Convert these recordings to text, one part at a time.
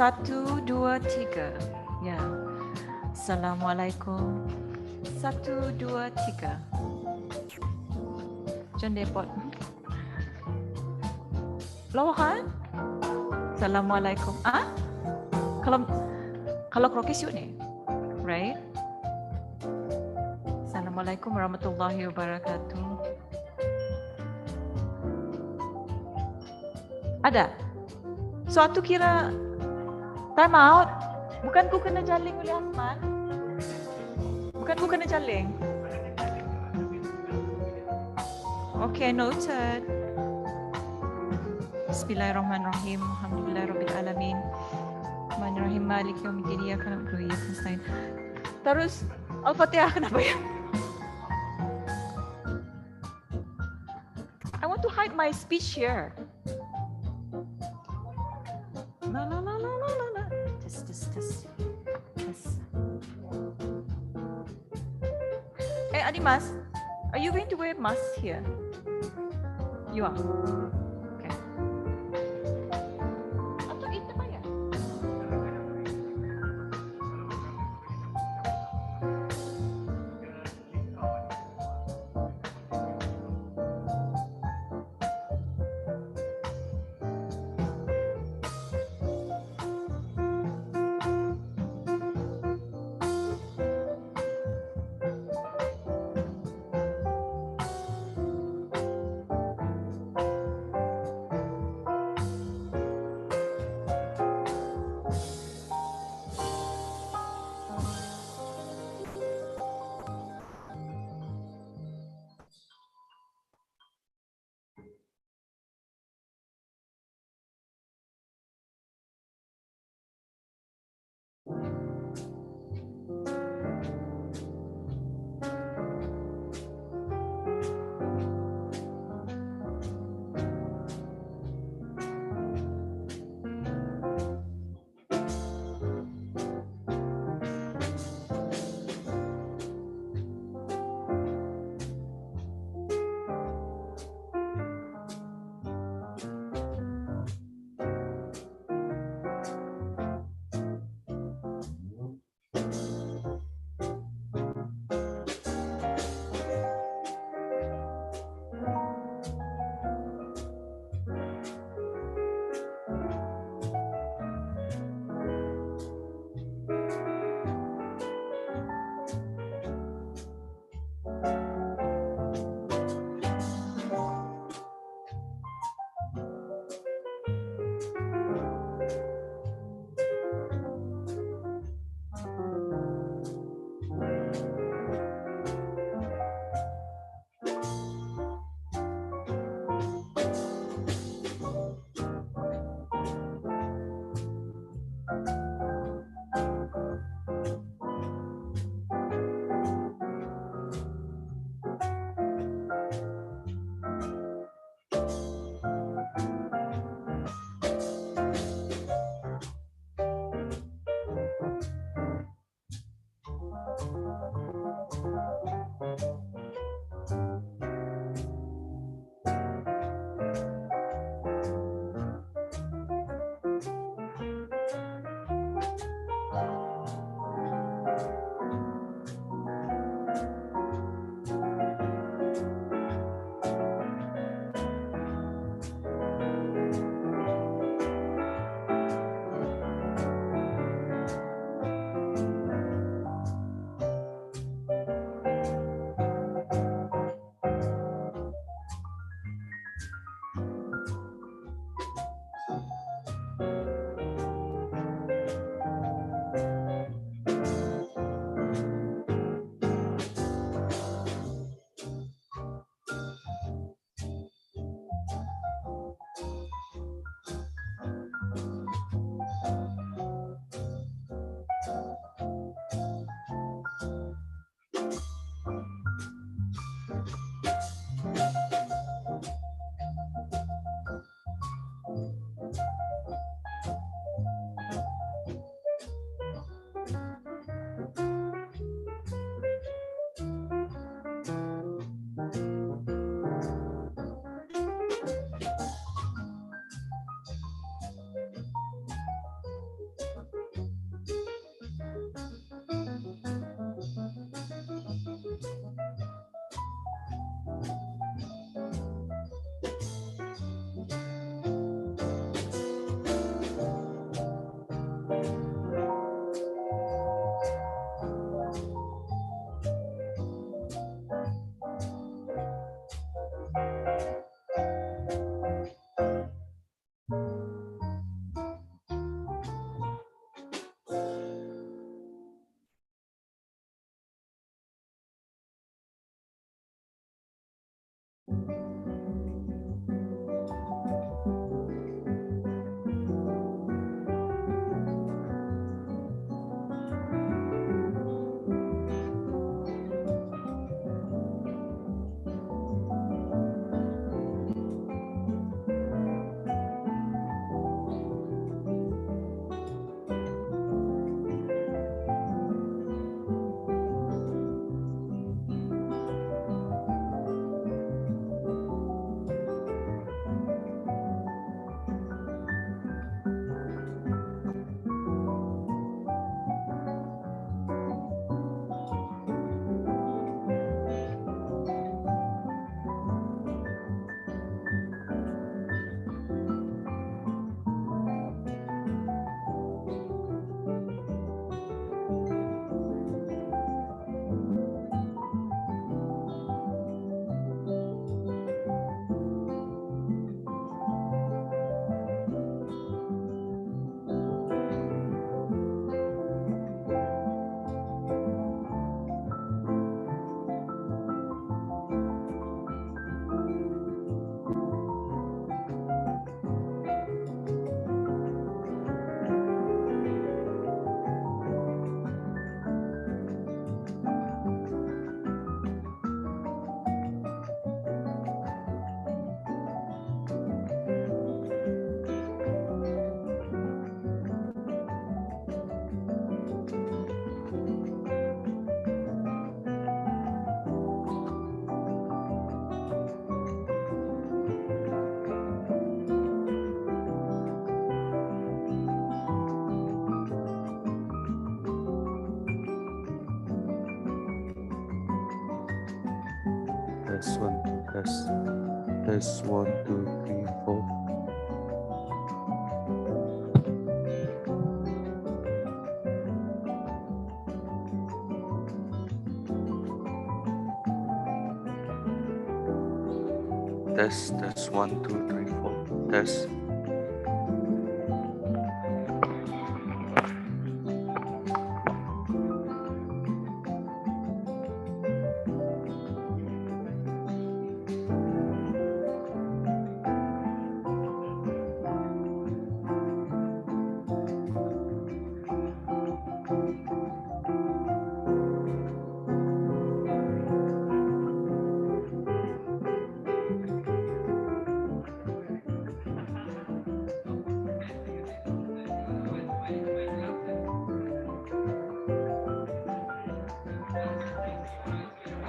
1, 2, 3. Ya. Assalamualaikum. 1, 2, 3. John Depot. Lawakan? Assalamualaikum. Ah? Kalau kroki siut ni. Right? Assalamualaikum warahmatullahi wabarakatuh. Ada? Suatu kira time out. Bukan ku kena jaling oleh Ahmad. Bukan ku kena jaling. Okay, noted. Bismillahirrahmanirrahim. Alhamdulillahirrabbilalamin. Rahmanirrahim. Malik yaumiddin. Iyyaka na'budu wa iyyaka nasta'in. Terus Al-Fatihah kenapa ya? I want to hide my speech here. La la la la la la. Tes. Adimas, are you going to wear mask here? You are. Okay. Atau kita bayar? Test one, test 1, 2, 3, 4. Test 1, 2, 3, 4. Test.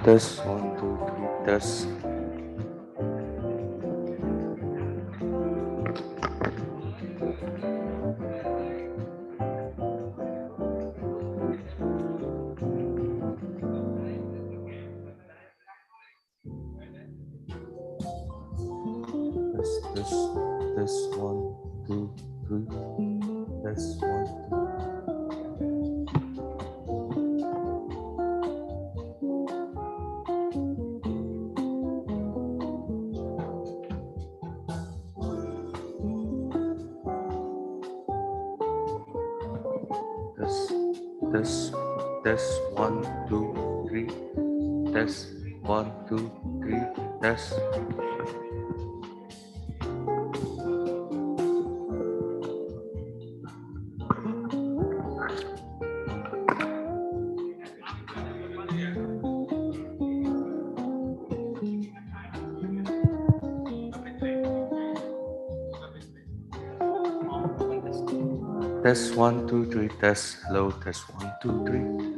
Test 1, 2, 3, test. Test 1, 2, 3. Test 1, 2. Test 1, 2, 3. Test 1, 2, 3. Test. Test 1, 2, 3. Test. Hello. Test 1, 2, 3.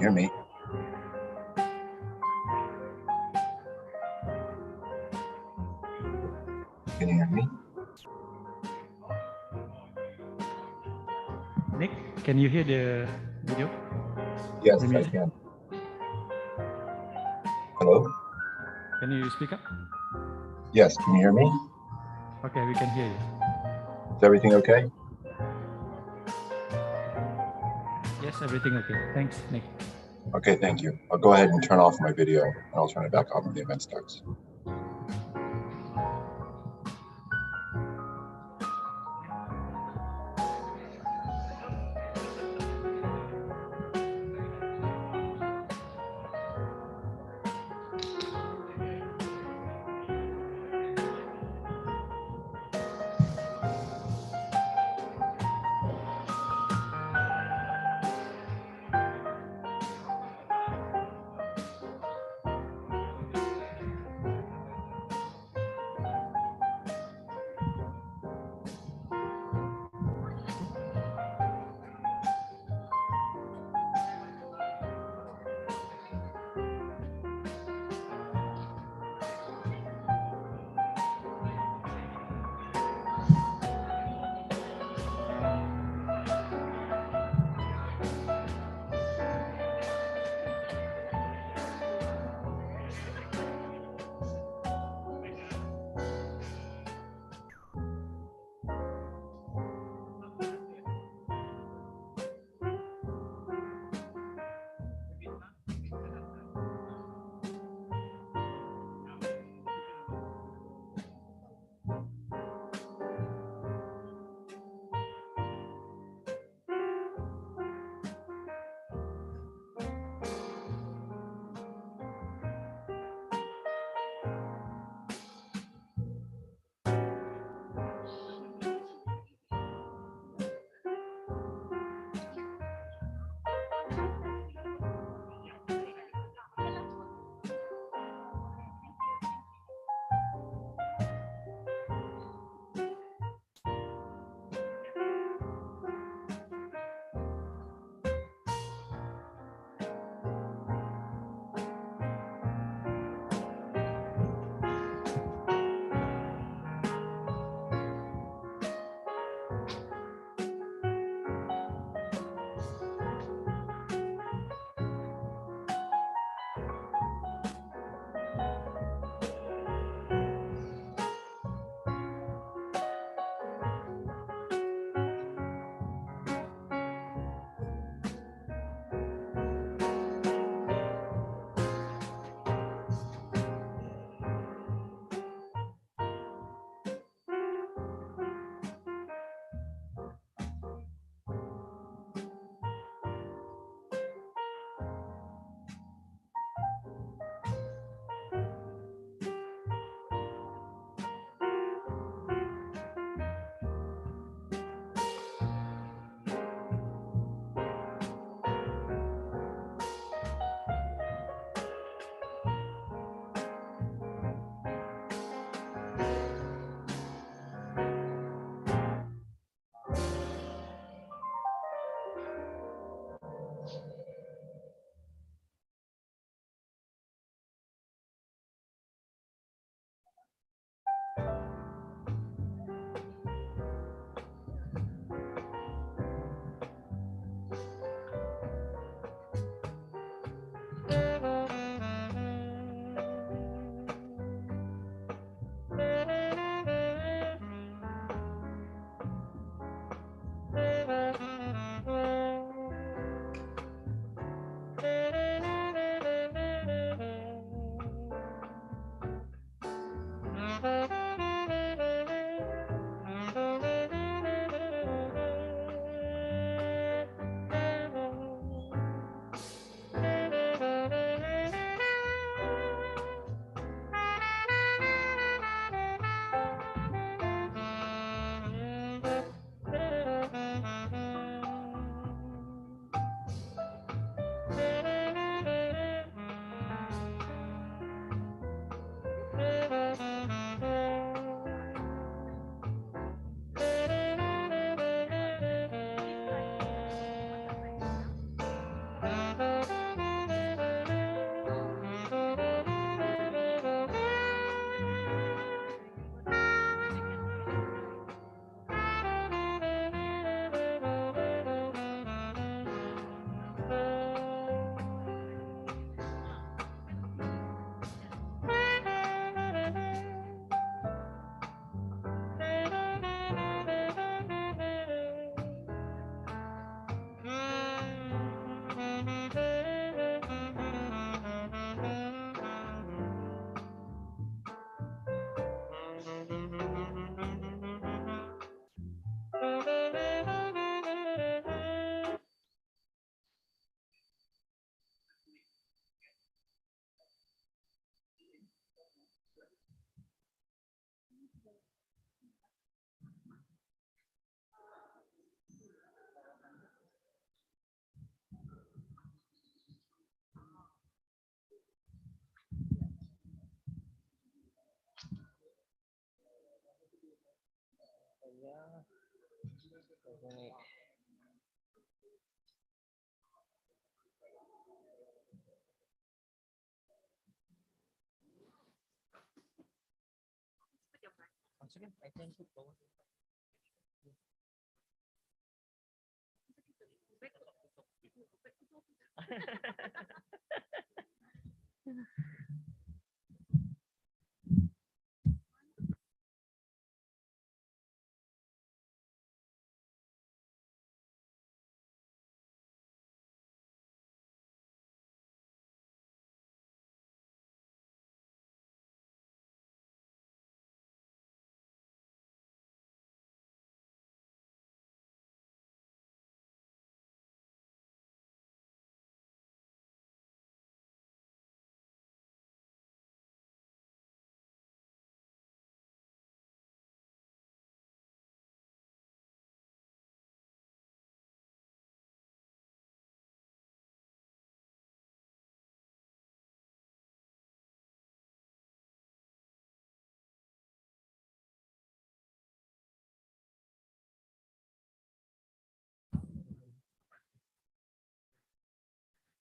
Hear me? Can you hear me? Nick, can you hear the video? Yes, The I music? can. Hello? Can you speak up? Yes, can you hear me? Okay, we can hear you. Is everything okay? Yes, everything okay. Thanks, Nick. Okay, thank you. I'll go ahead and turn off my video and I'll turn it back on when the event starts.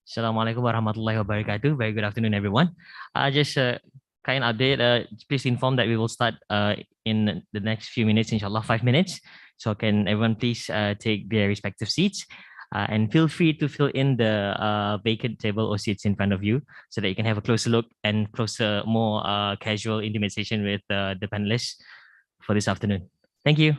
Assalamualaikum warahmatullahi wabarakatuh. Very good afternoon, everyone. Just a kind update. Please inform that we will start in the next few minutes, inshallah, 5 minutes. So can everyone please take their respective seats and feel free to fill in the vacant table or seats in front of you so that you can have a closer look and closer, more casual, intimate session with the panelists for this afternoon. Thank you.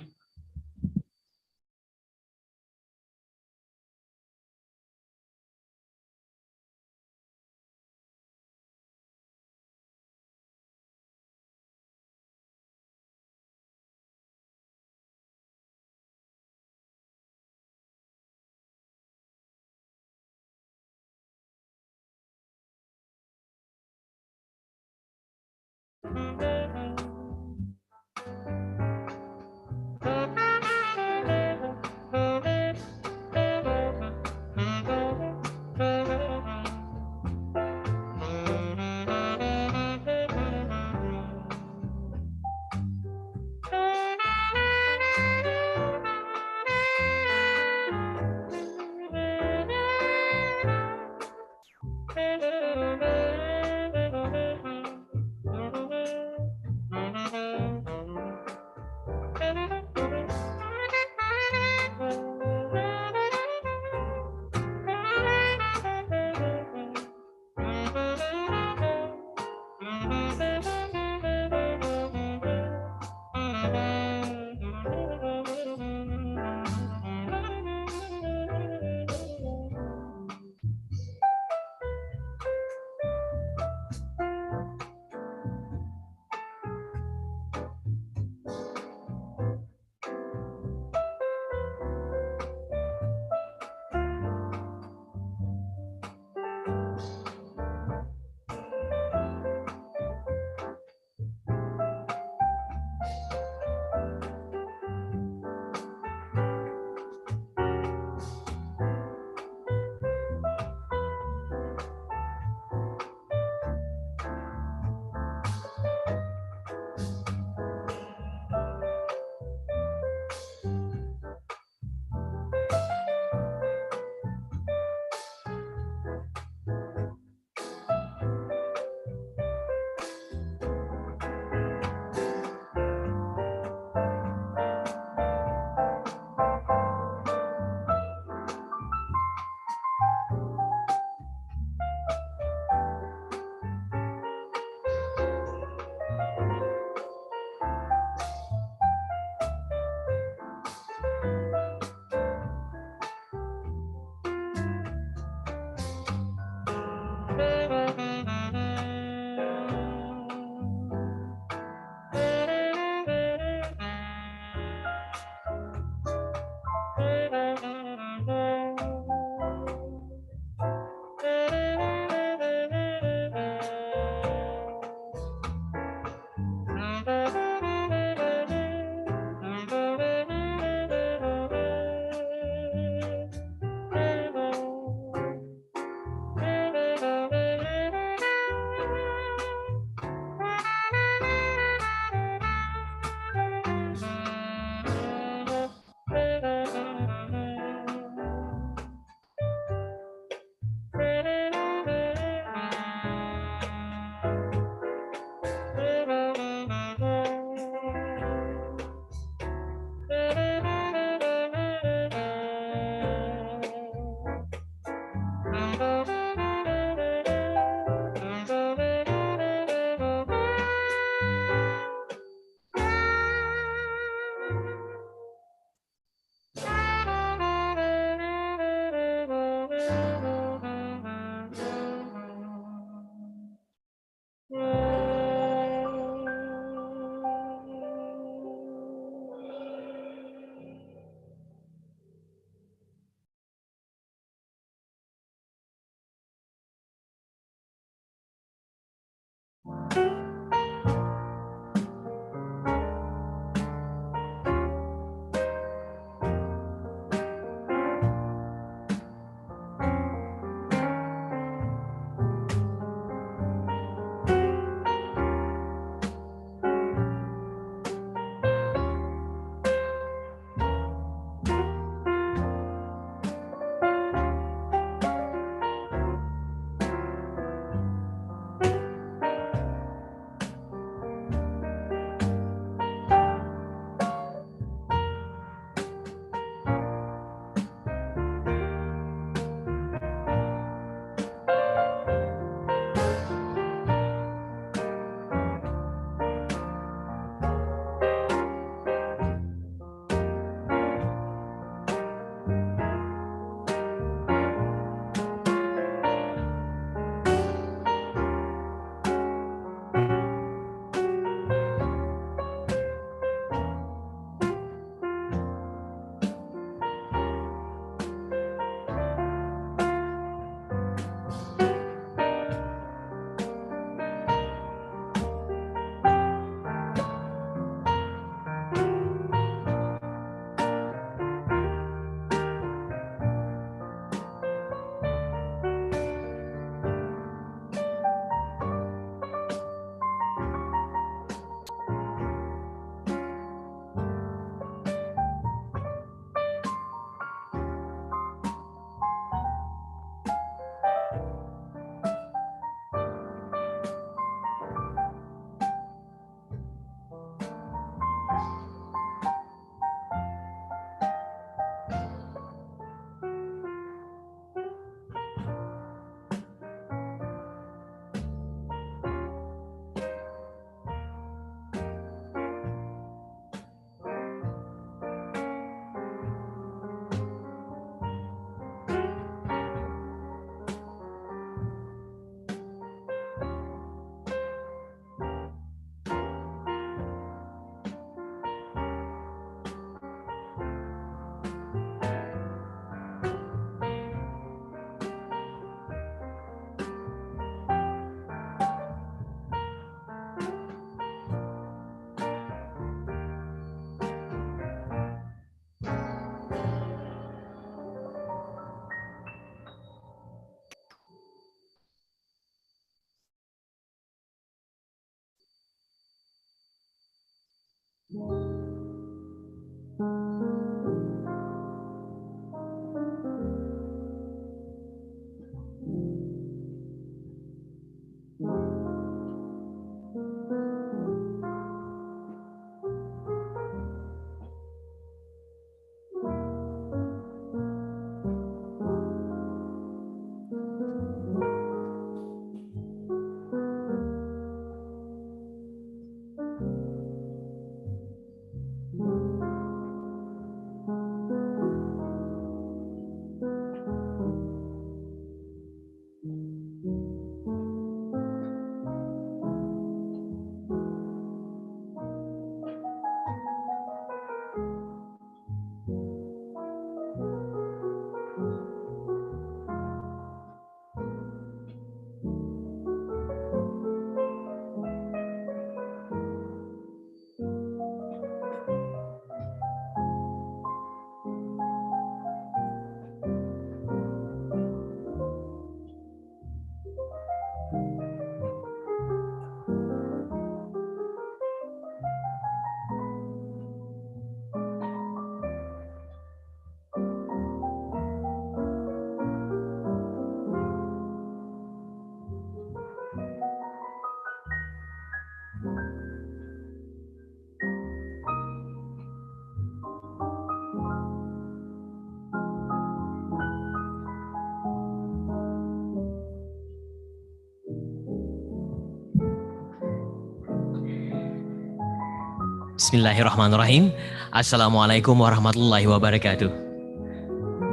Bismillahirrahmanirrahim. Assalamualaikum warahmatullahi wabarakatuh.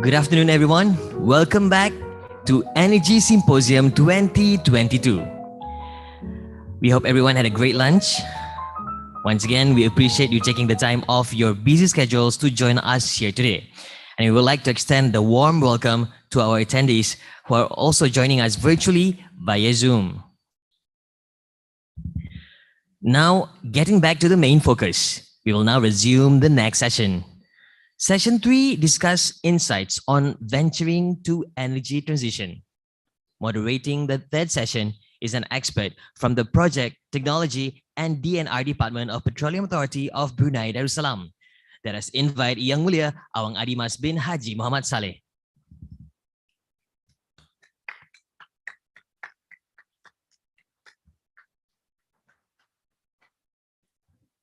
Good afternoon, everyone. Welcome back to Energy Symposium 2022. We hope everyone had a great lunch. Once again, we appreciate you taking the time off your busy schedules to join us here today. And we would like to extend the warm welcome to our attendees who are also joining us virtually via Zoom. Now, getting back to the main focus, we will now resume the next session. Session 3 discuss insights on venturing to energy transition. Moderating the third session is an expert from the Project, Technology and DNR Department of Petroleum Authority of Brunei Darussalam. Let us invite Yang Mulia Awang Adimas bin Haji Muhammad Saleh.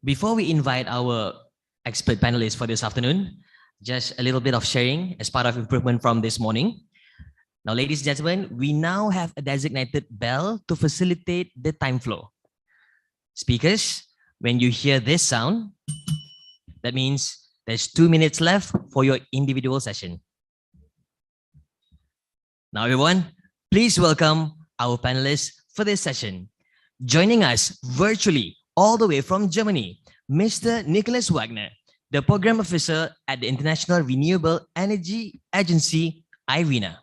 Before we invite our expert panelists for this afternoon, just a little bit of sharing as part of improvement from this morning. Now, ladies and gentlemen, we now have a designated bell to facilitate the time flow. Speakers, when you hear this sound, that means there's 2 minutes left for your individual session. Now, everyone, please welcome our panelists for this session. Joining us virtually all the way from Germany, Mr. Nicholas Wagner, the Program Officer at the International Renewable Energy Agency, IRENA.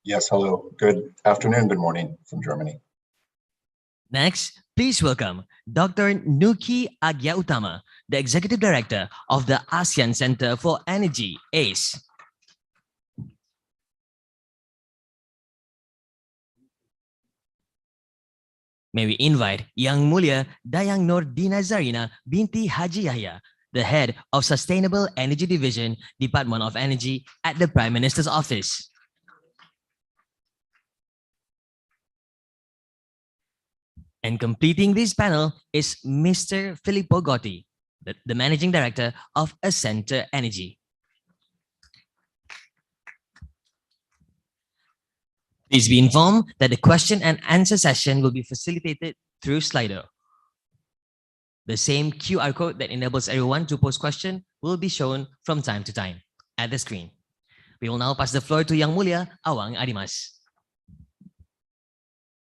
Yes, hello. Good afternoon, good morning from Germany. Next, please welcome Dr. Nuki Agyautama, the Executive Director of the ASEAN Center for Energy, ACE. May we invite Yang Mulia Dayang Nur Dina Zarina binti Haji Yahya, the Head of Sustainable Energy Division, Department of Energy at the Prime Minister's Office. And completing this panel is Mr. Filippo Gotti, the Managing Director of Accenture Energy. Please be informed that the question and answer session will be facilitated through Slido. The same QR code that enables everyone to post questions will be shown from time to time at the screen. We will now pass the floor to Yang Mulia Awang Adimas.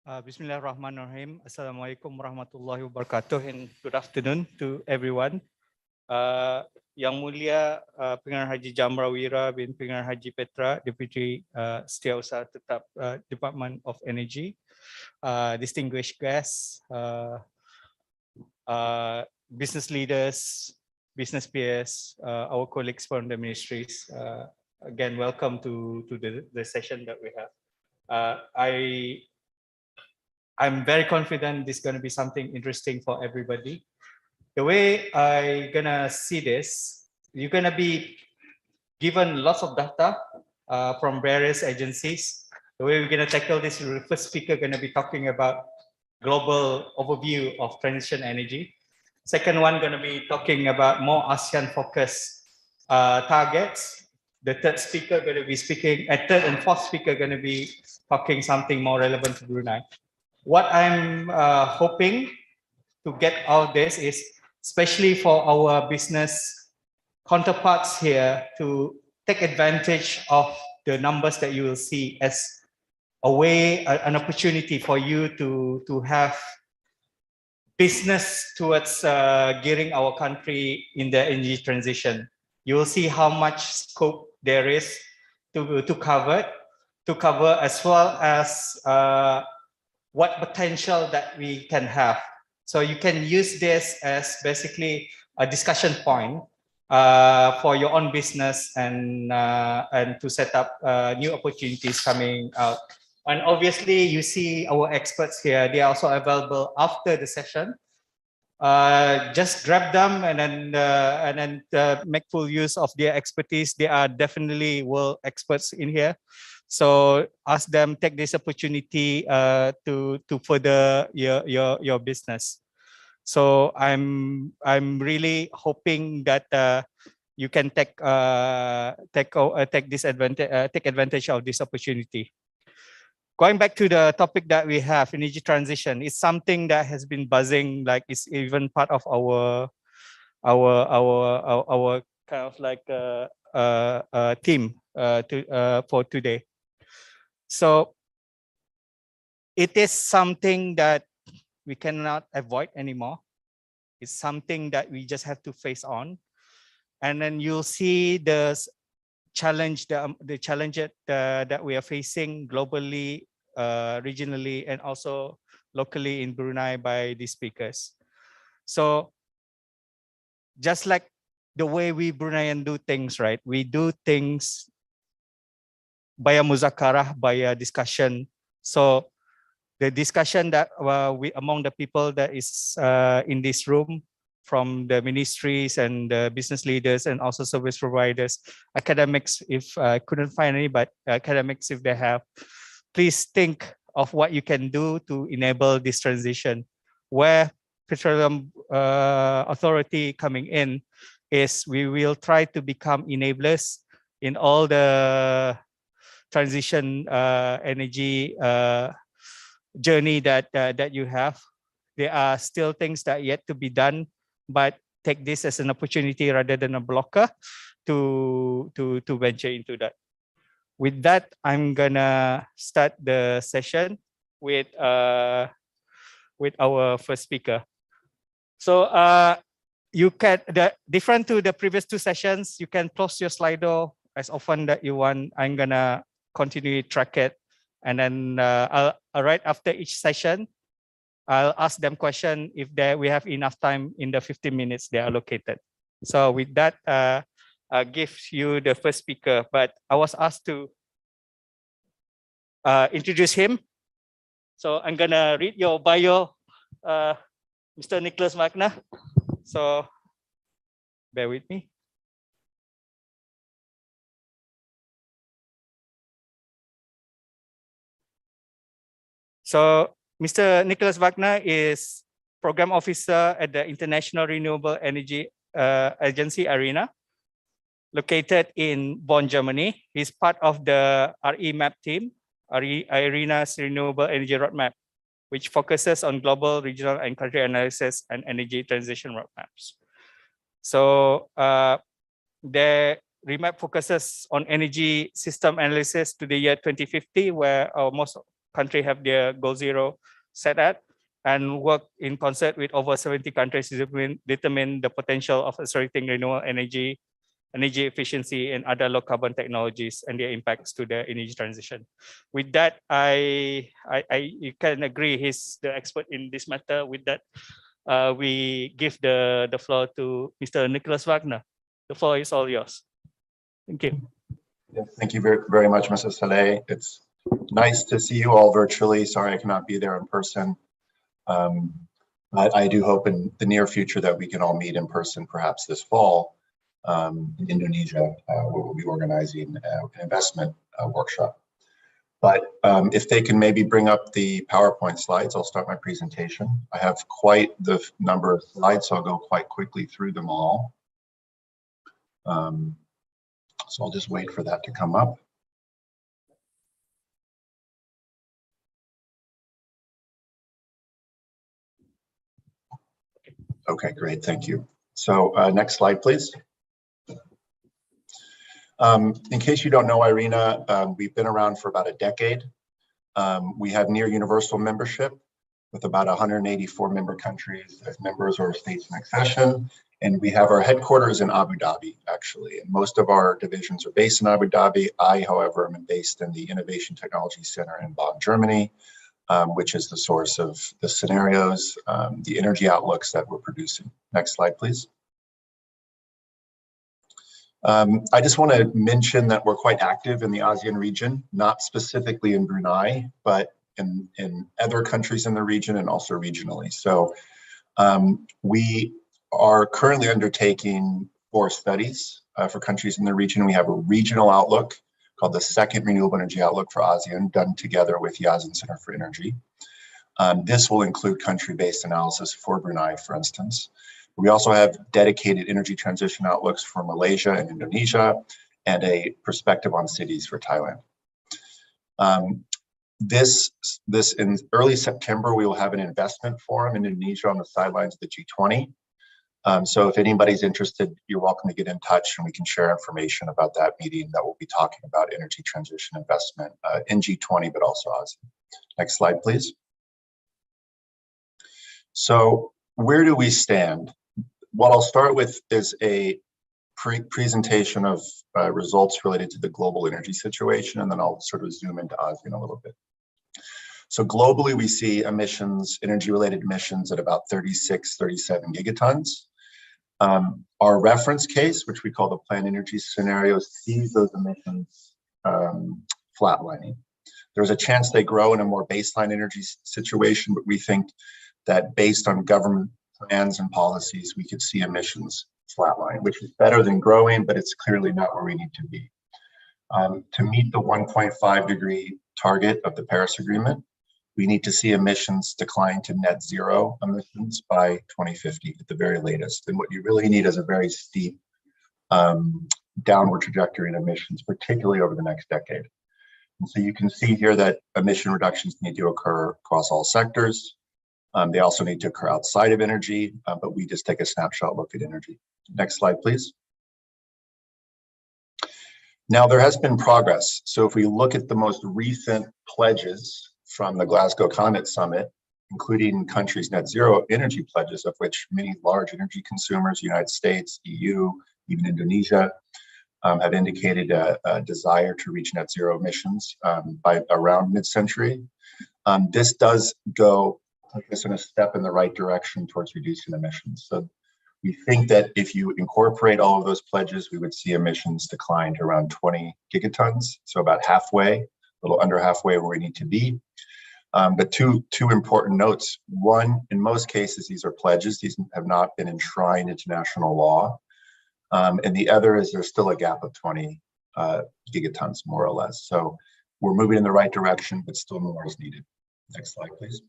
Bismillahirrahmanirrahim. Assalamualaikum warahmatullahi wabarakatuh and good afternoon to everyone. Yang Mulia Pengarah Haji Jamrawira bin Pengarah Haji Petra, Deputy Setiausaha Tetap Department of Energy, distinguished guests, business leaders, business peers, our colleagues from the ministries. Again, welcome to the session that we have. I'm very confident this is going to be something interesting for everybody. The way I'm gonna see this, you're gonna be given lots of data from various agencies. The way we're gonna tackle this, the first speaker gonna be talking about global overview of transition energy. Second one gonna be talking about more ASEAN focused targets. The third speaker gonna be speaking, third and fourth speaker gonna be talking something more relevant to Brunei. What I'm hoping to get out of this is, especially for our business counterparts here, to take advantage of the numbers that you will see as a way, an opportunity for you to have business towards gearing our country in the energy transition. You will see how much scope there is to cover, as well as what potential that we can have. So you can use this as basically a discussion point for your own business and to set up new opportunities coming out. And obviously, you see our experts here. They are also available after the session. Just grab them and then make full use of their expertise. They are definitely world experts in here. So ask them, take this opportunity to further your business. So I'm really hoping that you can take advantage of this opportunity. Going back to the topic that we have, energy transition, is something that has been buzzing, like it's even part of our kind of like theme for today. So it is something that we cannot avoid anymore. It's something that we just have to face on. And then you'll see the challenge, the challenges that we are facing globally, regionally, and also locally in Brunei by these speakers. So just like the way we Bruneian do things, right? We do things via muzakarah, via discussion. So the discussion that we among the people that is in this room, from the ministries and the business leaders and also service providers, academics, if I couldn't find any, but academics, if they have, please think of what you can do to enable this transition. Where Petroleum Authority coming in is, we will try to become enablers in all the transition energy journey that you have. There are still things that are yet to be done, but take this as an opportunity rather than a blocker to venture into that. With that, I'm gonna start the session with our first speaker. So you can, different to the previous two sessions, you can close your Slido as often that you want. I'm gonna continue to track it, and then right after each session, I'll ask them question if we have enough time in the 15 minutes they are allocated. So with that, I'll give you the first speaker, but I was asked to introduce him. So I'm gonna read your bio, Mr. Nicholas Wagner. So bear with me. So Mr. Nicholas Wagner is Program Officer at the International Renewable Energy Agency, ARENA, located in Bonn, Germany. He's part of the RE-MAP team, ARENA's Renewable Energy Roadmap, which focuses on global, regional, and country analysis and energy transition roadmaps. So the RE-MAP focuses on energy system analysis to the year 2050, where most countries have their goal zero set at, and work in concert with over 70 countries to determine the potential of accelerating renewable energy efficiency, and other low carbon technologies and their impacts to the energy transition. With that, you can agree he's the expert in this matter. With that, we give the floor to Mr. Nicholas Wagner. The floor is all yours. Thank you. Yeah, thank you very, very much, Mr. Saleh. It's Nice to see you all virtually. Sorry I cannot be there in person. But I do hope in the near future that we can all meet in person, perhaps this fall in Indonesia, where we'll be organizing an investment workshop. But if they can maybe bring up the PowerPoint slides, I'll start my presentation. I have quite the number of slides, so I'll go quite quickly through them all. So I'll just wait for that to come up. Okay, great, thank you. So next slide, please. In case you don't know IRENA, we've been around for about a decade. We have near universal membership with about 184 member countries as members or states in accession. And we have our headquarters in Abu Dhabi, actually. And most of our divisions are based in Abu Dhabi. I, however, am based in the Innovation Technology Center in Bonn, Germany, which is the source of the scenarios, the energy outlooks that we're producing. Next slide, please. I just want to mention that we're quite active in the ASEAN region, not specifically in Brunei, but in other countries in the region and also regionally. So we are currently undertaking 4 studies for countries in the region. We have a regional outlook called the Second Renewable Energy Outlook for ASEAN, done together with the ASEAN Center for Energy. This will include country-based analysis for Brunei, for instance. We also have dedicated energy transition outlooks for Malaysia and Indonesia, and a perspective on cities for Thailand. This in early September, we will have an investment forum in Indonesia on the sidelines of the G20. So if anybody's interested, you're welcome to get in touch and we can share information about that meeting that will be talking about energy transition investment in G20, but also ASEAN. Next slide, please. So where do we stand? What I'll start with is a presentation of results related to the global energy situation, and then I'll sort of zoom into ASEAN a little bit. So globally, we see emissions, energy-related emissions at about 36, 37 gigatons. Our reference case, which we call the planned energy scenario, sees those emissions flatlining. There's a chance they grow in a more baseline energy situation, but we think that based on government plans and policies, we could see emissions flatline, which is better than growing, but it's clearly not where we need to be. To meet the 1.5 degree target of the Paris Agreement, we need to see emissions decline to net zero emissions by 2050 at the very latest. And what you really need is a very steep downward trajectory in emissions, particularly over the next decade. And so you can see here that emission reductions need to occur across all sectors. They also need to occur outside of energy, but we just take a snapshot look at energy. Next slide, please. Now, there has been progress. So if we look at the most recent pledges from the Glasgow Climate Summit, including countries' net zero energy pledges, of which many large energy consumers, United States, EU, even Indonesia, have indicated a desire to reach net zero emissions by around mid-century. This does go us in a step in the right direction towards reducing emissions. So we think that if you incorporate all of those pledges, we would see emissions decline to around 20 gigatons. So about halfway, a little under halfway where we need to be. But two important notes. One, in most cases, these are pledges. These have not been enshrined into national law. And the other is there's still a gap of 20 gigatons, more or less. So we're moving in the right direction, but still more is needed. Next slide, please.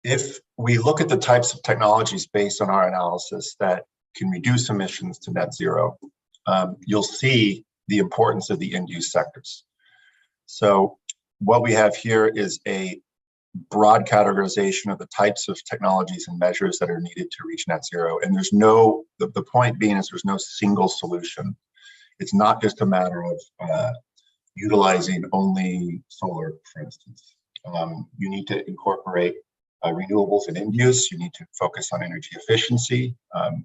If we look at the types of technologies based on our analysis that can reduce emissions to net zero, you'll see the importance of the end-use sectors. So what we have here is a broad categorization of the types of technologies and measures that are needed to reach net zero. And there's no, the point being is there's no single solution. It's not just a matter of utilizing only solar, for instance. You need to incorporate renewables and end use. You need to focus on energy efficiency.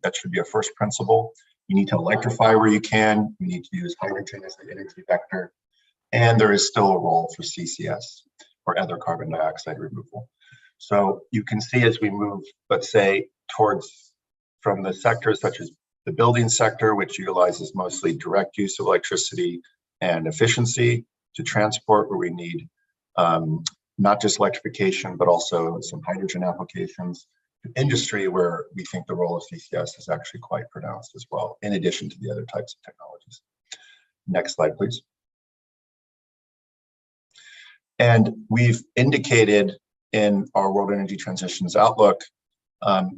That should be a first principle. You need to electrify where you can. You need to use hydrogen as the energy vector. And there is still a role for CCS or other carbon dioxide removal. So you can see as we move, let's say, towards from the sectors such as the building sector, which utilizes mostly direct use of electricity, and efficiency, to transport, where we need not just electrification, but also some hydrogen applications, to industry, where we think the role of CCS is actually quite pronounced as well, in addition to the other types of technologies. Next slide, please. And we've indicated in our World Energy Transitions Outlook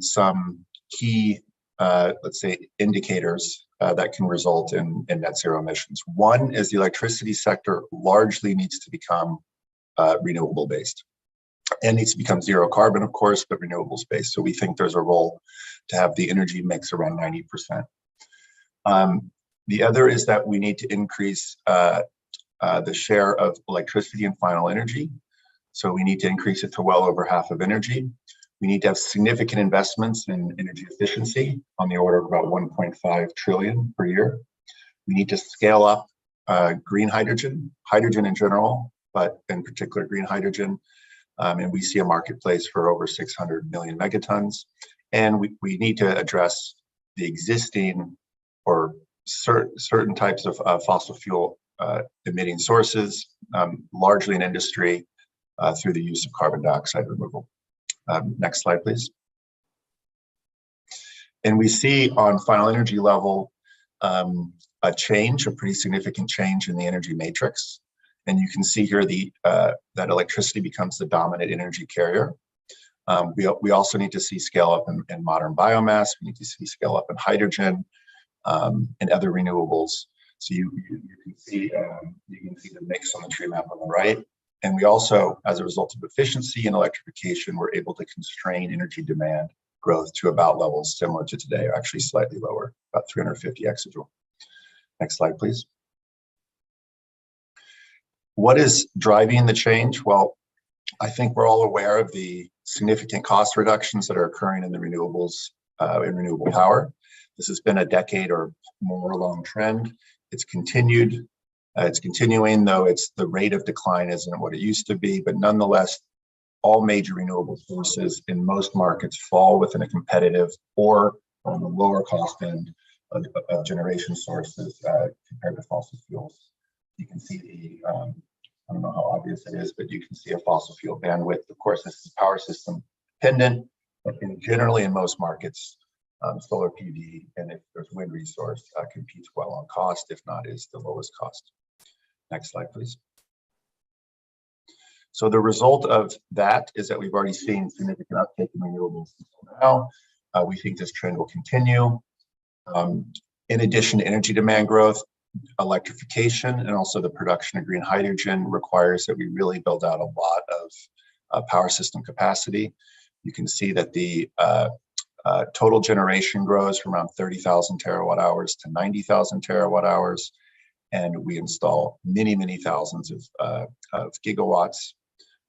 some key, let's say, indicators that can result in net zero emissions. One is the electricity sector largely needs to become renewable based, and needs to become zero carbon, of course, but renewables based. So we think there's a role to have the energy mix around 90%. The other is that we need to increase the share of electricity in final energy. So we need to increase it to well over half of energy. We need to have significant investments in energy efficiency on the order of about 1.5 trillion per year. We need to scale up green hydrogen, hydrogen in general, but in particular green hydrogen. And we see a marketplace for over 600 million megatons. And we need to address the existing or certain types of fossil fuel emitting sources, largely in industry, through the use of carbon dioxide removal. Next slide, please. And we see on final energy level a pretty significant change in the energy matrix. And you can see here that electricity becomes the dominant energy carrier. We also need to see scale up in modern biomass. We need to see scale up in hydrogen and other renewables. So you can see the mix on the tree map on the right. And we also, as a result of efficiency and electrification, we're able to constrain energy demand growth to about levels similar to today, or actually slightly lower, about 350 exajoule. Next slide, please. What is driving the change? Well, I think we're all aware of the significant cost reductions that are occurring in the renewables, in renewable power. This has been a decade or more long trend. It's continued. It's continuing, though the rate of decline isn't what it used to be, but nonetheless, all major renewable sources in most markets fall within a competitive or on the lower cost end of generation sources compared to fossil fuels. You can see I don't know how obvious it is, but you can see a fossil fuel bandwidth. Of course, this is power system dependent, but generally in most markets, solar PV, and if there's wind resource, competes well on cost, if not is the lowest cost. Next slide, please. So the result of that is that we've already seen significant uptake in renewables until now. We think this trend will continue. In addition to energy demand growth, electrification and also the production of green hydrogen requires that we really build out a lot of power system capacity. You can see that the total generation grows from around 30,000 terawatt hours to 90,000 terawatt hours. And we install many, many thousands of gigawatts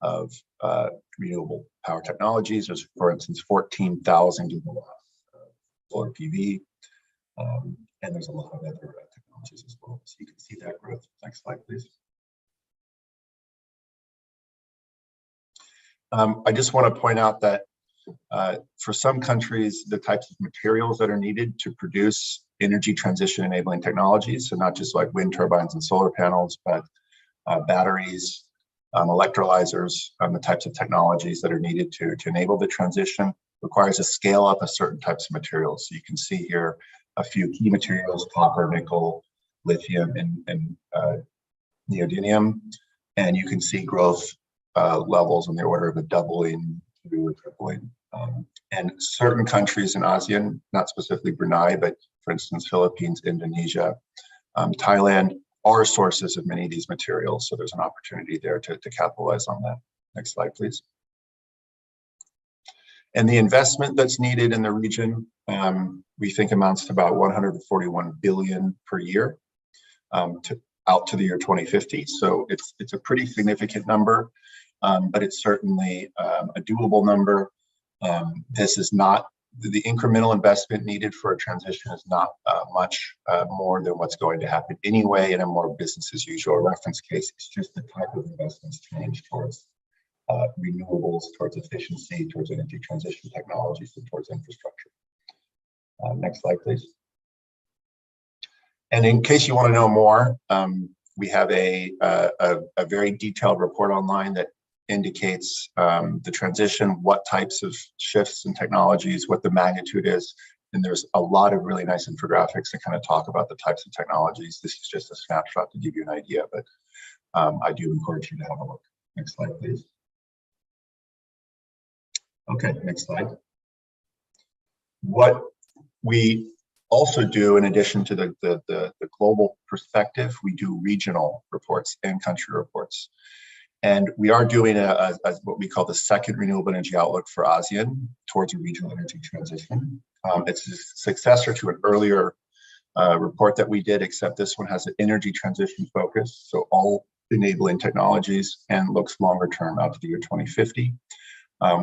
of renewable power technologies. There's, for instance, 14,000 gigawatts of solar PV. And there's a lot of other technologies as well. So you can see that growth. Next slide, please. I just want to point out that for some countries, the types of materials that are needed to produce energy transition enabling technologies, so not just like wind turbines and solar panels, but batteries, electrolyzers, the types of technologies that are needed to enable the transition, requires a scale up of certain types of materials. So you can see here a few key materials: copper, nickel, lithium, and neodymium. And you can see growth levels on the order of a doubling to a tripling. And certain countries in ASEAN, not specifically Brunei, but for instance, Philippines, Indonesia, Thailand, are sources of many of these materials. So there's an opportunity there to capitalize on that. Next slide, please. And the investment that's needed in the region, we think amounts to about 141 billion per year out to the year 2050. So it's a pretty significant number, but it's certainly a doable number. This is not, the incremental investment needed for a transition is not much more than what's going to happen anyway in a more business as usual reference case. It's just the type of investments change towards renewables, towards efficiency, towards energy transition technologies, and towards infrastructure. Next slide, please. And in case you want to know more, We have a very detailed report online that indicates the transition, what types of shifts and technologies, what the magnitude is. And there's a lot of really nice infographics that kind of talk about the types of technologies. This is just a snapshot to give you an idea, but I do encourage you to have a look. Next slide, please. Okay, next slide. What we also do, in addition to the global perspective, we do regional reports and country reports. And we are doing what we call the second renewable energy outlook for ASEAN towards a regional energy transition. It's a successor to an earlier report that we did, except this one has an energy transition focus. So all enabling technologies and looks longer term out to the year 2050.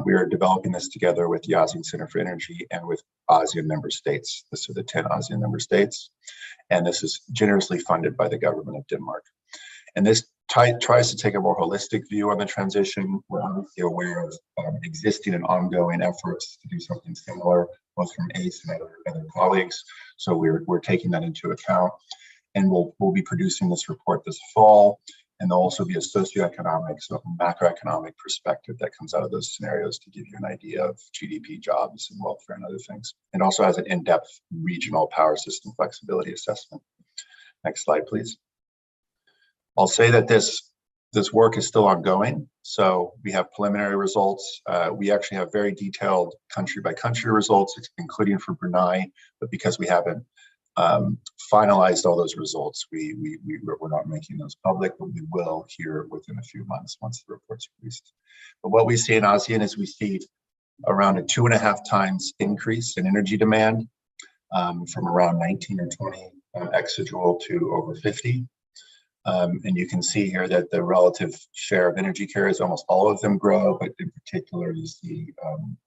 We are developing this together with the ASEAN Center for Energy and with ASEAN member states. This are the 10 ASEAN member states. And this is generously funded by the government of Denmark. And this tries to take a more holistic view on the transition. We're obviously aware of existing and ongoing efforts to do something similar, both from ACE and other colleagues. So we're taking that into account. And we'll be producing this report this fall. And there'll also be a socioeconomic, so macroeconomic perspective that comes out of those scenarios to give you an idea of GDP, jobs, and welfare and other things. It also has an in-depth regional power system flexibility assessment. Next slide, please. I'll say that this work is still ongoing. So we have preliminary results. We actually have very detailed country by country results, including for Brunei, but because we haven't finalized all those results, we're not making those public, but we will here within a few months once the report's released. But what we see in ASEAN is we see around a 2.5 times increase in energy demand from around 19 or 20 exajoule to over 50. And you can see here that the relative share of energy carriers, almost all of them grow, but in particular, you see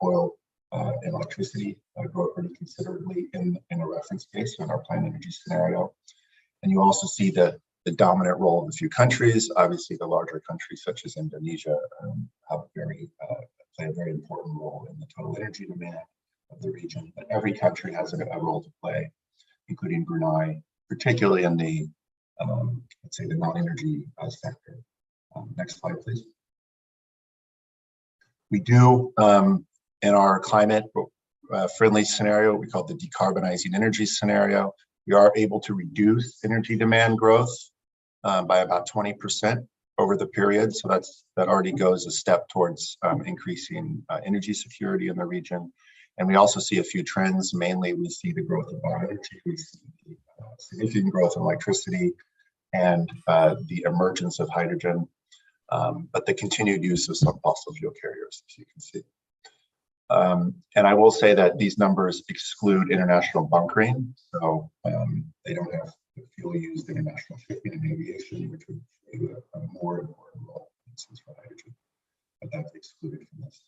oil and electricity grow pretty considerably in a reference case in our planned energy scenario. And you also see the dominant role of a few countries. Obviously, the larger countries such as Indonesia play a very important role in the total energy demand of the region. But every country has a role to play, including Brunei, particularly in the let's say the non-energy sector. Next slide, please. We do in our climate friendly scenario, we call the decarbonizing energy scenario. We are able to reduce energy demand growth by about 20% over the period. So that already goes a step towards increasing energy security in the region. And we also see a few trends. Mainly, we see the growth of bioenergy. We see significant growth in electricity and the emergence of hydrogen, but the continued use of some fossil fuel carriers, as you can see. And I will say that these numbers exclude international bunkering, so they don't have the fuel used in international shipping and aviation, which would play a more important role, for instance, for hydrogen, but that's excluded from this.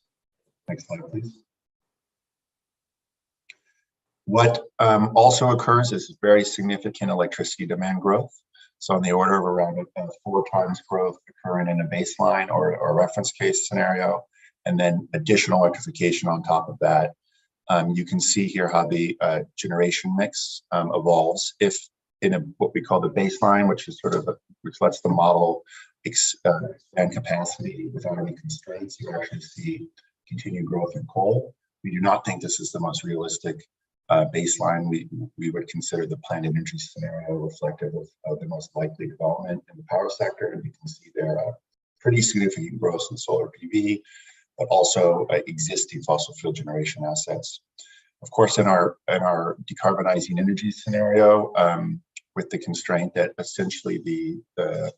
Next slide, please. What also occurs is very significant electricity demand growth. So on the order of around 4 times growth occurring in a baseline or a reference case scenario, and then additional electrification on top of that. You can see here how the generation mix evolves. If in what we call the baseline, which is which lets the model expand capacity without any constraints, you actually see continued growth in coal. We do not think this is the most realistic baseline. We would consider the planned energy scenario reflective of the most likely development in the power sector, and you can see there pretty significant growth in solar PV, but also existing fossil fuel generation assets. Of course, in our decarbonizing energy scenario, with the constraint that essentially the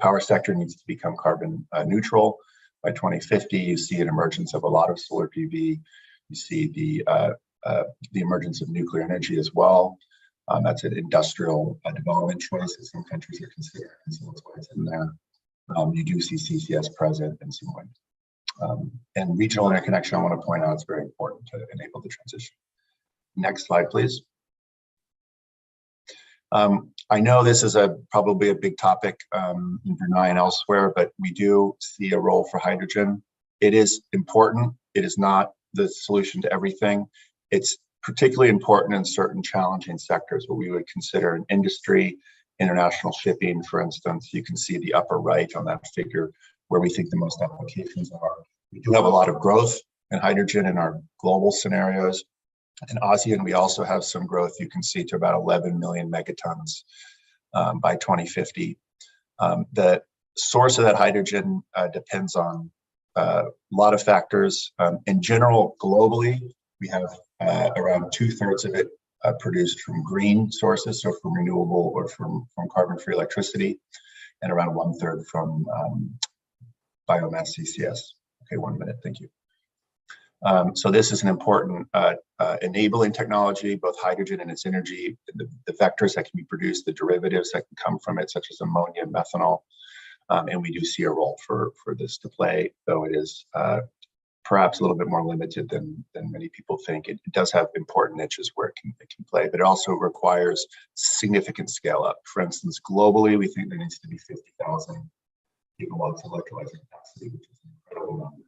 power sector needs to become carbon neutral by 2050, you see an emergence of a lot of solar PV. You see the emergence of nuclear energy as well. That's an industrial development choice that some countries are considering, so that's why it's in there. You do see CCS present in some ways. And regional interconnection, I want to point out, it's very important to enable the transition. Next slide, please. I know this is probably a big topic in Brunei and elsewhere, but we do see a role for hydrogen. It is important. It is not the solution to everything. It's particularly important in certain challenging sectors, what we would consider an industry international shipping, for instance. You can see the upper right on that figure where we think the most applications are. We do have a lot of growth in hydrogen in our global scenarios. In ASEAN, we also have some growth, you can see, to about 11 million megatons by 2050. The source of that hydrogen depends on a lot of factors. In general, globally, we have around 2/3 of it produced from green sources, so from renewable or from carbon-free electricity, and around 1/3 from biomass CCS. Okay, 1 minute, thank you. So this is an important enabling technology, both hydrogen and its energy, the vectors that can be produced, the derivatives that can come from it, such as ammonia and methanol. And we do see a role for this to play, though it is perhaps a little bit more limited than many people think. It does have important niches where it can play, but it also requires significant scale up. For instance, globally, we think there needs to be 50,000 gigawatts of electrolyzer capacity, which is an incredible number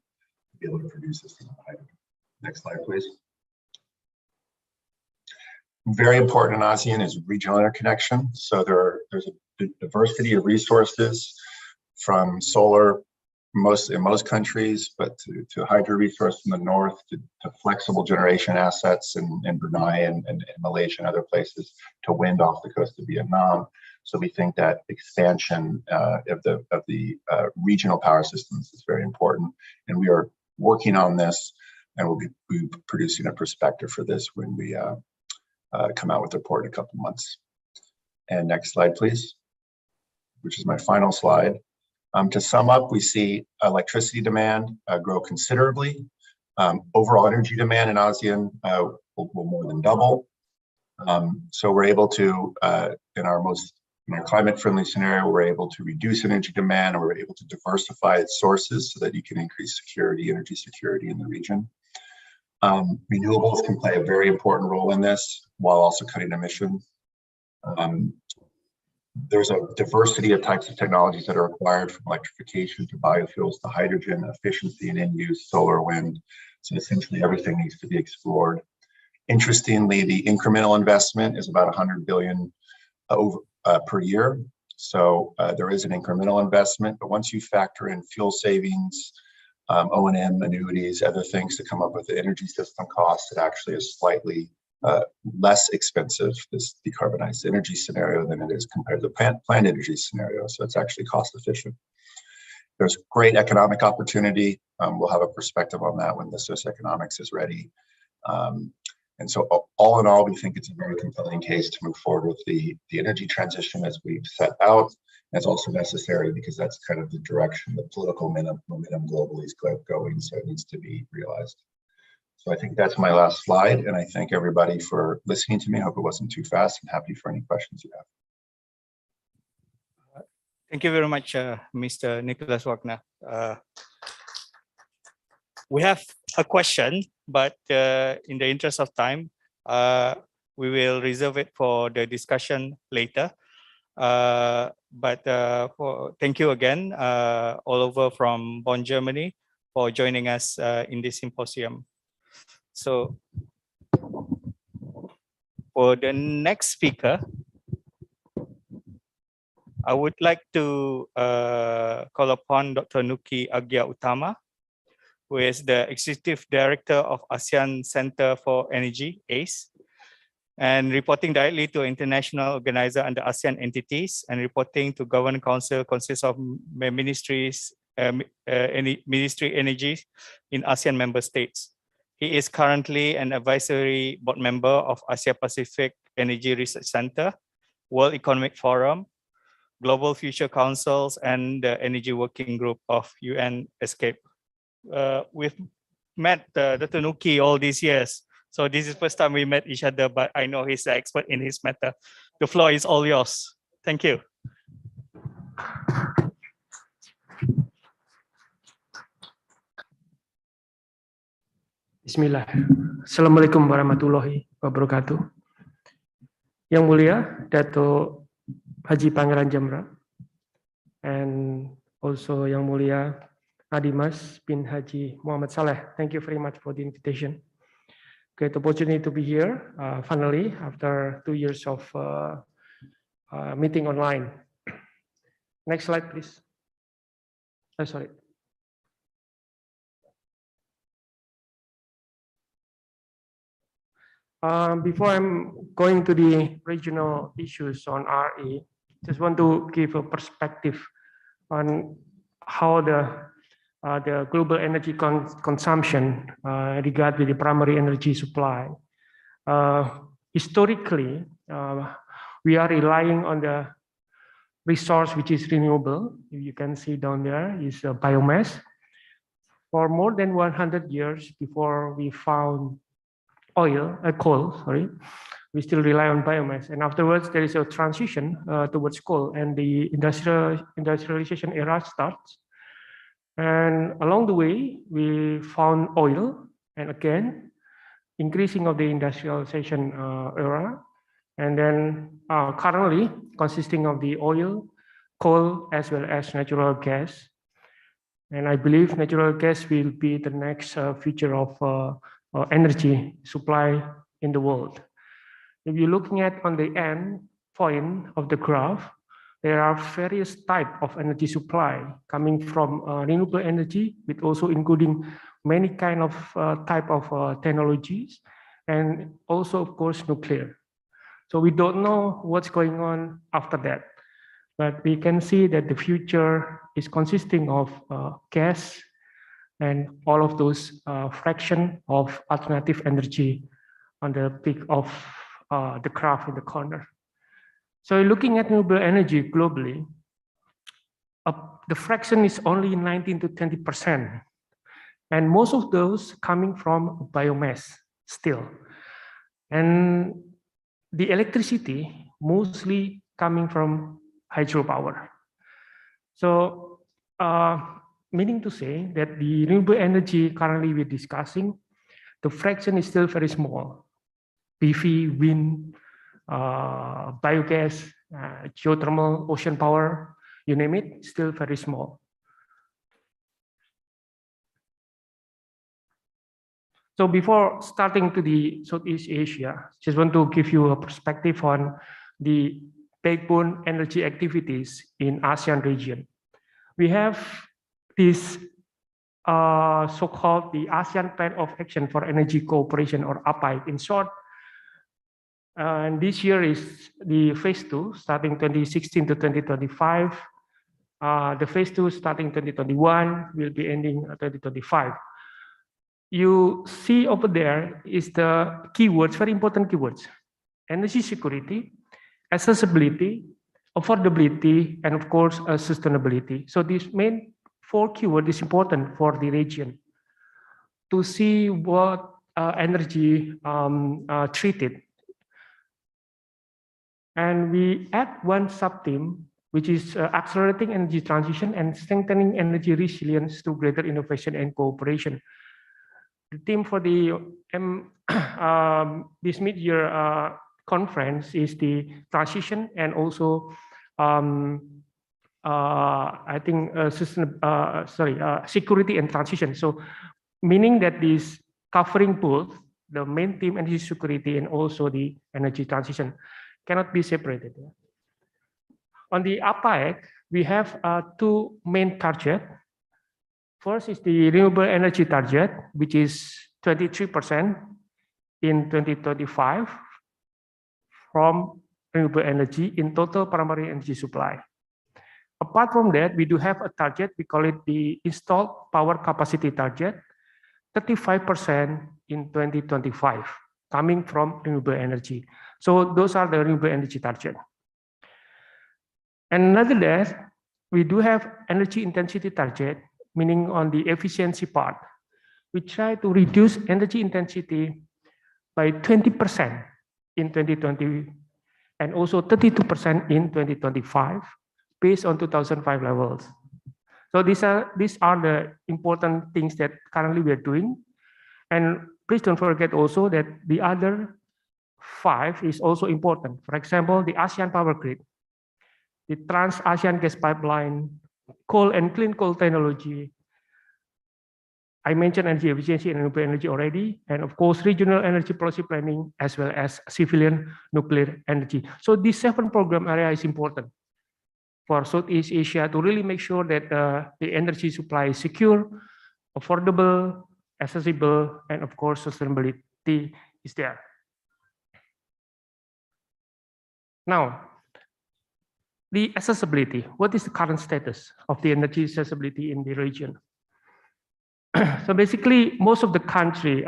to be able to produce this amount of hydrogen. Next slide, please. Very important in ASEAN is regional interconnection. So there's a diversity of resources, from solar in most countries, but to hydro resource from the north, to flexible generation assets in Brunei and Malaysia and other places, to wind off the coast of Vietnam. So we think that expansion of the regional power systems is very important, and we are working on this, and we'll be producing a perspective for this when we come out with the report in a couple months. And next slide, please, which is my final slide. To sum up, we see electricity demand grow considerably. Overall energy demand in ASEAN will more than double. So we're able to, in our climate-friendly scenario, we're able to reduce energy demand, and we're able to diversify its sources so that you can increase energy security in the region. Renewables can play a very important role in this while also cutting emissions. There's a diversity of types of technologies that are required, from electrification to biofuels to hydrogen, efficiency and in-use, solar, wind. So essentially everything needs to be explored. Interestingly, the incremental investment is about 100 billion per year. So there is an incremental investment, but once you factor in fuel savings, O&M, annuities, other things to come up with the energy system costs, it actually is slightly less expensive, this decarbonized energy scenario, than it is compared to the planned energy scenario. So it's actually cost efficient. There's great economic opportunity. We'll have a perspective on that when the socioeconomics is ready. And so all in all, we think it's a very compelling case to move forward with the energy transition as we've set out. And it's also necessary because that's kind of the direction the political momentum globally is going, so it needs to be realized. So I think that's my last slide, and I thank everybody for listening to me. I hope it wasn't too fast, and happy for any questions you have. Thank you very much, Mr. Nicholas Wagner. We have a question, but in the interest of time, we will reserve it for the discussion later. Thank you again, Oliver from Bonn, Germany, for joining us in this symposium. So for the next speaker, I would like to call upon Dr. Nuki Agia-Utama, who is the Executive Director of ASEAN Center for Energy, ACE, and reporting directly to international organizer under ASEAN entities, and reporting to Governing Council consists of ministries, Ministry Energy in ASEAN member states. He is currently an advisory board member of Asia Pacific Energy Research Center, World Economic Forum, Global Future Councils, and the Energy Working Group of UN ESCAPE. We've met Dr. Nuki all these years, so this is the first time we met each other, but I know he's the expert in his matter. The floor is all yours. Thank you. Bismillah. Assalamualaikum warahmatullahi wabarakatuh. Yang Mulia Dato Haji Pangeran Jamra, and also Yang Mulia Adimas bin Haji Muhammad Saleh. Thank you very much for the invitation. Great opportunity to be here finally after 2 years of meeting online. Next slide, please. Sorry. Before I'm going to the regional issues on RE, just want to give a perspective on how the global energy consumption regard with the primary energy supply. Historically, we are relying on the resource which is renewable. You can see down there is biomass. For more than 100 years before we found coal, we still rely on biomass. And afterwards, there is a transition towards coal, and the industrialization era starts. And along the way, we found oil, and again, increasing of the industrialization era. And then currently consisting of the oil, coal, as well as natural gas. And I believe natural gas will be the next feature of energy supply in the world. If you're looking at on the end point of the graph, there are various types of energy supply coming from renewable energy, with also including many kind of type of technologies, and also of course nuclear. So we don't know what's going on after that, but we can see that the future is consisting of gas and all of those fraction of alternative energy on the peak of the graph in the corner. So looking at renewable energy globally, the fraction is only 19 to 20%, and most of those coming from biomass still. And the electricity mostly coming from hydropower. So meaning to say that the renewable energy currently we're discussing, the fraction is still very small. PV, wind, biogas, geothermal, ocean power, you name it, still very small. So before starting to the Southeast Asia, just want to give you a perspective on the backbone energy activities in ASEAN region. We have this so-called the ASEAN Plan of Action for Energy Cooperation, or APAC in short. And this year is the phase 2, starting 2016 to 2025. The phase 2 starting 2021 will be ending 2025. You see over there is the keywords, very important keywords: energy security, accessibility, affordability, and of course, sustainability. So these main 4 keywords is important for the region to see what energy treated. And we add one sub-theme, which is accelerating energy transition and strengthening energy resilience through greater innovation and cooperation. The theme for the this mid-year conference is the transition and also I think security and transition. So meaning that this covering both the main theme, energy security, and also the energy transition, cannot be separated. On the APAC, we have 2 main targets. First is the renewable energy target, which is 23% in 2025 from renewable energy in total primary energy supply. Apart from that, we do have a target, we call it the installed power capacity target, 35% in 2025, coming from renewable energy. So those are the renewable energy target. And nonetheless, we do have energy intensity target, meaning on the efficiency part. We try to reduce energy intensity by 20% in 2020 and also 32% in 2025 based on 2005 levels. So these are the important things that currently we are doing. And please don't forget also that the other 5 is also important. For example, the ASEAN power grid, the Trans-ASEAN gas pipeline, coal and clean coal technology, I mentioned energy efficiency and nuclear energy already, and of course, regional energy policy planning, as well as civilian nuclear energy. So this 7 program area is important for Southeast Asia to really make sure that the energy supply is secure, affordable, accessible, and of course, sustainability is there. Now, the accessibility. What is the current status of the energy accessibility in the region? So basically, most of the country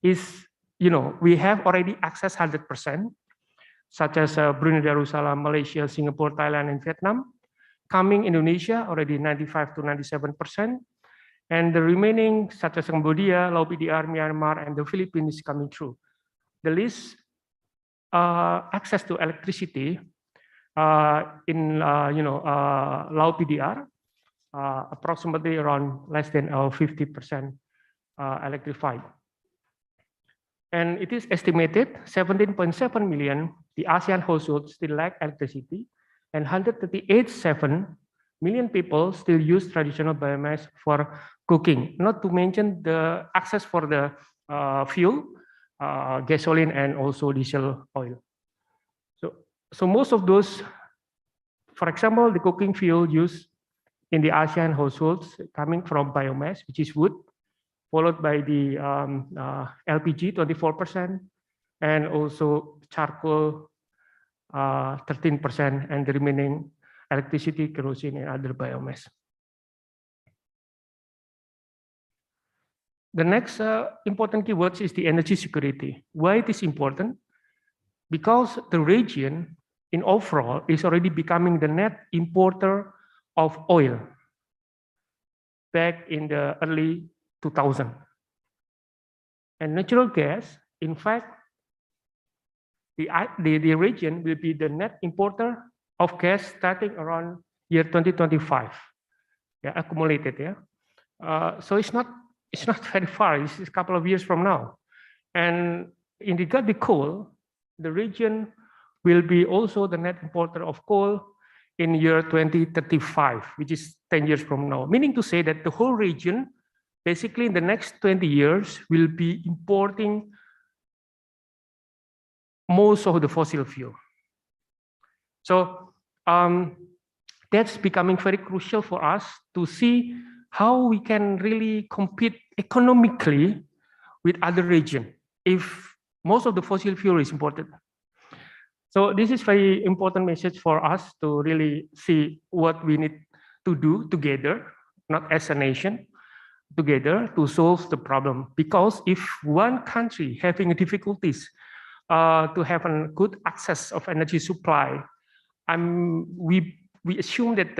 we have already access 100%, such as Brunei Darussalam, Malaysia, Singapore, Thailand, and Vietnam. Coming Indonesia, already 95 to 97%. And the remaining, such as Cambodia, Laos PDR, Myanmar, and the Philippines coming through. The list, access to electricity in Laos PDR, approximately around less than 50% electrified. And it is estimated 17.7 million, the ASEAN households still lack electricity, and 138.7 million people still use traditional biomass for cooking, not to mention the access for the fuel, gasoline, and also diesel oil. So most of those, for example, the cooking fuel used in the ASEAN households coming from biomass, which is wood, followed by the LPG, 24%, and also charcoal, 13%, and the remaining electricity, kerosene, and other biomass. The next important keyword is the energy security. Why it is important? Because the region in overall is already becoming the net importer of oil back in the early 2000. And natural gas, in fact, the region will be the net importer of gas starting around year 2025, accumulated. So it's not very far. It's a couple of years from now. And in regard to coal, the region will be also the net importer of coal in year 2035, which is 10 years from now. Meaning to say that the whole region, basically in the next 20 years, will be importing most of the fossil fuel. So that's becoming very crucial for us to see how we can really compete economically with other regions if most of the fossil fuel is imported. So this is very important message for us to really see what we need to do together, not as a nation, together to solve the problem. Because if one country having difficulties to have a good access of energy supply, we assume that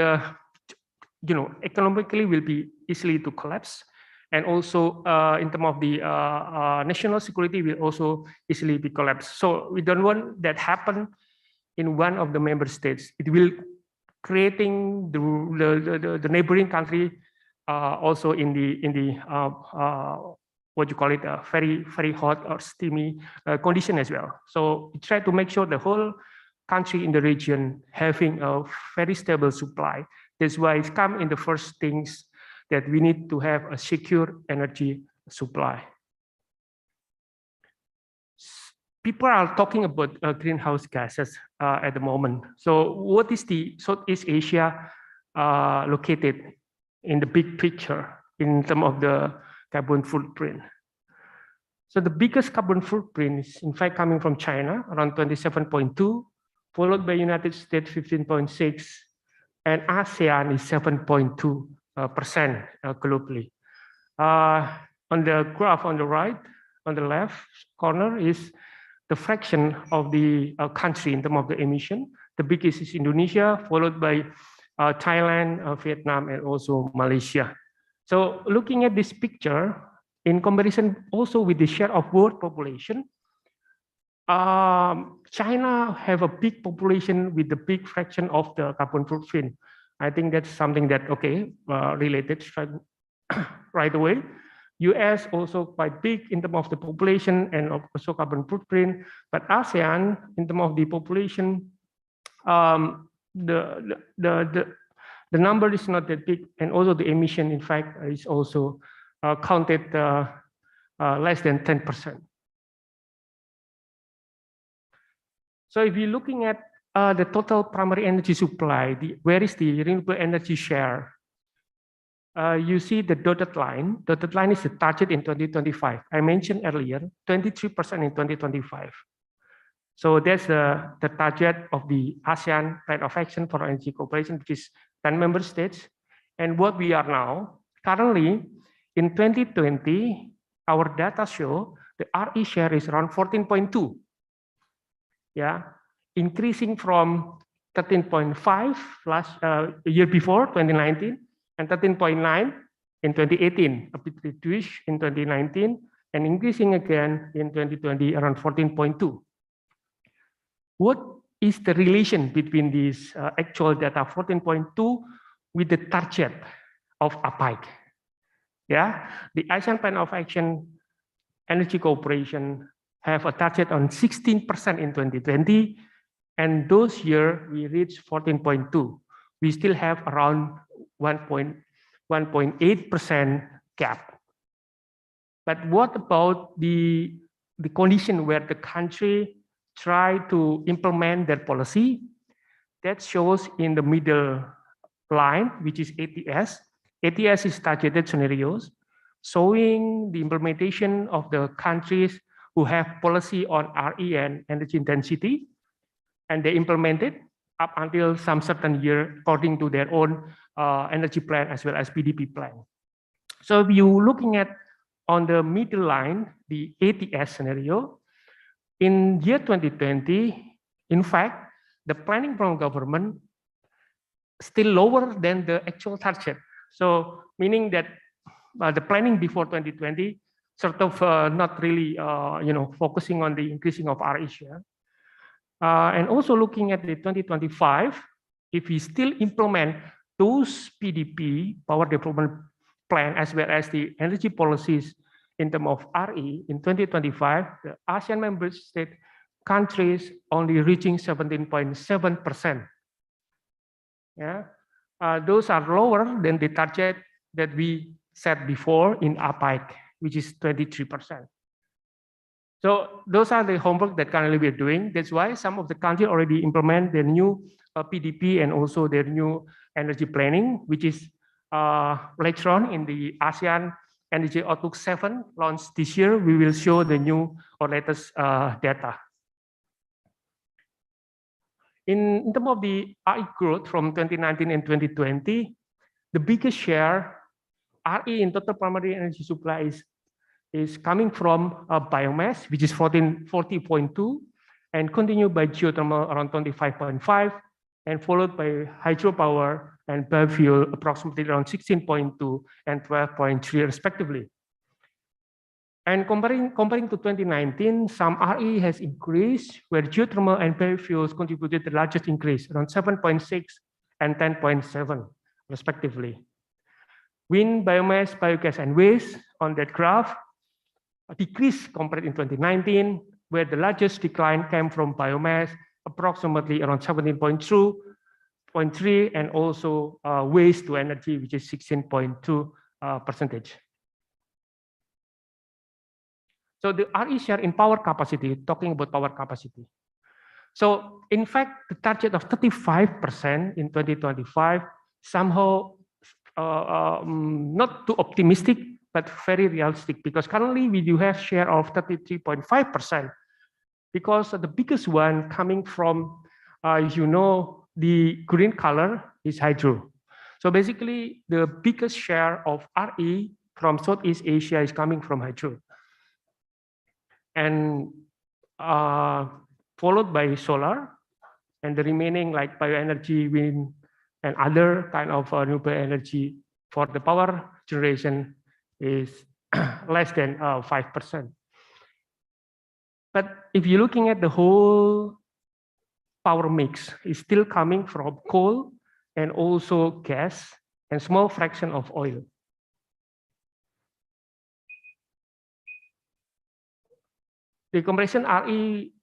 economically will be easily to collapse, and also in terms of the national security will also easily be collapsed. So we don't want that happen in one of the member states. It will creating the neighboring country also in the what you call it, a very hot or steamy condition as well. So we try to make sure the whole country in the region having a very stable supply. That's why it's come in the first things that we need to have a secure energy supply. People are talking about greenhouse gases at the moment. So what is the Southeast Asia located in the big picture in terms of the carbon footprint? So the biggest carbon footprint is in fact coming from China, around 27.2, followed by United States 15.6, and ASEAN is 7.2% globally. On the graph on the right, on the left corner is the fraction of the country in terms of the emission. The biggest is Indonesia, followed by Thailand, Vietnam, and also Malaysia. So looking at this picture, in comparison also with the share of world population, China have a big population with the big fraction of the carbon footprint. I think that's something that, related right away. US also quite big in terms of the population and also carbon footprint, but ASEAN in terms of the population, the number is not that big, and also the emission in fact is also counted less than 10%. So if you're looking at the total primary energy supply, where is the renewable energy share? You see the dotted line. Dotted line is the target in 2025. I mentioned earlier, 23% in 2025. So that's the target of the ASEAN Plan of Action for Energy Cooperation, which is 10 member states. And what we are now, currently, in 2020, our data show the RE share is around 14.2. Yeah, increasing from 13.5 last year before, 2019, and 13.9 in 2018, a bit reduced in 2019, and increasing again in 2020 around 14.2. What is the relation between this actual data 14.2 with the target of APIC? Yeah, the ASEAN Plan of Action Energy Cooperation have a target on 16% in 2020, and those year we reached 14.2. We still have around 1.8% gap. But what about the condition where the country try to implement their policy? That shows in the middle line, which is ATS. ATS is targeted scenarios, showing the implementation of the countries who have policy on RE and energy intensity, and they implement it up until some certain year according to their own energy plan as well as PDP plan. So if you're looking at on the middle line, the ATS scenario, in year 2020, in fact, the planning from government still lower than the actual target. So meaning that the planning before 2020 sort of not really focusing on the increasing of RE share. And also looking at the 2025, if we still implement those PDP, power development plan, as well as the energy policies in terms of RE in 2025, the ASEAN member state countries only reaching 17.7%. Yeah, those are lower than the target that we set before in APIC, which is 23%. So those are the homework that currently we are doing. That's why some of the countries already implement their new PDP and also their new energy planning, which is later on in the ASEAN Energy Outlook 7 launched this year. We will show the new or latest data. In terms of the RE growth from 2019 and 2020, the biggest share RE in total primary energy supply is coming from biomass, which is 40.2, and continued by geothermal around 25.5, and followed by hydropower and biofuel approximately around 16.2 and 12.3 respectively. And comparing to 2019, some RE has increased, where geothermal and biofuels contributed the largest increase, around 7.6 and 10.7 respectively. Wind, biomass, biogas, and waste on that graph decreased compared in 2019, where the largest decline came from biomass, approximately around 17.3, and also waste to energy, which is 16.2%. So the RE share in power capacity, talking about power capacity. So in fact, the target of 35% in 2025 somehow not too optimistic, but very realistic, because currently we do have share of 33.5%, because the biggest one coming from, the green color is hydro. So basically, the biggest share of RE from Southeast Asia is coming from hydro. And followed by solar, and the remaining like bioenergy, wind, and other kind of renewable energy for the power generation is less than 5%. But if you're looking at the whole power mix, it's still coming from coal and also gas and small fraction of oil. The comparison RE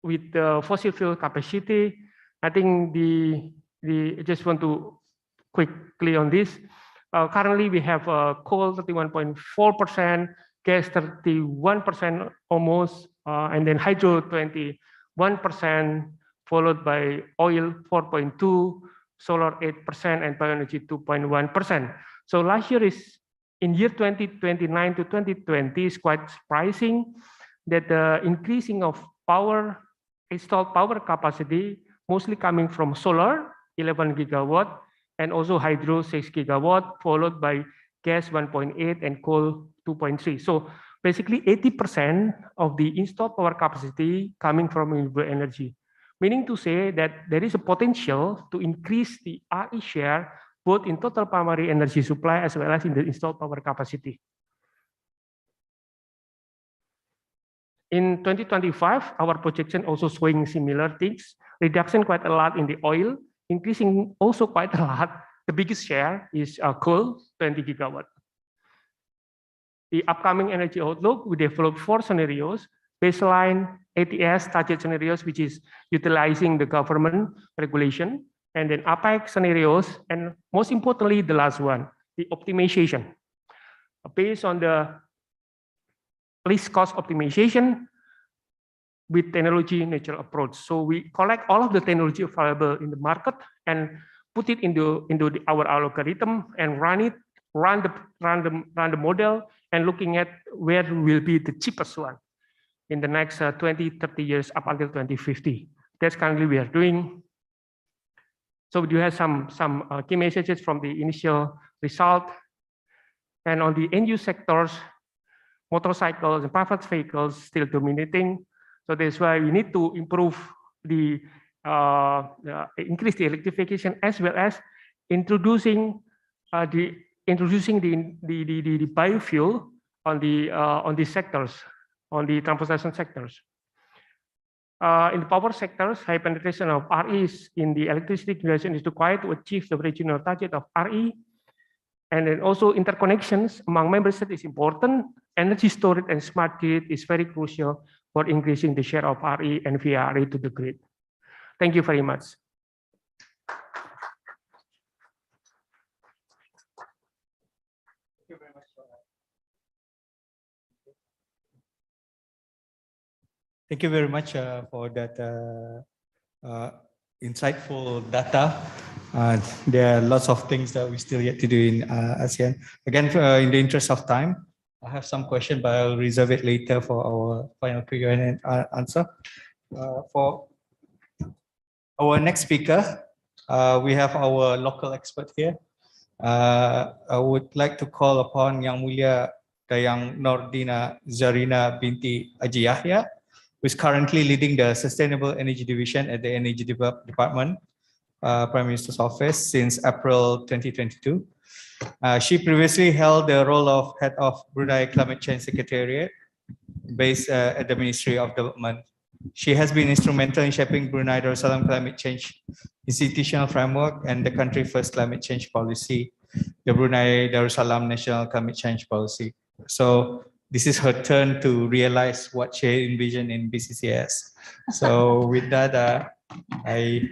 with the fossil fuel capacity, I think I just want to quickly on this. Currently, we have coal 31.4%, gas 31% almost, and then hydro 21%, followed by oil 4.2%, solar 8%, and bioenergy 2.1%. So last year is, in year 2029 to 2020, is quite surprising that the increasing of power, installed power capacity, mostly coming from solar, 11 gigawatt, and also hydro 6 gigawatt, followed by gas 1.8 and coal 2.3. So basically 80% of the installed power capacity coming from renewable energy, meaning to say that there is a potential to increase the RE share both in total primary energy supply as well as in the installed power capacity. In 2025, our projection also showing similar things, reduction quite a lot in the oil, increasing also quite a lot. The biggest share is coal, 20 gigawatt. The upcoming energy outlook, we developed 4 scenarios: baseline, ATS, target scenarios, which is utilizing the government regulation, and then APEC scenarios, and most importantly, the last one, the optimization. Based on the least cost optimization with technology neutral approach. So we collect all of the technology available in the market and put it into our algorithm and run the model and looking at where will be the cheapest one in the next 20, 30 years up until 2050. That's currently we are doing. So we do have some key messages from the initial result. And on the end use sectors, motorcycles and private vehicles still dominating. So that's why we need to improve the increase the electrification as well as introducing the biofuel on the sectors, on the transportation sectors. In the power sectors, high penetration of REs in the electricity generation is required to achieve the regional target of RE. And then also interconnections among member states is important. Energy storage and smart grid is very crucial for increasing the share of RE and VRE to the grid. Thank you very much. Thank you very much for that insightful data. There are lots of things that we still yet to do in ASEAN. Again, in the interest of time, I have some questions, but I'll reserve it later for our final Q&A and answer. For our next speaker, we have our local expert here. I would like to call upon Yang Mulia Dayang Nordina Zarina binti Haji Yahya, who is currently leading the Sustainable Energy Division at the Energy Department, Prime Minister's Office since April 2022. She previously held the role of Head of Brunei Climate Change Secretariat based at the Ministry of Development. She has been instrumental in shaping Brunei Darussalam climate change institutional framework and the country first climate change policy, the Brunei Darussalam National Climate Change Policy. So this is her turn to realize what she envisioned in BCCS. So with that, I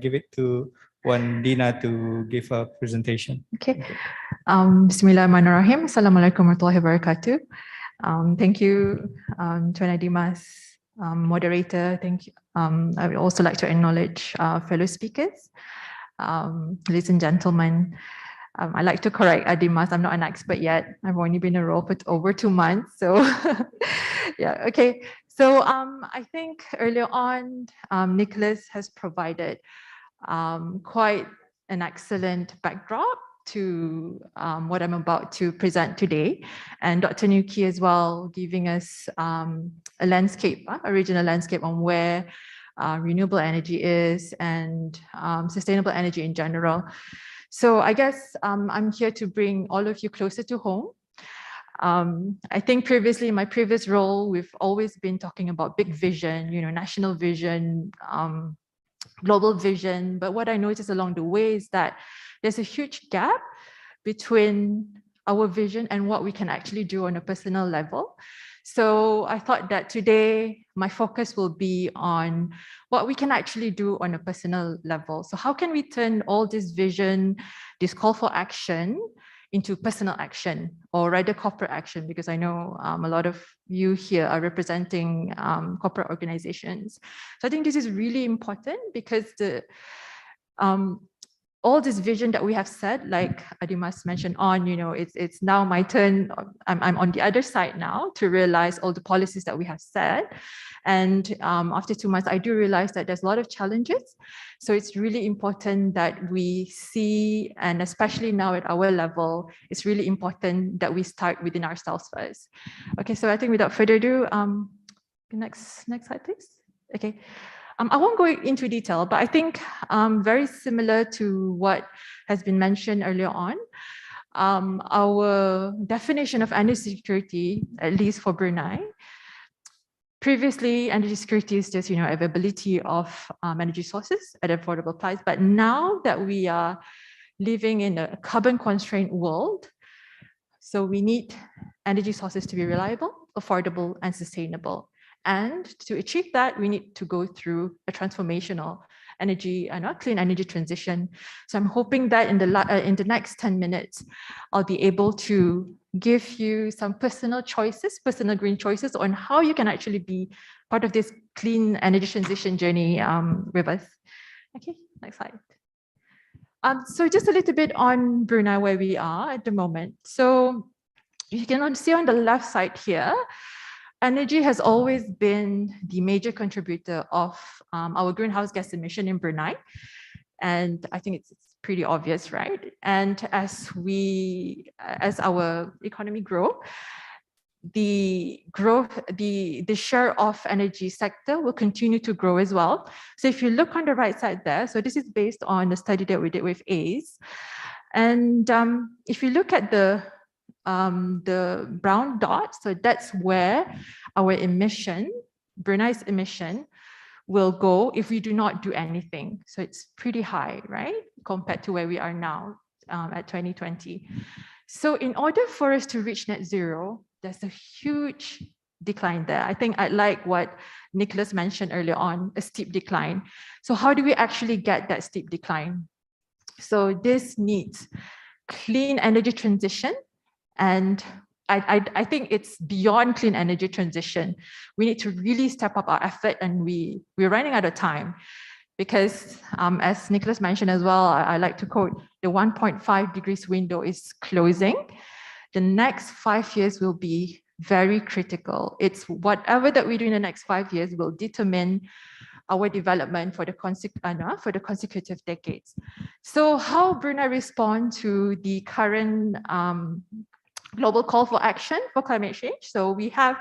give it to Dina to give a presentation. Okay. Bismillahirrahmanirrahim. Assalamualaikum warahmatullahi wabarakatuh. Thank you, Tuan Dimas, moderator. Thank you. I would also like to acknowledge fellow speakers, ladies and gentlemen. I like to correct Dimas. I'm not an expert yet. I've only been in a role for over 2 months. So yeah, okay. So I think earlier on, Nicholas has provided quite an excellent backdrop to what I'm about to present today. And Dr. Nuki as well, giving us a landscape, a regional landscape on where renewable energy is and sustainable energy in general. So I guess I'm here to bring all of you closer to home. I think previously in my previous role, we've always been talking about big vision, national vision, global vision. But what I noticed along the way is that there's a huge gap between our vision and what we can actually do on a personal level. So I thought that today my focus will be on what we can actually do on a personal level. So how can we turn all this vision, this call for action into personal action, or rather corporate action, because I know a lot of you here are representing corporate organizations. So I think this is really important because all this vision that we have said, like Adimas mentioned on, it's now my turn. I'm on the other side now to realize all the policies that we have set. And after 2 months, I do realize that there's a lot of challenges. So it's really important that we see, and especially now at our level, it's really important that we start within ourselves first. Okay, so I think without further ado, next slide, please. Okay. I won't go into detail, but I think very similar to what has been mentioned earlier on, our definition of energy security, at least for Brunei, previously energy security is just availability of energy sources at affordable price. But now that we are living in a carbon constrained world, so we need energy sources to be reliable, affordable, and sustainable. And to achieve that, we need to go through a transformational energy and a clean energy transition. So I'm hoping that in the next 10 minutes, I'll be able to give you some personal choices, personal green choices on how you can actually be part of this clean energy transition journey with us. Okay, next slide. So just a little bit on Brunei, where we are at the moment. So you can see on the left side here, energy has always been the major contributor of our greenhouse gas emission in Brunei. And I think it's pretty obvious, right? And as our economy grow, the share of energy sector will continue to grow as well. So if you look on the right side there, so this is based on the study that we did with ACE. And if you look at the brown dot, so that's where our emission, Brunei's emission, will go if we do not do anything. So it's pretty high, right? Compared to where we are now at 2020. So in order for us to reach net zero, there's a huge decline there. I think I like what Nicholas mentioned earlier on, a steep decline. So how do we actually get that steep decline? So this needs clean energy transition. And I think it's beyond clean energy transition. We need to really step up our effort, and we're running out of time because as Nicholas mentioned as well, I like to quote, the 1.5 degrees window is closing. The next 5 years will be very critical. It's whatever that we do in the next 5 years will determine our development for the consecutive decades. So how Brunei respond to the current global call for action for climate change? So we have,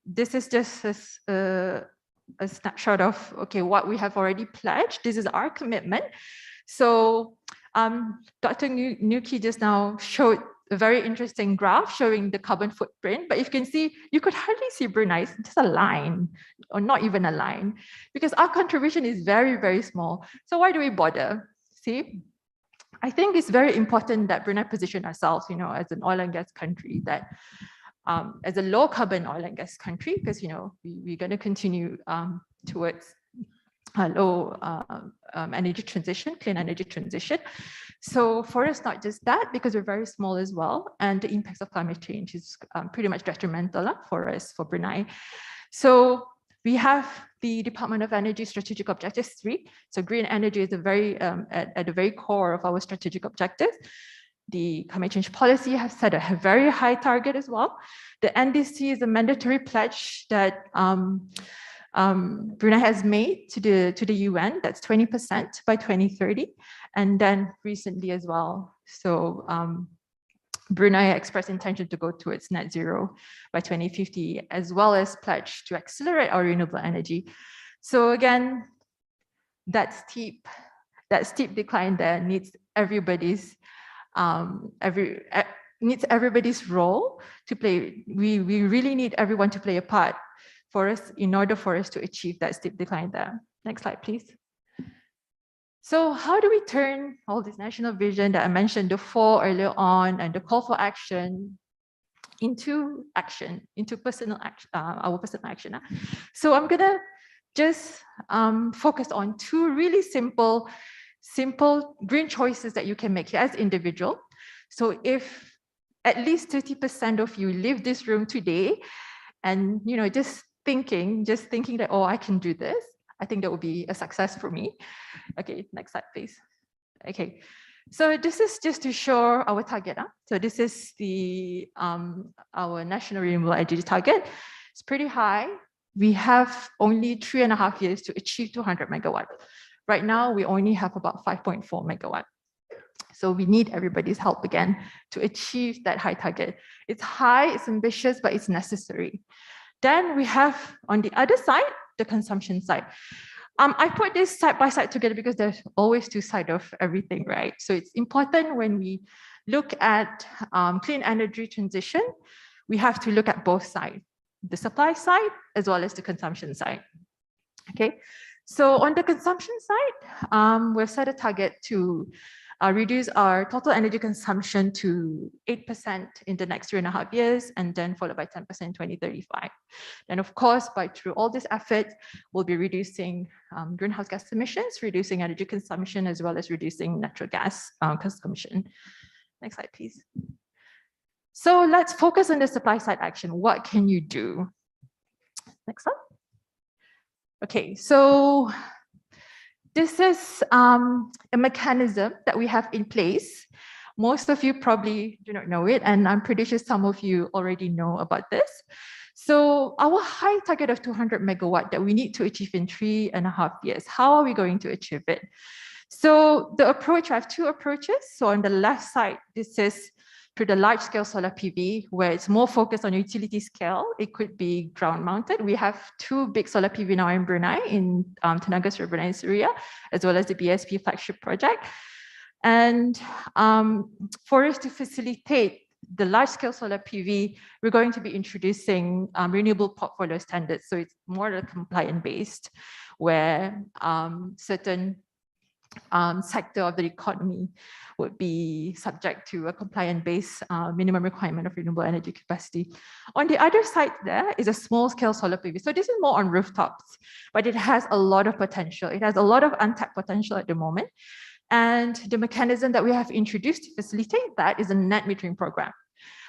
this is just a snapshot of, okay, what we have already pledged. This is our commitment. So Dr. Nuki just now showed a very interesting graph showing the carbon footprint, but you can see, you could hardly see Brunei, it's just a line, or not even a line, because our contribution is very, very small. So why do we bother? See? I think it's very important that Brunei position ourselves, as an oil and gas country, that as a low carbon oil and gas country, because we're going to continue towards a low energy transition, clean energy transition. So for us, not just that, because we're very small as well, and the impacts of climate change is pretty much detrimental for us, for Brunei. So we have the Department of Energy Strategic Objectives 3. So green energy is at the very core of our strategic objectives. The climate change policy has set a very high target as well. The NDC is a mandatory pledge that Brunei has made to the UN. That's 20% by 2030, and then recently as well. So Brunei expressed intention to go towards net zero by 2050, as well as pledge to accelerate our renewable energy. So again, that steep decline there needs everybody's role to play. We really need everyone to play a part for us in order for us to achieve that steep decline there. Next slide, please. So how do we turn all this national vision that I mentioned, the 4 earlier on, and the call for action into action, into personal action, our personal action. So I'm gonna just focus on two really simple green choices that you can make here as individual. So if at least 30% of you leave this room today and just thinking that, oh, I can do this, I think that would be a success for me. Okay, next slide, please. Okay, so this is just to show our target. So this is the our national renewable energy target. It's pretty high. We have only 3.5 years to achieve 200 megawatt. Right now, we only have about 5.4 megawatt. So we need everybody's help again to achieve that high target. It's high, it's ambitious, but it's necessary. Then we have on the other side, the consumption side. I put this side by side together because there's always two sides of everything, right? So it's important when we look at clean energy transition, we have to look at both sides, the supply side as well as the consumption side. Okay, so on the consumption side, we've set a target to reduce our total energy consumption to 8% in the next 3.5 years, and then followed by 10% in 2035. And of course, through all this effort, we'll be reducing greenhouse gas emissions, reducing energy consumption, as well as reducing natural gas consumption. Next slide, please. So let's focus on the supply side action. What can you do? Next slide. Okay, so this is a mechanism that we have in place. Most of you probably do not know it, and I'm pretty sure some of you already know about this. So our high target of 200 megawatt that we need to achieve in 3.5 years, how are we going to achieve it? So the approach, I have two approaches. So on the left side, this is through the large scale solar PV, where it's more focused on utility scale. It could be ground mounted. We have two big solar PV now in Brunei, in Tenaga Brunei and Syria, as well as the BSP flagship project. And for us to facilitate the large scale solar PV, we're going to be introducing renewable portfolio standards. So it's more compliant based, where certain sector of the economy would be subject to a compliant-based minimum requirement of renewable energy capacity. On the other side there is a small-scale solar PV. So this is more on rooftops, but it has a lot of potential. It has a lot of untapped potential at the moment. And the mechanism that we have introduced to facilitate that is a net metering program,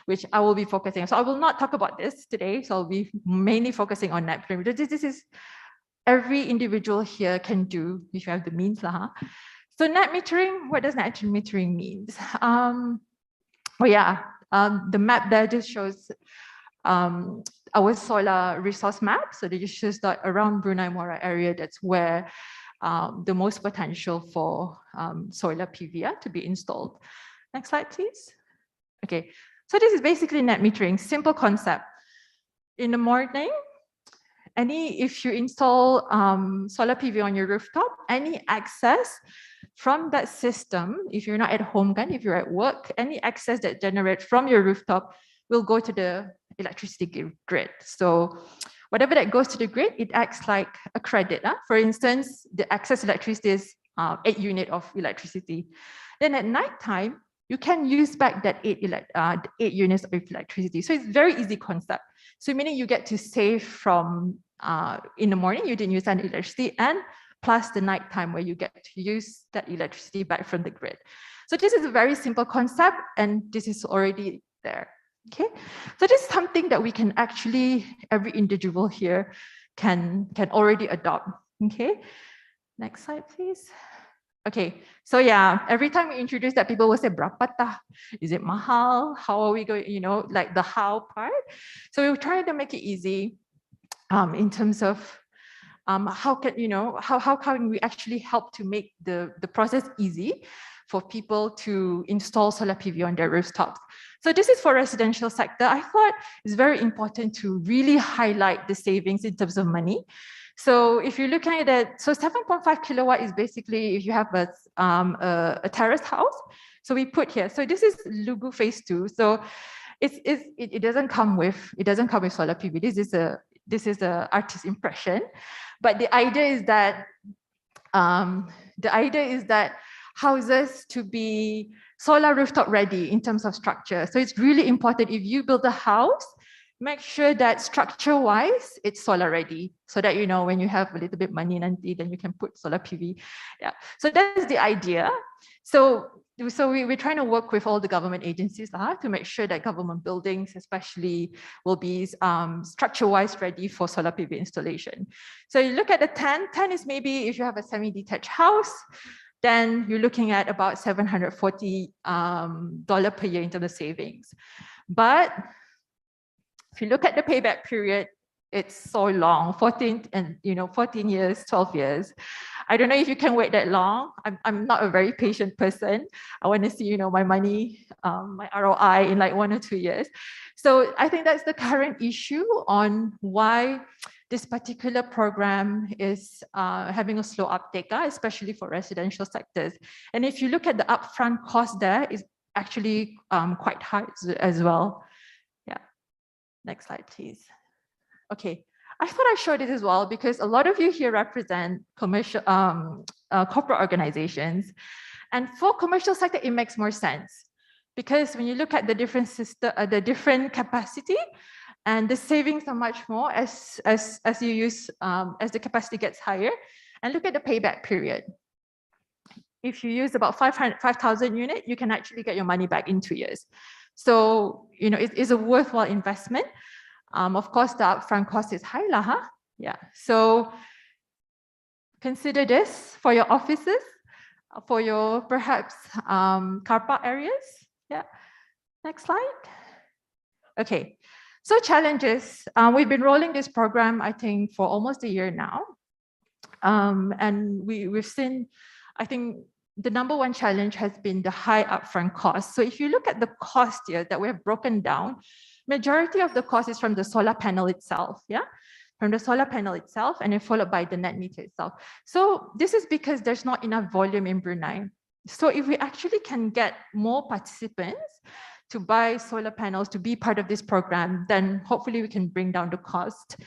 which I will be focusing on. So I will not talk about this today. So I'll be mainly focusing on net metering. This is every individual here can do if you have the means. So net metering, what does net metering mean? The map there just shows our solar resource map. So it just shows that around Brunei Muara area, that's where the most potential for solar PV to be installed. Next slide, please. Okay, so this is basically net metering, simple concept. In the morning, if you install solar PV on your rooftop, any access from that system, if you're not at home, if you're at work, any access that generates from your rooftop will go to the electricity grid. So whatever that goes to the grid, it acts like a credit. For instance, the excess electricity is 8 units of electricity. Then at nighttime, you can use back that 8 units of electricity. So it's very easy concept. So meaning you get to save from in the morning, you didn't use any electricity, and plus the nighttime where you get to use that electricity back from the grid. So this is a very simple concept, and this is already there. Okay, so this is something that we can actually, every individual here can already adopt. Okay, next slide, please. Okay, so yeah, every time we introduce that, people will say, berapa tah? Is it mahal? How are we going, like the how part? So we're trying to make it easy in terms of how can we actually help to make the process easy for people to install solar PV on their rooftops. So this is for residential sector. I thought it's very important to really highlight the savings in terms of money. So if you're looking at it, so 7.5 kilowatt is basically if you have a terrace house. So we put here. So this is Lugu phase 2. So it doesn't come with solar PV. This is a artist's impression. But the idea is that houses to be solar rooftop ready in terms of structure. So it's really important if you build a house, make sure that structure-wise, it's solar ready, so that you know when you have a little bit money nanti, then you can put solar PV. Yeah, so that's the idea. So we're trying to work with all the government agencies to make sure that government buildings especially will be structure-wise ready for solar PV installation. So you look at the 10 is maybe if you have a semi-detached house, then you're looking at about $740 per year in terms of savings. But if you look at the payback period, it's so long, 14 years, 12 years. I don't know if you can wait that long. I'm not a very patient person. I want to see, my money, my ROI in like 1 or 2 years. So I think that's the current issue on why this particular program is having a slow uptake, especially for residential sectors. And if you look at the upfront cost there, is actually quite high as well. Yeah. Next slide, please. Okay, I thought I'd show this as well because a lot of you here represent commercial, corporate organizations. And for commercial sector, it makes more sense because when you look at the different system, the different capacity, and the savings are much more as you use, as the capacity gets higher. And look at the payback period. If you use about 5,000 units, you can actually get your money back in 2 years. So, it is a worthwhile investment. Of course, the upfront cost is high, Yeah. So consider this for your offices, for your perhaps car park areas. Yeah. Next slide. Okay. So challenges. We've been rolling this program, I think, for almost a year now, and we've seen, I think, the number one challenge has been the high upfront cost. So if you look at the cost here that we have broken down, majority of the cost is from the solar panel itself, from the solar panel itself, and then followed by the net meter itself. So this is because there's not enough volume in Brunei. So if we actually can get more participants to buy solar panels to be part of this program, then hopefully we can bring down the cost.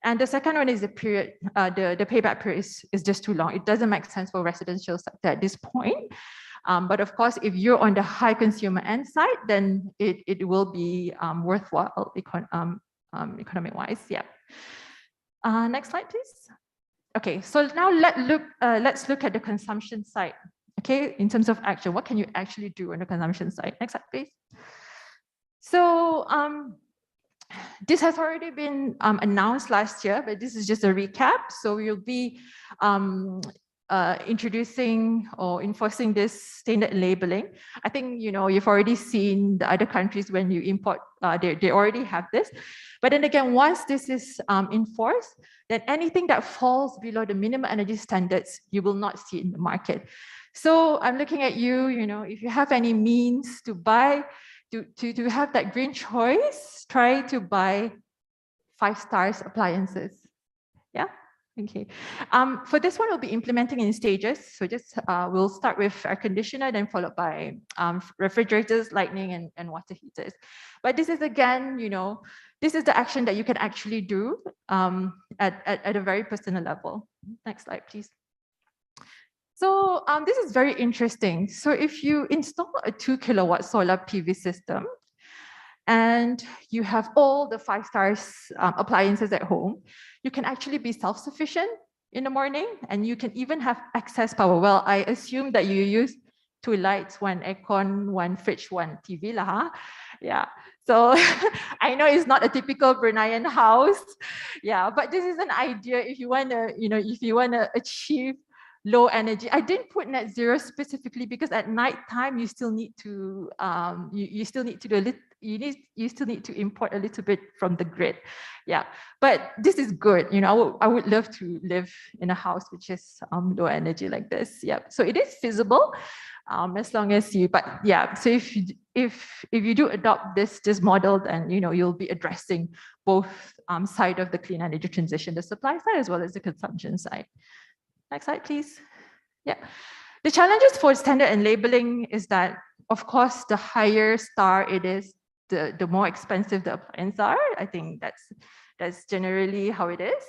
And the second one is the period, the payback period is just too long. It doesn't make sense for residential sector at this point. But of course, if you're on the high consumer end side, then it will be worthwhile economic-wise. Yeah. Next slide, please. Okay, so now let's look at the consumption side. Okay, in terms of action, what can you actually do on the consumption side? Next slide, please. So this has already been announced last year, but this is just a recap. So we'll be introducing or enforcing this standard labeling. I think you've already seen the other countries when you import, they already have this. But then again, once this is enforced, then anything that falls below the minimum energy standards, you will not see in the market. So I'm looking at you, if you have any means to buy, to have that green choice, try to buy 5-star appliances. Yeah. Okay. For this one, we'll be implementing in stages. So just we'll start with air conditioner, then followed by refrigerators, lighting, and water heaters. But this is again, this is the action that you can actually do at a very personal level. Next slide, please. So this is very interesting. So if you install a 2-kilowatt solar PV system, and you have all the 5-star appliances at home, you can actually be self-sufficient in the morning, and you can even have excess power. Well, I assume that you use 2 lights, 1 aircon, 1 fridge, 1 TV lah. Yeah. So I know it's not a typical Bruneian house. Yeah, but this is an idea if you wanna, if you wanna achieve low energy. I didn't put net zero specifically because at night time you still need to you still need to do a little, you still need to import a little bit from the grid. Yeah, but this is good. I would love to live in a house which is low energy like this. Yeah, so it is feasible as long as you. But yeah, so if you do adopt this model, then you'll be addressing both side of the clean energy transition, the supply side as well as the consumption side. Next slide, please. Yeah. The challenges for standard and labeling is that, of course, the higher star it is, the more expensive the appliances are. I think that's generally how it is.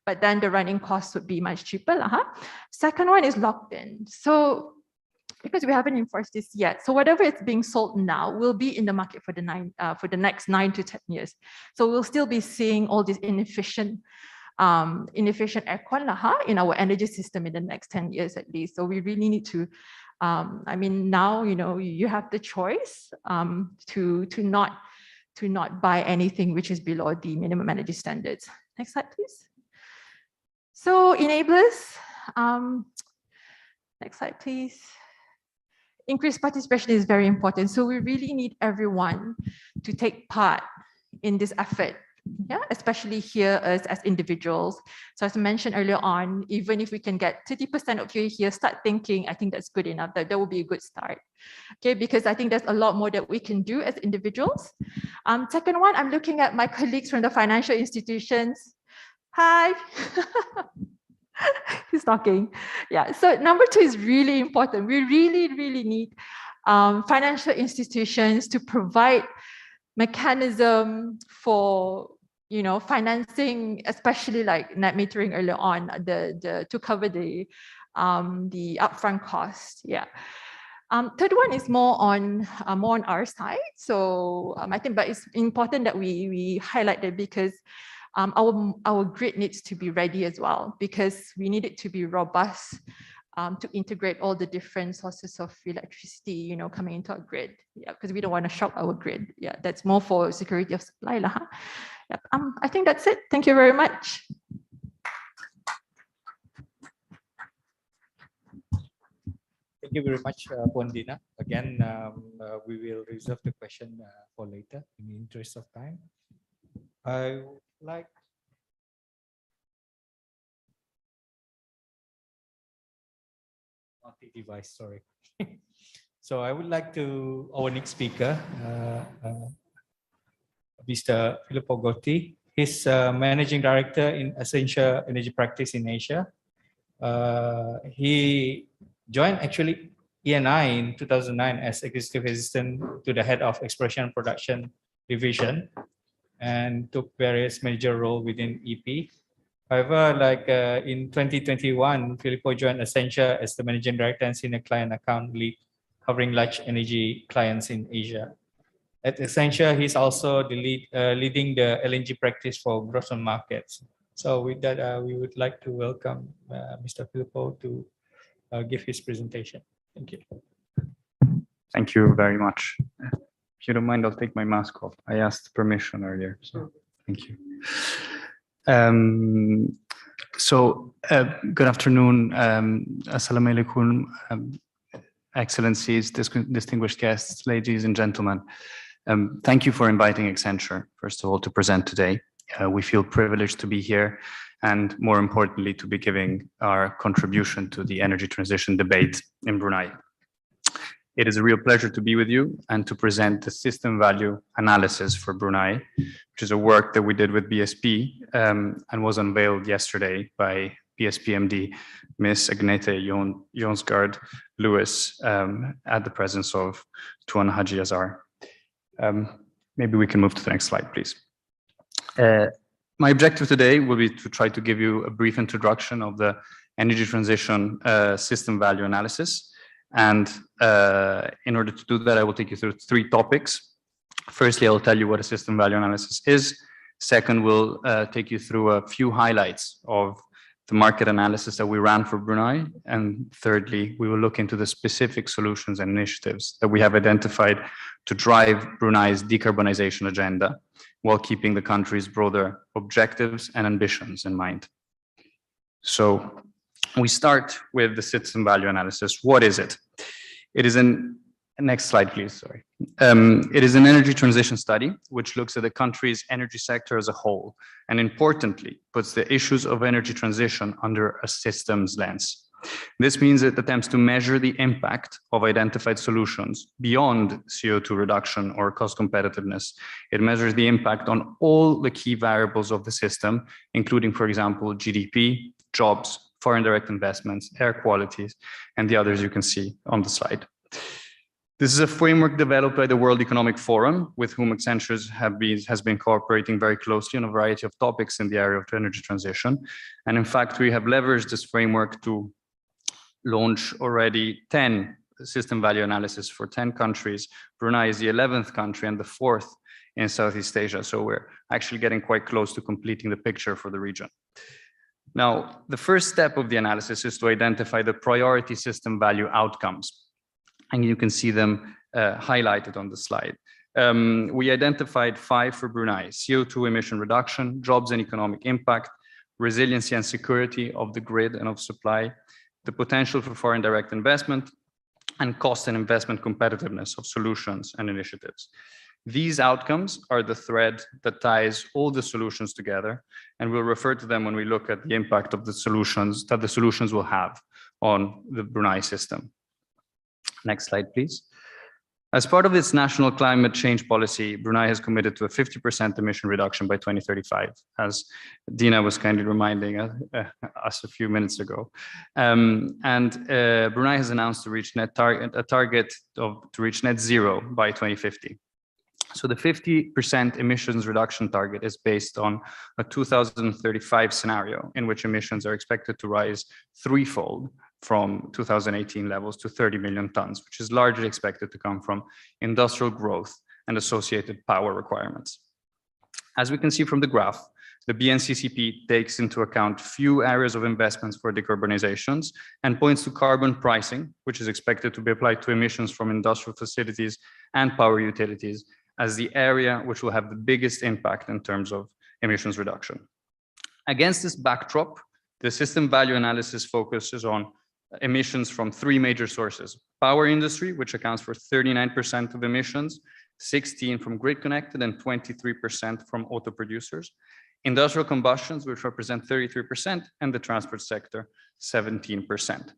But then the running costs would be much cheaper. Second one is locked in. So because we haven't enforced this yet. So whatever is being sold now will be in the market for the next 9 to 10 years. So we'll still be seeing all these inefficient aircon in our energy system in the next 10 years at least. So we really need to, I mean, now, you know, you have the choice to not buy anything which is below the minimum energy standards. Next slide, please. So enablers, next slide, please. Increased participation is very important. So we really need everyone to take part in this effort. Yeah, especially here as individuals. So as I mentioned earlier on, even if we can get 30% of you here, start thinking, I think that's good enough. That will be a good start. Okay, because I think there's a lot more that we can do as individuals. Second one, I'm looking at my colleagues from the financial institutions. Hi. He's talking. Yeah, so number 2 is really important. We really need financial institutions to provide mechanism for, you know, financing, especially like net metering earlier on, to cover the upfront cost. Yeah. Third one is more on our side. So I think, but it's important that we highlight that because our grid needs to be ready as well, because we need it to be robust to integrate all the different sources of electricity, you know, coming into our grid. Yeah, because we don't want to shock our grid. Yeah, that's more for security of supply. Yep. I think that's it. Thank you very much. Thank you very much, Pondina. Again, we will reserve the question for later in the interest of time. I would like multi-device, sorry. So I would like to, our next speaker, Mr. Filippo Gotti. He's Managing Director in Essential Energy Practice in Asia. He joined actually ENI in 2009 as Executive Assistant to the Head of Exploration and Production Division and took various major roles within EP. However, like in 2021, Filippo joined Essentia as the Managing Director and Senior Client Account Lead, covering large energy clients in Asia. At Essentia, he's also the leading the LNG practice for growth on markets. So with that, we would like to welcome Mr. Filippo to give his presentation. Thank you. Thank you very much. If you don't mind, I'll take my mask off. I asked permission earlier, so thank you. Good afternoon, Assalamu alaikum, Excellencies, distinguished guests, ladies and gentlemen. Thank you for inviting Accenture, first of all, to present today. We feel privileged to be here and, more importantly, to be giving our contribution to the energy transition debate in Brunei. It is a real pleasure to be with you and to present the system value analysis for Brunei, which is a work that we did with BSP and was unveiled yesterday by BSP MD, Ms. Agnete Jonsgaard Lewis, at the presence of Tuan Haji Azhar. Maybe we can move to the next slide, please. My objective today will be to try to give you a brief introduction of the energy transition system value analysis. And in order to do that, I will take you through 3 topics. Firstly, I'll tell you what a system value analysis is. Second, we'll take you through a few highlights of the market analysis that we ran for Brunei. And thirdly, we will look into the specific solutions and initiatives that we have identified to drive Brunei's decarbonization agenda while keeping the country's broader objectives and ambitions in mind. So we start with the system value analysis. What is it? It is next slide, please, sorry. It is an energy transition study, which looks at the country's energy sector as a whole, and importantly, puts the issues of energy transition under a systems lens. This means it attempts to measure the impact of identified solutions beyond CO2 reduction or cost competitiveness. It measures the impact on all the key variables of the system, including, for example, GDP, jobs, foreign direct investments, air qualities, and the others you can see on the slide. This is a framework developed by the World Economic Forum, with whom Accenture has been cooperating very closely on a variety of topics in the area of energy transition. And in fact, we have leveraged this framework to launch already 10 system value analysis for 10 countries. Brunei is the 11th country and the 4th in Southeast Asia. So we're actually getting quite close to completing the picture for the region. Now, the first step of the analysis is to identify the priority system value outcomes. And you can see them highlighted on the slide. We identified 5 for Brunei: CO2 emission reduction, jobs and economic impact, resiliency and security of the grid and of supply, the potential for foreign direct investment, and cost and investment competitiveness of solutions and initiatives. These outcomes are the thread that ties all the solutions together, and we'll refer to them when we look at the impact of the solutions that the solutions will have on the Brunei system. Next slide, please. As part of its national climate change policy, Brunei has committed to a 50% emission reduction by 2035, as Dina was kindly reminding us a few minutes ago. Brunei has announced to reach a target to reach net zero by 2050. So the 50% emissions reduction target is based on a 2035 scenario in which emissions are expected to rise threefold from 2018 levels to 30 million tons, which is largely expected to come from industrial growth and associated power requirements. As we can see from the graph, the BNCCP takes into account few areas of investments for decarbonizations and points to carbon pricing, which is expected to be applied to emissions from industrial facilities and power utilities as the area which will have the biggest impact in terms of emissions reduction. Against this backdrop, the system value analysis focuses on emissions from 3 major sources: power industry, which accounts for 39% of emissions, 16% from grid connected and 23% from auto producers, industrial combustions, which represent 33%, and the transport sector, 17%.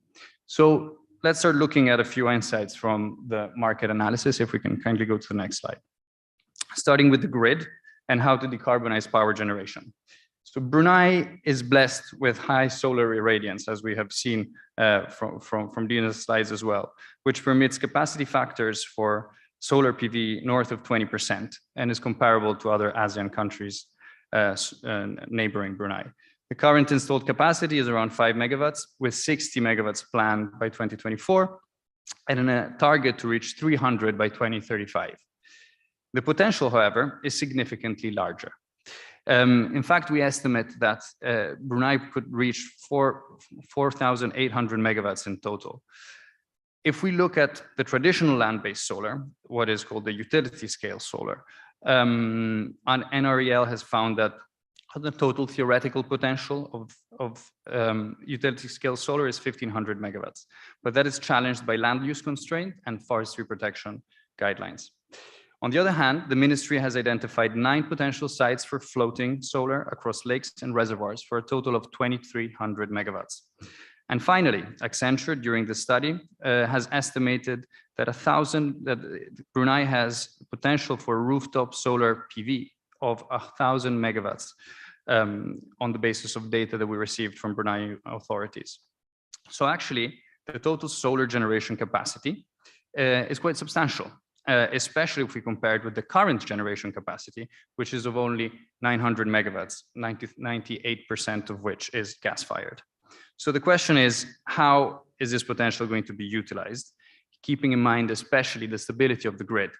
So let's start looking at a few insights from the market analysis, if we can kindly go to the next slide. Starting with the grid and how to decarbonize power generation. So Brunei is blessed with high solar irradiance, as we have seen from Dina's slides as well, which permits capacity factors for solar PV north of 20% and is comparable to other ASEAN countries neighboring Brunei. The current installed capacity is around 5 megawatts, with 60 megawatts planned by 2024 and a target to reach 300 by 2035. The potential, however, is significantly larger. In fact, we estimate that Brunei could reach 4,800 megawatts in total. If we look at the traditional land-based solar, what is called the utility scale solar, NREL has found that the total theoretical potential of utility scale solar is 1,500 megawatts, but that is challenged by land use constraint and forestry protection guidelines. On the other hand, the ministry has identified 9 potential sites for floating solar across lakes and reservoirs for a total of 2,300 megawatts. And finally, Accenture, during the study, has estimated that Brunei has potential for rooftop solar PV of 1,000 megawatts on the basis of data that we received from Brunei authorities. So actually, the total solar generation capacity is quite substantial. Especially if we compare it with the current generation capacity, which is of only 900 megawatts, 98% of which is gas-fired. So the question is, how is this potential going to be utilized? Keeping in mind especially the stability of the grid,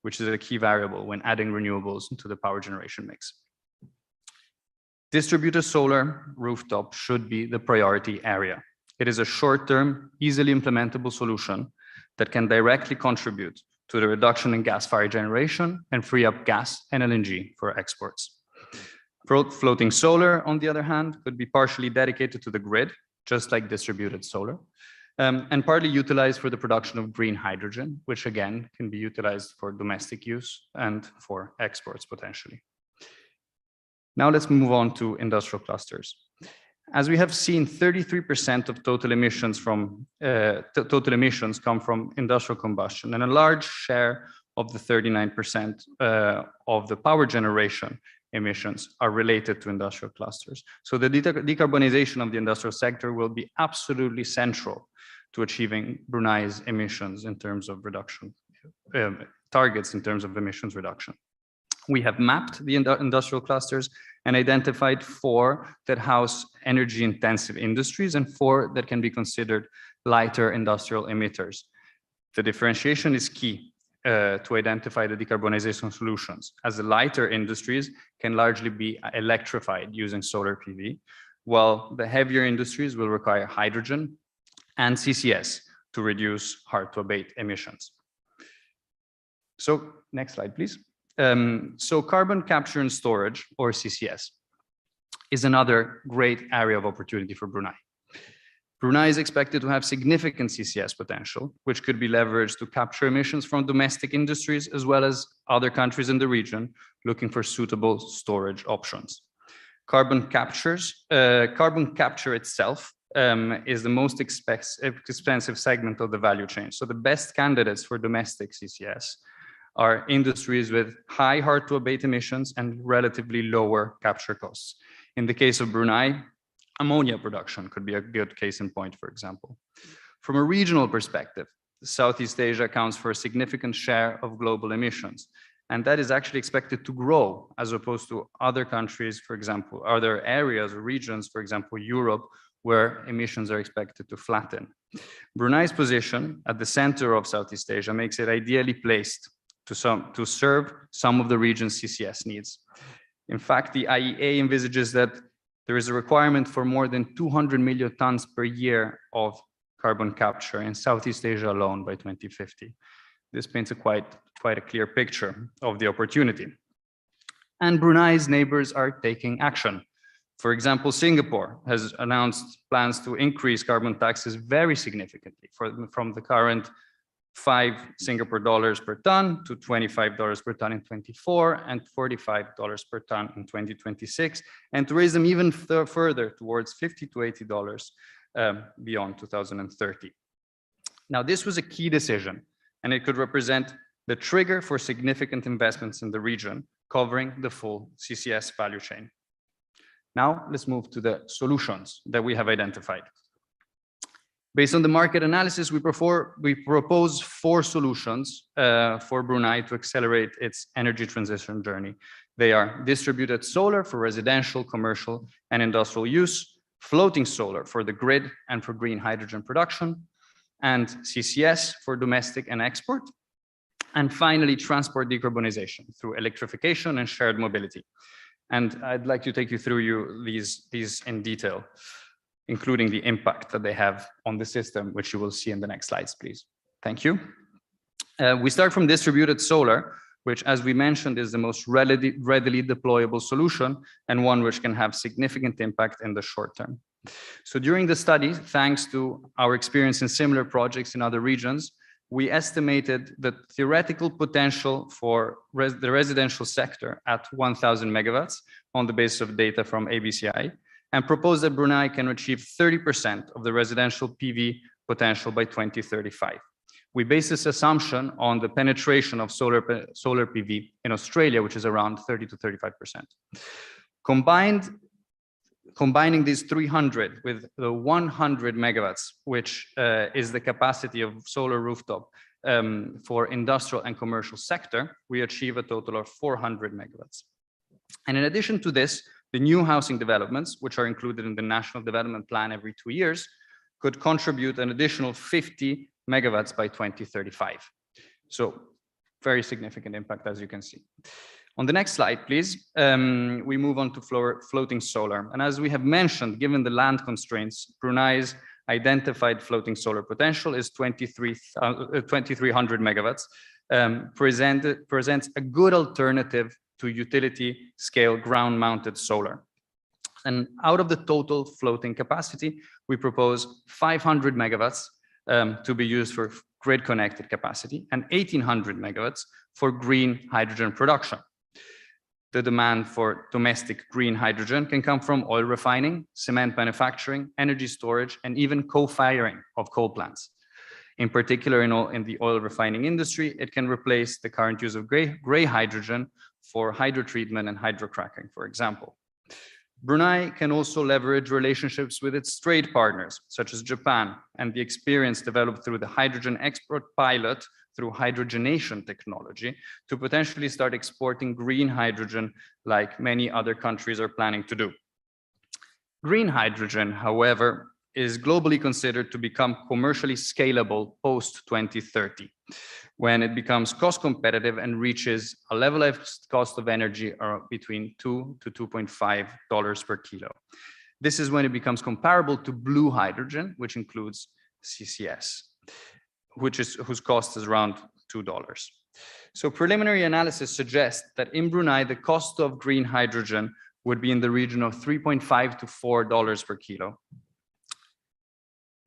which is a key variable when adding renewables into the power generation mix. Distributed solar rooftop should be the priority area. It is a short-term, easily implementable solution that can directly contribute to the reduction in gas-fired generation and free up gas and LNG for exports. Floating solar, on the other hand, could be partially dedicated to the grid, just like distributed solar, and partly utilized for the production of green hydrogen, which again can be utilized for domestic use and for exports potentially. Now let's move on to industrial clusters. As we have seen, 33% of total emissions come from industrial combustion, and a large share of the 39% of the power generation emissions are related to industrial clusters. So the decarbonization of the industrial sector will be absolutely central to achieving Brunei's emissions in terms of reduction, targets in terms of emissions reduction. We have mapped the industrial clusters and identified 4 that house energy-intensive industries and 4 that can be considered lighter industrial emitters. The differentiation is key to identify the decarbonization solutions, as the lighter industries can largely be electrified using solar PV, while the heavier industries will require hydrogen and CCS to reduce hard-to-abate emissions. So next slide, please. So carbon capture and storage, or CCS, is another great area of opportunity for Brunei. Brunei is expected to have significant CCS potential, which could be leveraged to capture emissions from domestic industries as well as other countries in the region looking for suitable storage options. Carbon capture itself is the most expensive segment of the value chain. So the best candidates for domestic CCS are industries with high hard-to-abate emissions and relatively lower capture costs. In the case of Brunei, ammonia production could be a good case in point, for example. From a regional perspective, Southeast Asia accounts for a significant share of global emissions, and that is actually expected to grow as opposed to other countries, for example, other areas or regions, for example, Europe, where emissions are expected to flatten. Brunei's position at the center of Southeast Asia makes it ideally placed to serve some of the region's CCS needs. In fact, the IEA envisages that there is a requirement for more than 200 million tons per year of carbon capture in Southeast Asia alone by 2050. This paints a quite a clear picture of the opportunity. And Brunei's neighbors are taking action. For example, Singapore has announced plans to increase carbon taxes very significantly from the current $5 per ton to $25 per ton in 2024 and $45 per ton in 2026, and to raise them even further towards $50 to $80 beyond 2030. Now, this was a key decision, and it could represent the trigger for significant investments in the region, covering the full CCS value chain. Now, let's move to the solutions that we have identified. Based on the market analysis, we propose 4 solutions for Brunei to accelerate its energy transition journey. They are distributed solar for residential, commercial, and industrial use, floating solar for the grid and for green hydrogen production, and CCS for domestic and export, and finally, transport decarbonization through electrification and shared mobility. And I'd like to take you through these in detail, including the impact that they have on the system, which you will see in the next slides, please. Thank you. We start from distributed solar, which, as we mentioned, is the most readily deployable solution and one which can have significant impact in the short term. So during the study, thanks to our experience in similar projects in other regions, we estimated the theoretical potential for the residential sector at 1,000 megawatts on the basis of data from ABCI, and proposed that Brunei can achieve 30% of the residential PV potential by 2035. We base this assumption on the penetration of solar PV in Australia, which is around 30 to 35%. Combining these 300 with the 100 megawatts, which is the capacity of solar rooftop for industrial and commercial sector, we achieve a total of 400 megawatts. And in addition to this, the new housing developments, which are included in the National Development Plan every 2 years, could contribute an additional 50 megawatts by 2035. So very significant impact, as you can see. On the next slide, please, we move on to floating solar. And as we have mentioned, given the land constraints, Brunei's identified floating solar potential is 2,300 megawatts, presents a good alternative to utility scale ground mounted solar. And out of the total floating capacity, we propose 500 megawatts to be used for grid connected capacity and 1,800 megawatts for green hydrogen production. The demand for domestic green hydrogen can come from oil refining, cement manufacturing, energy storage, and even co-firing of coal plants. In particular, in the oil refining industry, it can replace the current use of gray hydrogen for hydrotreatment and hydrocracking, for example. Brunei can also leverage relationships with its trade partners, such as Japan, and the experience developed through the hydrogen export pilot through hydrogenation technology to potentially start exporting green hydrogen like many other countries are planning to do. Green hydrogen, however, is globally considered to become commercially scalable post-2030, when it becomes cost competitive and reaches a levelized cost of energy between $2 to $2.5 per kilo. This is when it becomes comparable to blue hydrogen, which includes CCS, whose cost is around $2. So preliminary analysis suggests that in Brunei, the cost of green hydrogen would be in the region of $3.5 to $4 per kilo.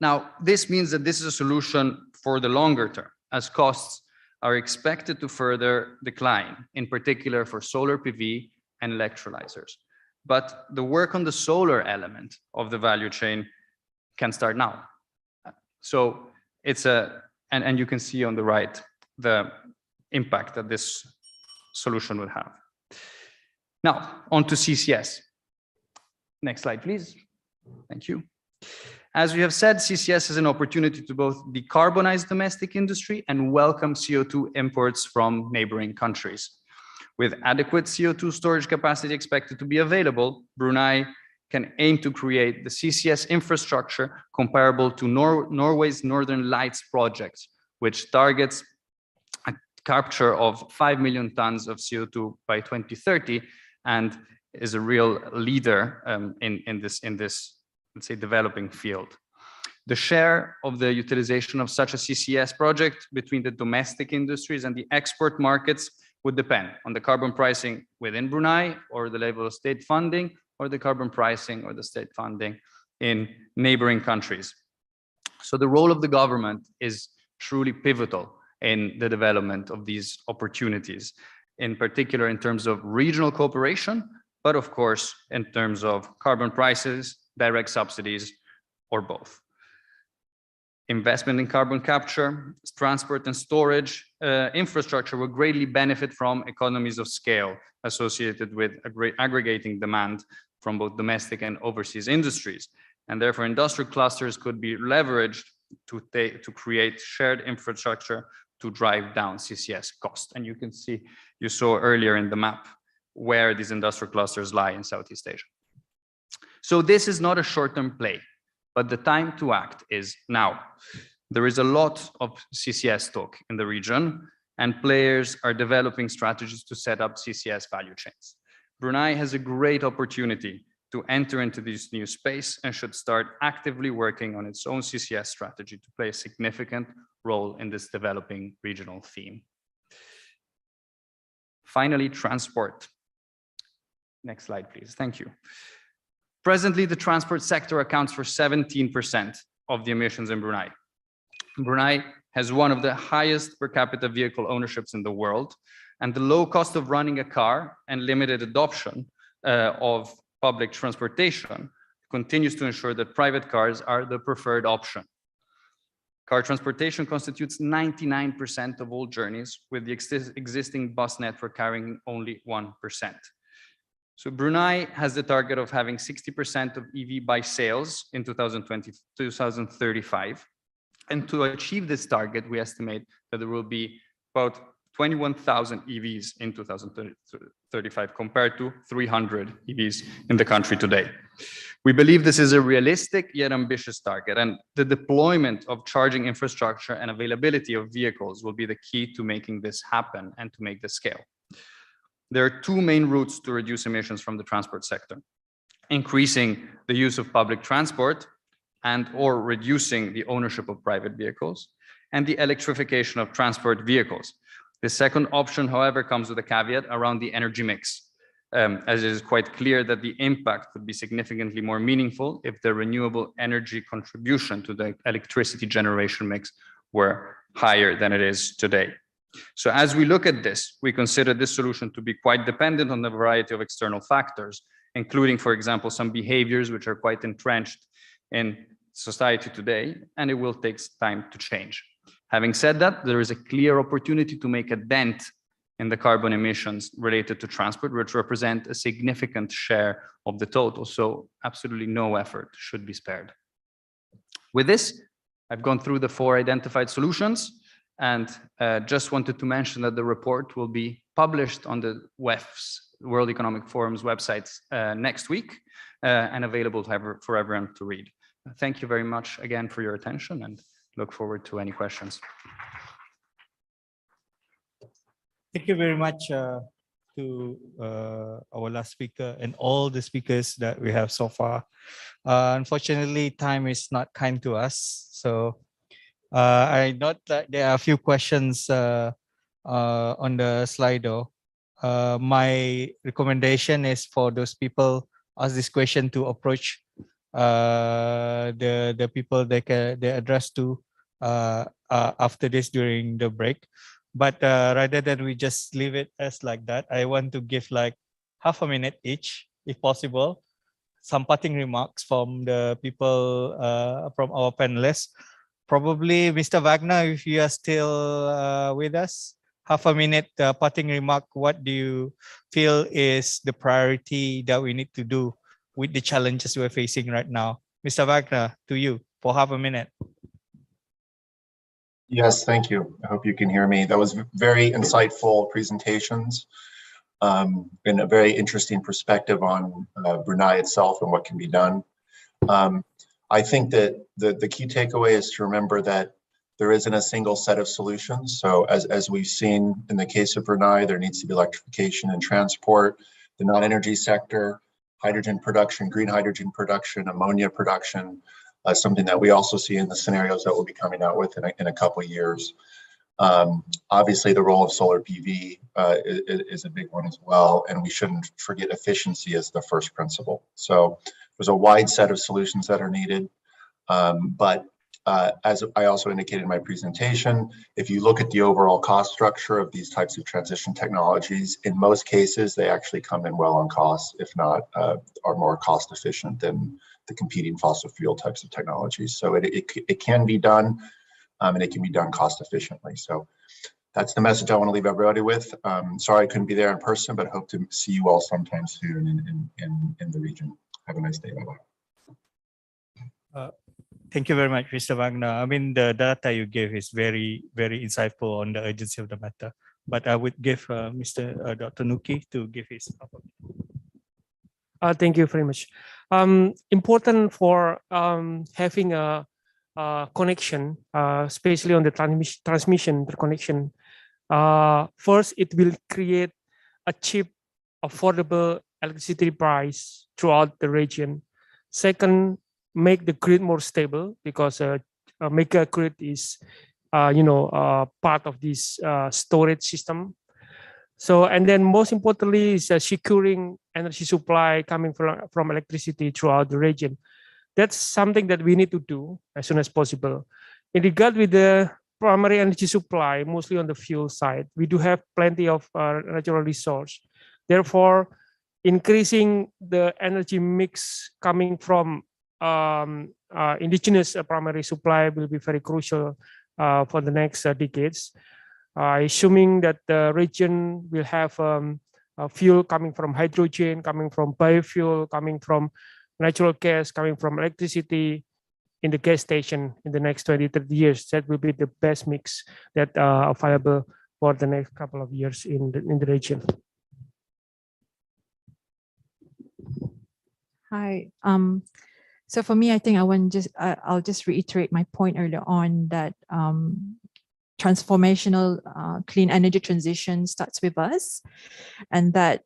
Now, this means that this is a solution for the longer term, as costs are expected to further decline, in particular for solar PV and electrolyzers. But the work on the solar element of the value chain can start now. So it's and you can see on the right the impact that this solution would have. Now, on to CCS. Next slide, please. Thank you. As we have said, CCS is an opportunity to both decarbonize domestic industry and welcome CO2 imports from neighboring countries. With adequate CO2 storage capacity expected to be available, Brunei can aim to create the CCS infrastructure comparable to Norway's Northern Lights project, which targets a capture of 5 million tons of CO2 by 2030 and is a real leader in this, let's say, developing field. The share of the utilization of such a CCS project between the domestic industries and the export markets would depend on the carbon pricing within Brunei, or the level of state funding, or the carbon pricing or the state funding in neighboring countries. So the role of the government is truly pivotal in the development of these opportunities, in particular in terms of regional cooperation, but of course in terms of carbon prices, direct subsidies, or both. Investment in carbon capture, transport and storage infrastructure will greatly benefit from economies of scale associated with a great aggregating demand from both domestic and overseas industries. And therefore industrial clusters could be leveraged to create shared infrastructure to drive down CCS cost. And you can see, you saw earlier in the map where these industrial clusters lie in Southeast Asia. So this is not a short-term play, but the time to act is now. There is a lot of CCS talk in the region, and players are developing strategies to set up CCS value chains. Brunei has a great opportunity to enter into this new space and should start actively working on its own CCS strategy to play a significant role in this developing regional theme. Finally, transport. Next slide, please. Thank you. Presently, the transport sector accounts for 17% of the emissions in Brunei. Brunei has one of the highest per capita vehicle ownerships in the world, and the low cost of running a car and limited adoption of public transportation continues to ensure that private cars are the preferred option. Car transportation constitutes 99% of all journeys, with the existing bus network carrying only 1%. So Brunei has the target of having 60% of EV by sales in 2035. And to achieve this target, we estimate that there will be about 21,000 EVs in 2035 compared to 300 EVs in the country today. We believe this is a realistic yet ambitious target, and the deployment of charging infrastructure and availability of vehicles will be the key to making this happen and to make this scale. There are two main routes to reduce emissions from the transport sector: increasing the use of public transport and/or reducing the ownership of private vehicles, and the electrification of transport vehicles. The second option, however, comes with a caveat around the energy mix, as it is quite clear that the impact would be significantly more meaningful if the renewable energy contribution to the electricity generation mix were higher than it is today. So as we look at this, we consider this solution to be quite dependent on a variety of external factors, including, for example, some behaviors which are quite entrenched in society today, and it will take time to change. Having said that, there is a clear opportunity to make a dent in the carbon emissions related to transport, which represent a significant share of the total. So absolutely no effort should be spared. With this, I've gone through the 4 identified solutions, and just wanted to mention that the report will be published on the WEF's, World Economic Forum's websites next week, and available for everyone to read. Thank you very much again for your attention and look forward to any questions. Thank you very much to our last speaker and all the speakers that we have so far. Unfortunately, time is not kind to us. So I note that there are a few questions on the Slido. My recommendation is for those people ask this question to approach the people they address to after this during the break. But rather than we just leave it as like that, I want to give like half a minute each, if possible, some parting remarks from the people from our panelists. Probably Mr. Wagner, if you are still with us, half a minute parting remark. What do you feel is the priority that we need to do with the challenges we're facing right now? Mr. Wagner, to you for half a minute. Yes, thank you. I hope you can hear me. That was very insightful presentations and a very interesting perspective on Brunei itself and what can be done. I think that the key takeaway is to remember that there isn't a single set of solutions. So as we've seen in the case of Brunei, there needs to be electrification and transport, the non-energy sector, hydrogen production, green hydrogen production, ammonia production, something that we also see in the scenarios that we'll be coming out with in a couple of years. Obviously, the role of solar PV is a big one as well, and we shouldn't forget efficiency as the first principle. So there's a wide set of solutions that are needed, but as I also indicated in my presentation, if you look at the overall cost structure of these types of transition technologies, in most cases, they actually come in well on cost, if not are more cost efficient than the competing fossil fuel types of technologies. So it can be done, and it can be done cost efficiently. So that's the message I want to leave everybody with. Sorry I couldn't be there in person, but I hope to see you all sometime soon in the region. Have a nice day. Bye-bye. Thank you very much, Mr. Wagner. I mean, the data you gave is very, very insightful on the urgency of the matter. But I would give Dr. Nuki to give his. Thank you very much. Important for having a connection, especially on the transmission interconnection. First, it will create a cheap, affordable electricity price throughout the region. Second, make the grid more stable, because a mega grid is, part of this storage system. So, and then most importantly is securing energy supply coming from electricity throughout the region. That's something that we need to do as soon as possible. In regard with the primary energy supply, mostly on the fuel side, we do have plenty of natural resource. Therefore, increasing the energy mix coming from indigenous primary supply will be very crucial for the next decades. Assuming that the region will have fuel coming from hydrogen, coming from biofuel, coming from natural gas, coming from electricity in the gas station in the next 20-30 years. That will be the best mix that are available for the next couple of years in the region. Hi. So for me, I think I'll just reiterate my point earlier on that transformational clean energy transition starts with us, and that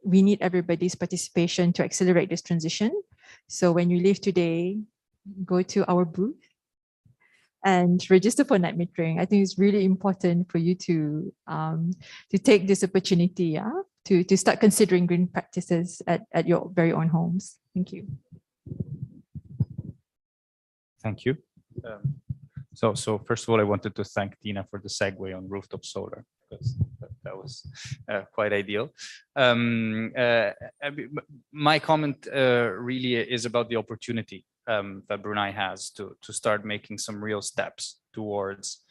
we need everybody's participation to accelerate this transition. So when you leave today, go to our booth and register for net metering. I think it's really important for you to take this opportunity, to start considering green practices at your very own homes. Thank you. Thank you. So first of all, I wanted to thank Tina for the segue on rooftop solar, because that was quite ideal. My comment really is about the opportunity that Brunei has to start making some real steps towards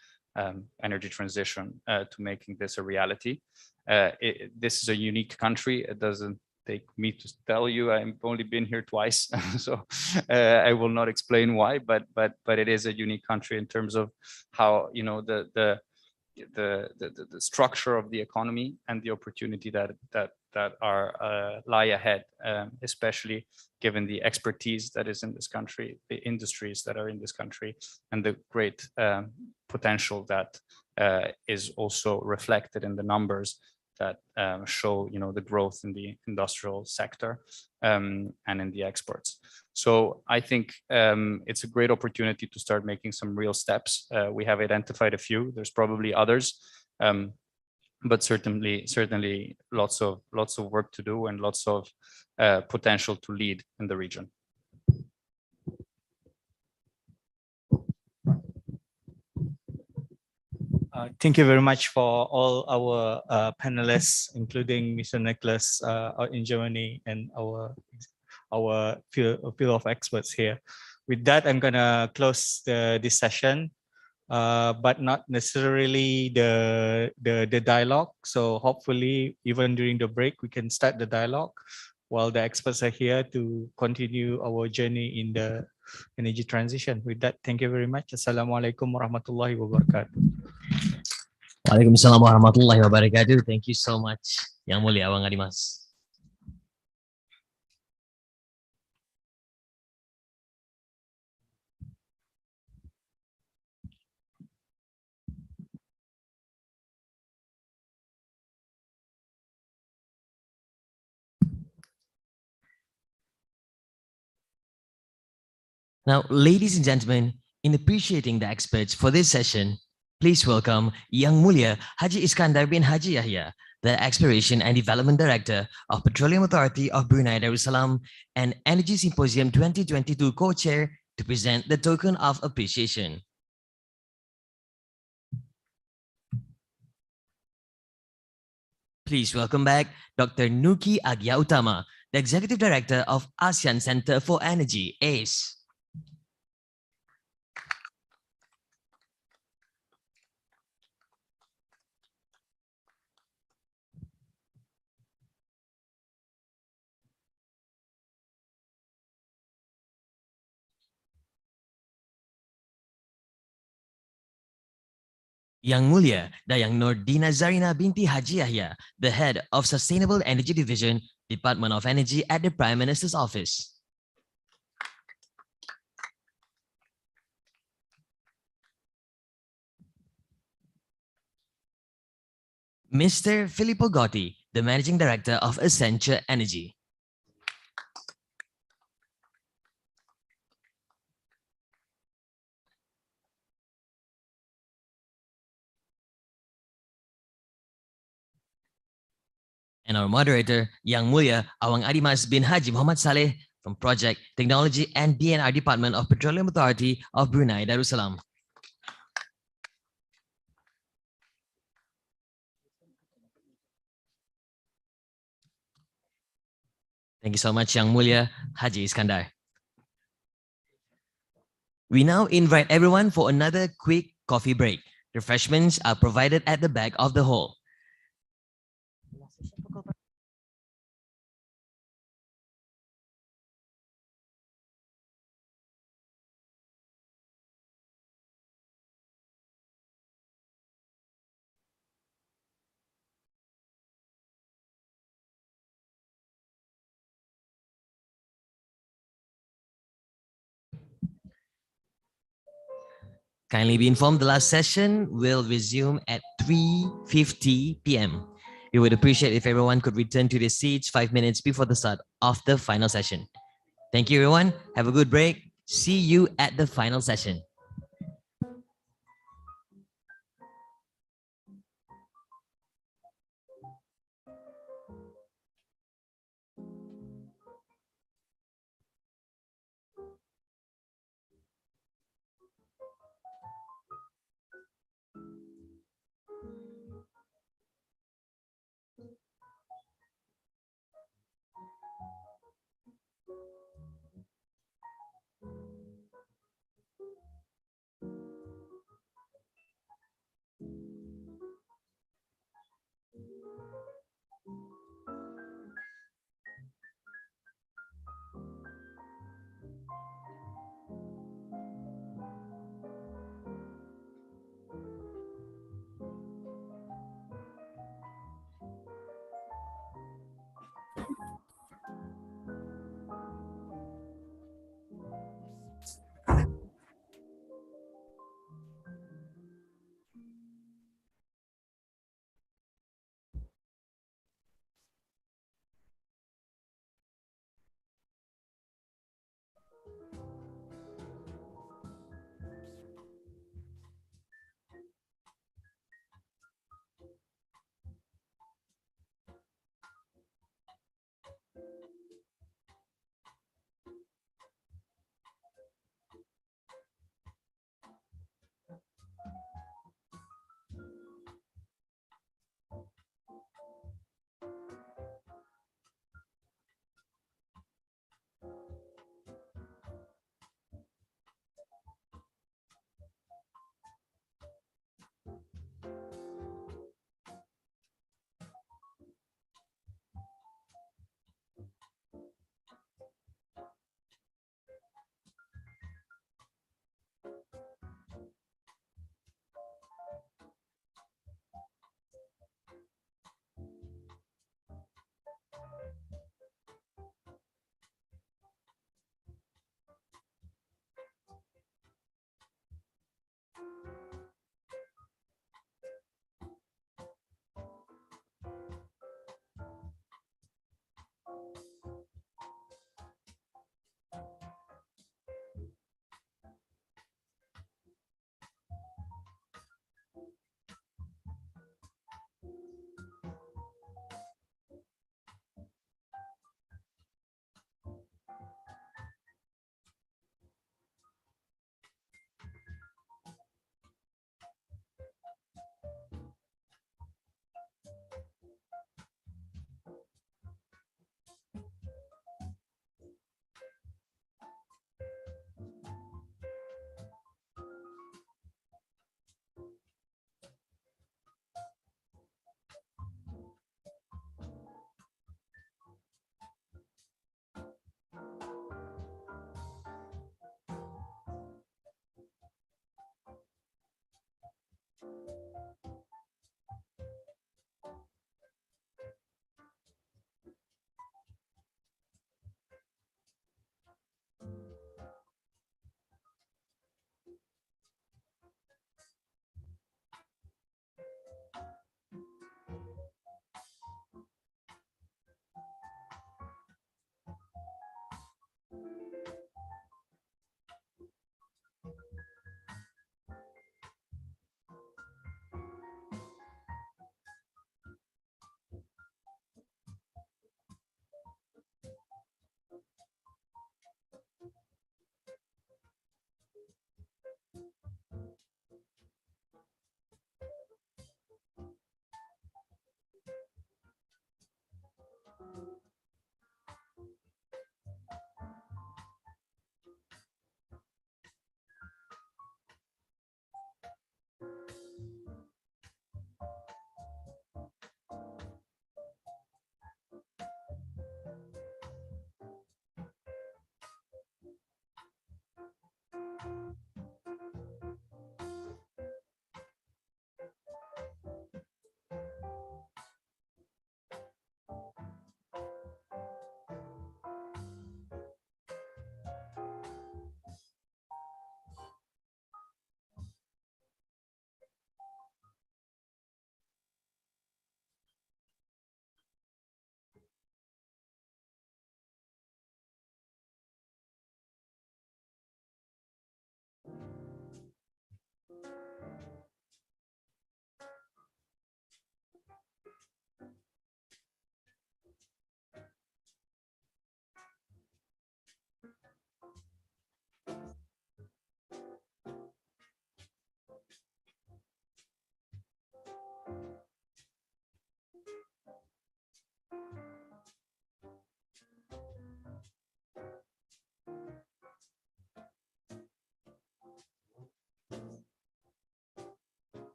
energy transition, to making this a reality. This is a unique country. It doesn't take me to tell you. I've only been here twice, so I will not explain why. But it is a unique country in terms of how, you know, the structure of the economy and the opportunity that that are lie ahead, especially given the expertise that is in this country, the industries that are in this country, and the great potential that is also reflected in the numbers that show, the growth in the industrial sector and in the exports. So I think it's a great opportunity to start making some real steps. We have identified a few. There's probably others, but certainly lots of work to do and lots of potential to lead in the region. Thank you very much for all our panelists, including Mr. Nicholas in Germany and our field of experts here. With that, I'm gonna close this session, but not necessarily the dialogue. So hopefully, even during the break, we can start the dialogue while the experts are here to continue our journey in the energy transition. With that, thank you very much. Assalamualaikum warahmatullahi wabarakatuh. Waalaikumsalam warahmatullahi wabarakatuh. Thank you so much, Yang Mulia Awang Adimas. Now, ladies and gentlemen, in appreciating the experts for this session, please welcome Yang Mulia Haji Iskandar bin Haji Yahya, the Exploration and Development Director of Petroleum Authority of Brunei Darussalam and Energy Symposium 2022 co-chair, to present the token of appreciation. Please welcome back Dr. Nuki Agya Utama, the Executive Director of ASEAN Center for Energy, ACE. Yang Mulia Dayang Nordina Zarina binti Haji Yahya, the Head of Sustainable Energy Division, Department of Energy at the Prime Minister's Office. Mr. Filippo Gotti, the Managing Director of Accenture Energy. And our moderator, Yang Mulia Awang Adimas bin Haji Muhammad Saleh from Project, Technology and DNR Department of Petroleum Authority of Brunei Darussalam. Thank you so much, Yang Mulia Haji Iskandar. We now invite everyone for another quick coffee break. Refreshments are provided at the back of the hall. Kindly be informed the last session will resume at 3:50 p.m. We would appreciate if everyone could return to their seats 5 minutes before the start of the final session. Thank you, everyone. Have a good break. See you at the final session.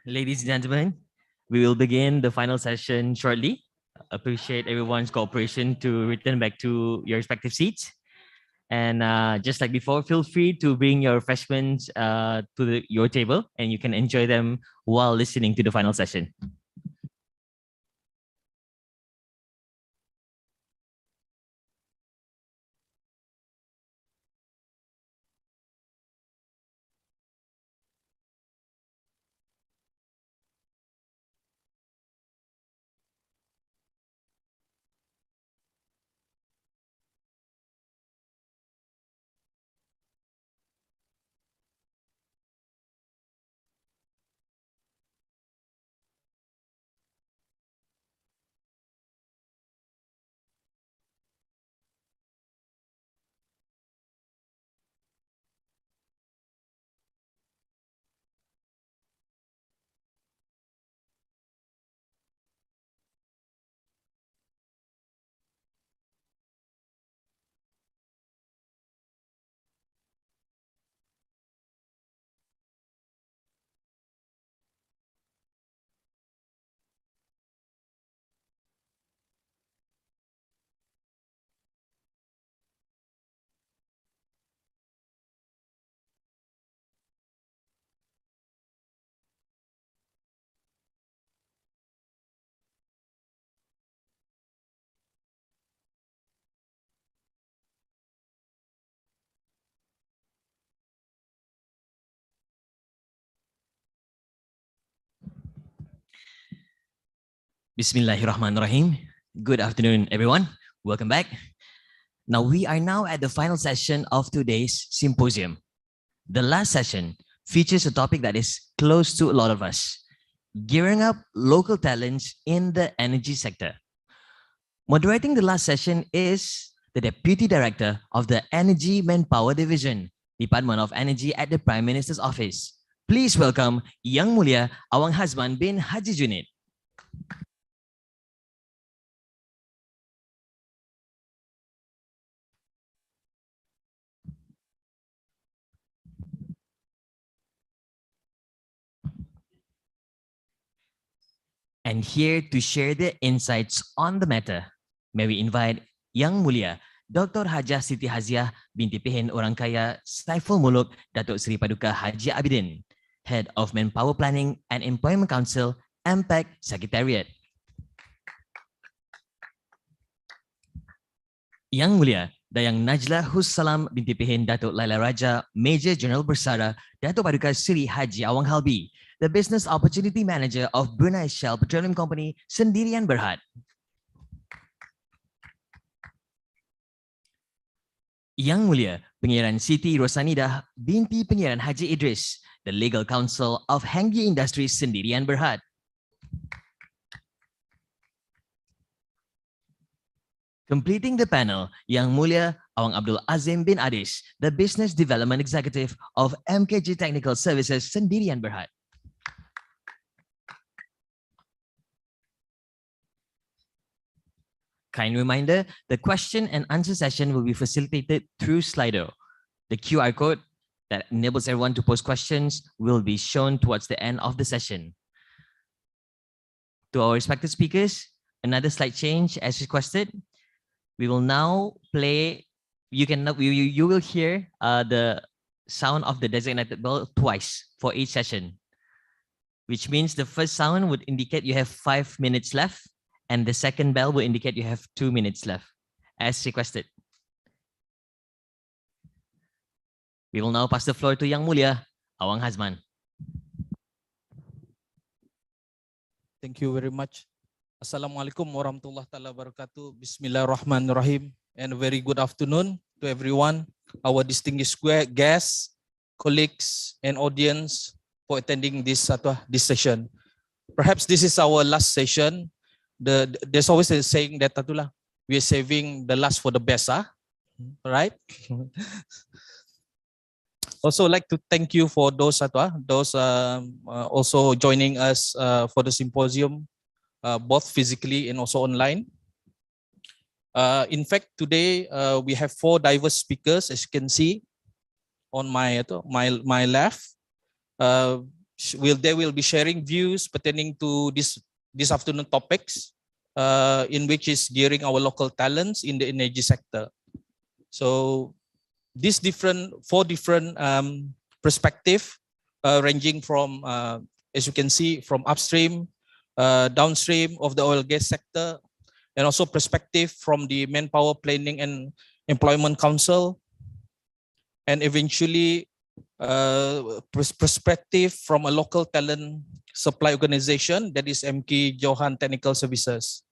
Ladies and gentlemen, we will begin the final session shortly. Appreciate everyone's cooperation to return back to your respective seats. And just like before, feel free to bring your refreshments to your table and you can enjoy them while listening to the final session. Bismillahirrahmanirrahim. Good afternoon, everyone. Welcome back. Now we are now at the final session of today's symposium. The last session features a topic that is close to a lot of us, gearing up local talents in the energy sector. Moderating the last session is the Deputy Director of the Energy Manpower Division, Department of Energy at the Prime Minister's Office. Please welcome Yang Mulia Awang Hazman bin Haji Junid. And here to share their insights on the matter, may we invite Yang Mulia Dr. Hajah Siti Haziah binti Pehen Orang Kaya Saiful Muluk Datuk Seri Paduka Haji Abidin, Head of Manpower Planning and Employment Council, MPAC Secretariat. Yang Mulia Dayang Najla Hussalam binti Pehen Datuk Laila Raja, Major General Bersara Datuk Paduka Seri Haji Awang Halbi, the Business Opportunity Manager of Brunei Shell Petroleum Company, Sendirian Berhad. Yang Mulia Pengiran Siti Rosanidah binti Pengiran Haji Idris, the Legal Counsel of Henggi Industries, Sendirian Berhad. Completing the panel, Yang Mulia Awang Abdul Azim bin Adis, the Business Development Executive of MKG Technical Services, Sendirian Berhad. Kind reminder, the question and answer session will be facilitated through Slido. The QR code that enables everyone to post questions will be shown towards the end of the session. To our respected speakers, another slight change as requested. We will now play, you will hear the sound of the designated bell twice for each session, which means the first sound would indicate you have 5 minutes left, and the second bell will indicate you have 2 minutes left, as requested. We will now pass the floor to Yang Mulia Awang Hazman. Thank you very much. Assalamualaikum warahmatullahi wabarakatuh. Bismillahirrahmanirrahim. And a very good afternoon to everyone, our distinguished guests, colleagues, and audience for attending this session. Perhaps this is our last session. There's always a saying that we are saving the last for the best, right? Also like to thank you for those also joining us for the symposium, both physically and also online. In fact, today we have 4 diverse speakers, as you can see on my left. They will be sharing views pertaining to this afternoon topics, in which is gearing our local talents in the energy sector. So these four different perspective, ranging from, as you can see, from upstream, downstream of the oil gas sector, and also perspective from the Manpower Planning and Employment Council, and eventually perspective from a local talent supply organization, that is MK Johan Technical Services.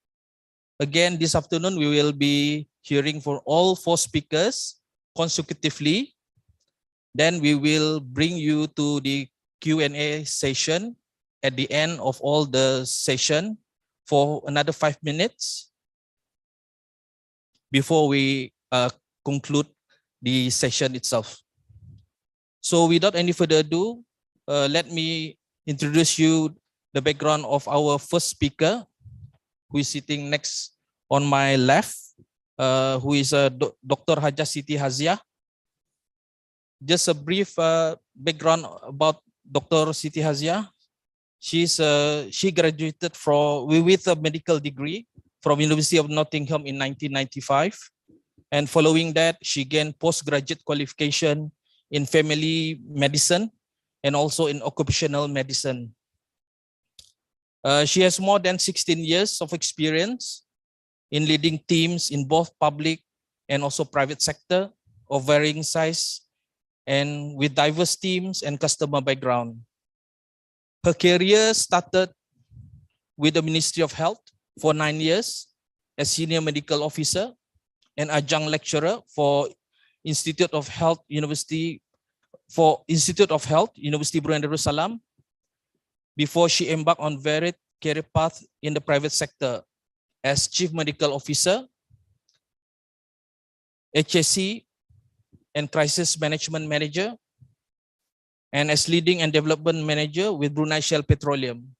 Again, this afternoon, we will be hearing for all four speakers consecutively. Then we will bring you to the Q&A session at the end of all the session for another 5 minutes before we conclude the session itself. So without any further ado, let me introduce you the background of our first speaker, who is sitting next on my left, who is Dr. Hajah Siti Haziah. Just a brief background about Dr. Siti Haziah. She graduated with a medical degree from University of Nottingham in 1995. And following that, she gained postgraduate qualification in family medicine and also in occupational medicine. She has more than 16 years of experience in leading teams in both public and also private sector of varying size and with diverse teams and customer background. Her career started with the Ministry of Health for 9 years as senior medical officer and adjunct lecturer for Institute of Health, University Brunei Darussalam, before she embarked on varied career path in the private sector as Chief Medical Officer, HSC and Crisis Management Manager, and as Leading and Development Manager with Brunei Shell Petroleum.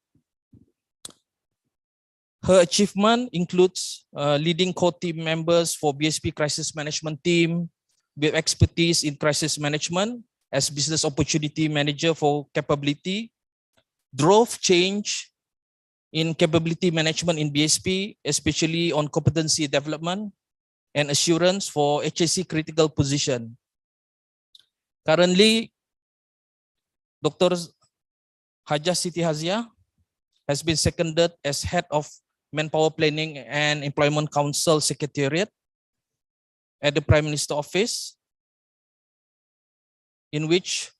Her achievement includes leading core team members for BSP Crisis Management Team with expertise in crisis management as Business Opportunity Manager for Capability, drove change in capability management in BSP, especially on competency development and assurance for HSC critical position. Currently, Dr. Hajah Siti Haziah has been seconded as Head of Manpower Planning and Employment Council Secretariat at the Prime Minister Office, in which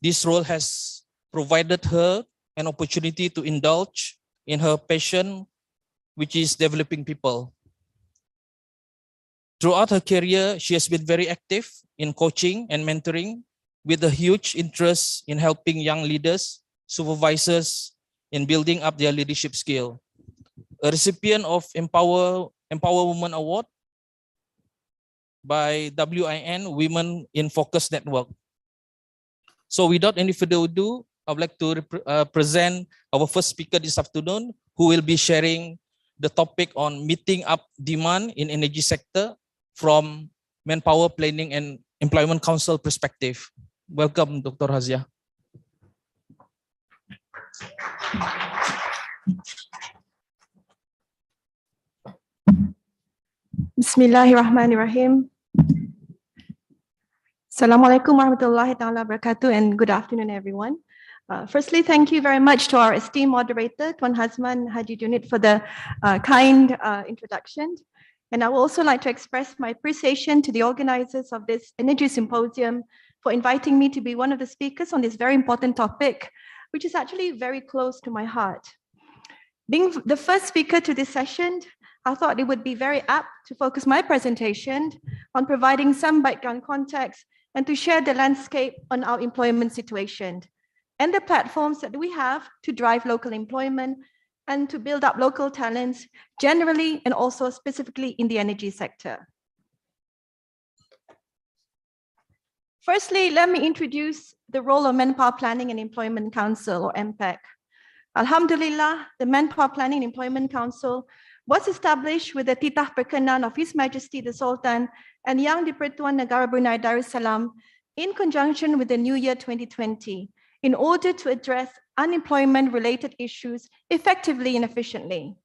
this role has provided her an opportunity to indulge in her passion, which is developing people. Throughout her career, she has been very active in coaching and mentoring with a huge interest in helping young leaders, supervisors in building up their leadership skill. A recipient of Empower Women Award by WIN Women in Focus Network. So without any further ado, I would like to present our first speaker this afternoon, who will be sharing the topic on meeting up demand in energy sector from Manpower Planning and Employment Council perspective. Welcome, Dr. Haziah. Bismillahirrahmanirrahim. Assalamualaikum warahmatullahi wabarakatuh, and good afternoon, everyone. Firstly, thank you very much to our esteemed moderator, Tuan Hazman Haji Junid, for the kind introduction. And I would also like to express my appreciation to the organizers of this Energy Symposium for inviting me to be one of the speakers on this very important topic, which is actually very close to my heart. Being the first speaker to this session, I thought it would be very apt to focus my presentation on providing some background context and to share the landscape on our employment situation and the platforms that we have to drive local employment and to build up local talents generally and also specifically in the energy sector. Firstly, let me introduce the role of Manpower Planning and Employment Council, or MPEC. Alhamdulillah, the Manpower Planning and Employment Council was established with the titah perkenan of His Majesty the Sultan and Yang di-Pertuan Negara Brunei Darussalam in conjunction with the New Year 2020 in order to address unemployment-related issues effectively and efficiently.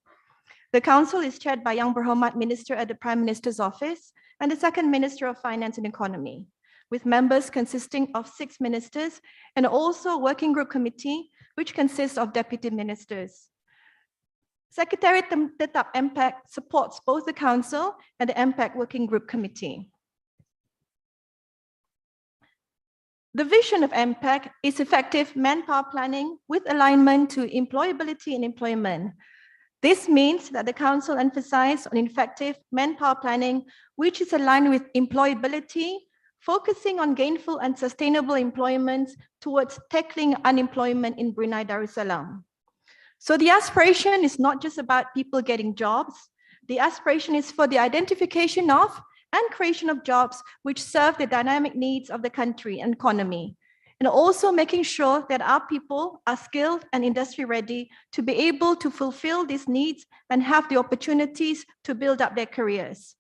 The Council is chaired by Yang Berhormat Minister at the Prime Minister's Office and the Second Minister of Finance and Economy, with members consisting of 6 ministers and also a working group committee, which consists of deputy ministers. Secretariat Tetap MPAC supports both the Council and the MPAC Working Group Committee. The vision of MPAC is effective manpower planning with alignment to employability and employment. This means that the Council emphasizes on effective manpower planning, which is aligned with employability, focusing on gainful and sustainable employment towards tackling unemployment in Brunei Darussalam. So the aspiration is not just about people getting jobs. The aspiration is for the identification of and creation of jobs which serve the dynamic needs of the country and economy, and also making sure that our people are skilled and industry ready to be able to fulfill these needs and have the opportunities to build up their careers.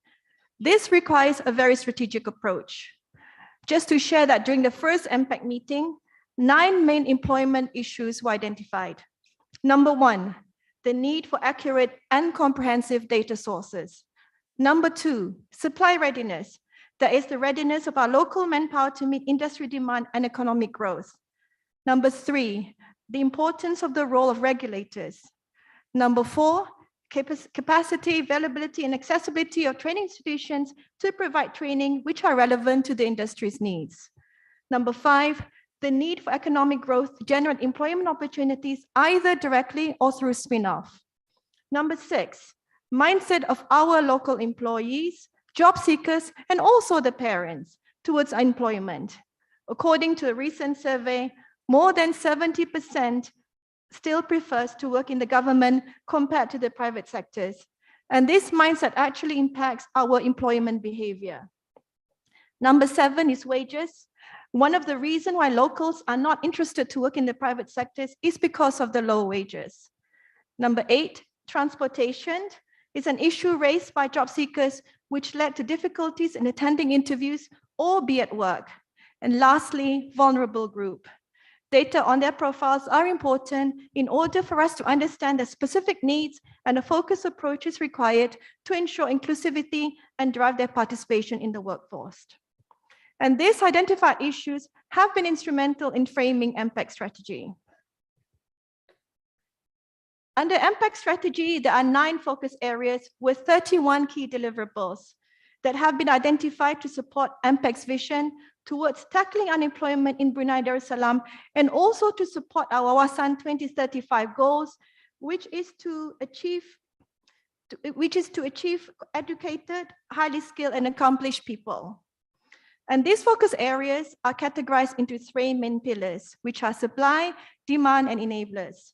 This requires a very strategic approach. Just to share that during the first MPAC meeting, 9 main employment issues were identified. Number 1, the need for accurate and comprehensive data sources. Number 2, supply readiness. That is the readiness of our local manpower to meet industry demand and economic growth. Number 3, the importance of the role of regulators. Number 4, capacity, availability, and accessibility of training institutions to provide training which are relevant to the industry's needs. Number 5, the need for economic growth to generate employment opportunities either directly or through spin-off. Number 6, mindset of our local employees, job seekers, and also the parents towards employment. According to a recent survey, more than 70% still prefers to work in the government compared to the private sectors. And this mindset actually impacts our employment behavior. Number 7 is wages. One of the reasons why locals are not interested to work in the private sectors is because of the low wages. Number 8, transportation is an issue raised by job seekers which led to difficulties in attending interviews or be at work. And lastly, vulnerable group. Data on their profiles are important in order for us to understand the specific needs, and a focused approach is required to ensure inclusivity and drive their participation in the workforce. And these identified issues have been instrumental in framing MPAC strategy. Under MPAC strategy, there are 9 focus areas with 31 key deliverables that have been identified to support MPAC's vision towards tackling unemployment in Brunei Darussalam, and also to support our Wawasan 2035 goals, which is to achieve educated, highly skilled, and accomplished people. And these focus areas are categorized into 3 main pillars, which are supply, demand, and enablers.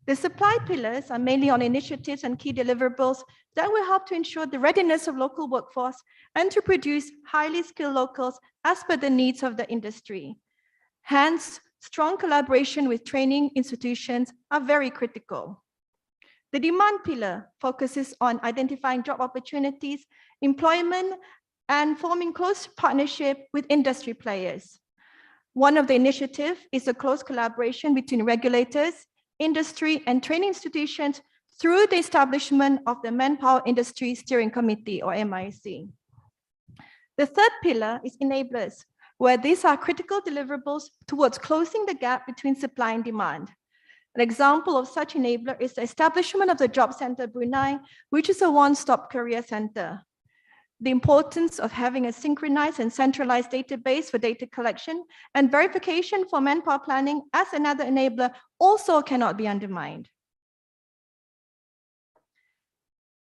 The supply pillars are mainly on initiatives and key deliverables that will help to ensure the readiness of local workforce and to produce highly skilled locals as per the needs of the industry. Hence, strong collaboration with training institutions are very critical. The demand pillar focuses on identifying job opportunities, employment, and forming close partnership with industry players. One of the initiatives is a close collaboration between regulators, industry, and training institutions through the establishment of the Manpower Industry Steering Committee, or MYCE. The third pillar is enablers, where these are critical deliverables towards closing the gap between supply and demand. An example of such enabler is the establishment of the Job Center Brunei, which is a one-stop career center. The importance of having a synchronized and centralized database for data collection and verification for manpower planning as another enabler also cannot be undermined.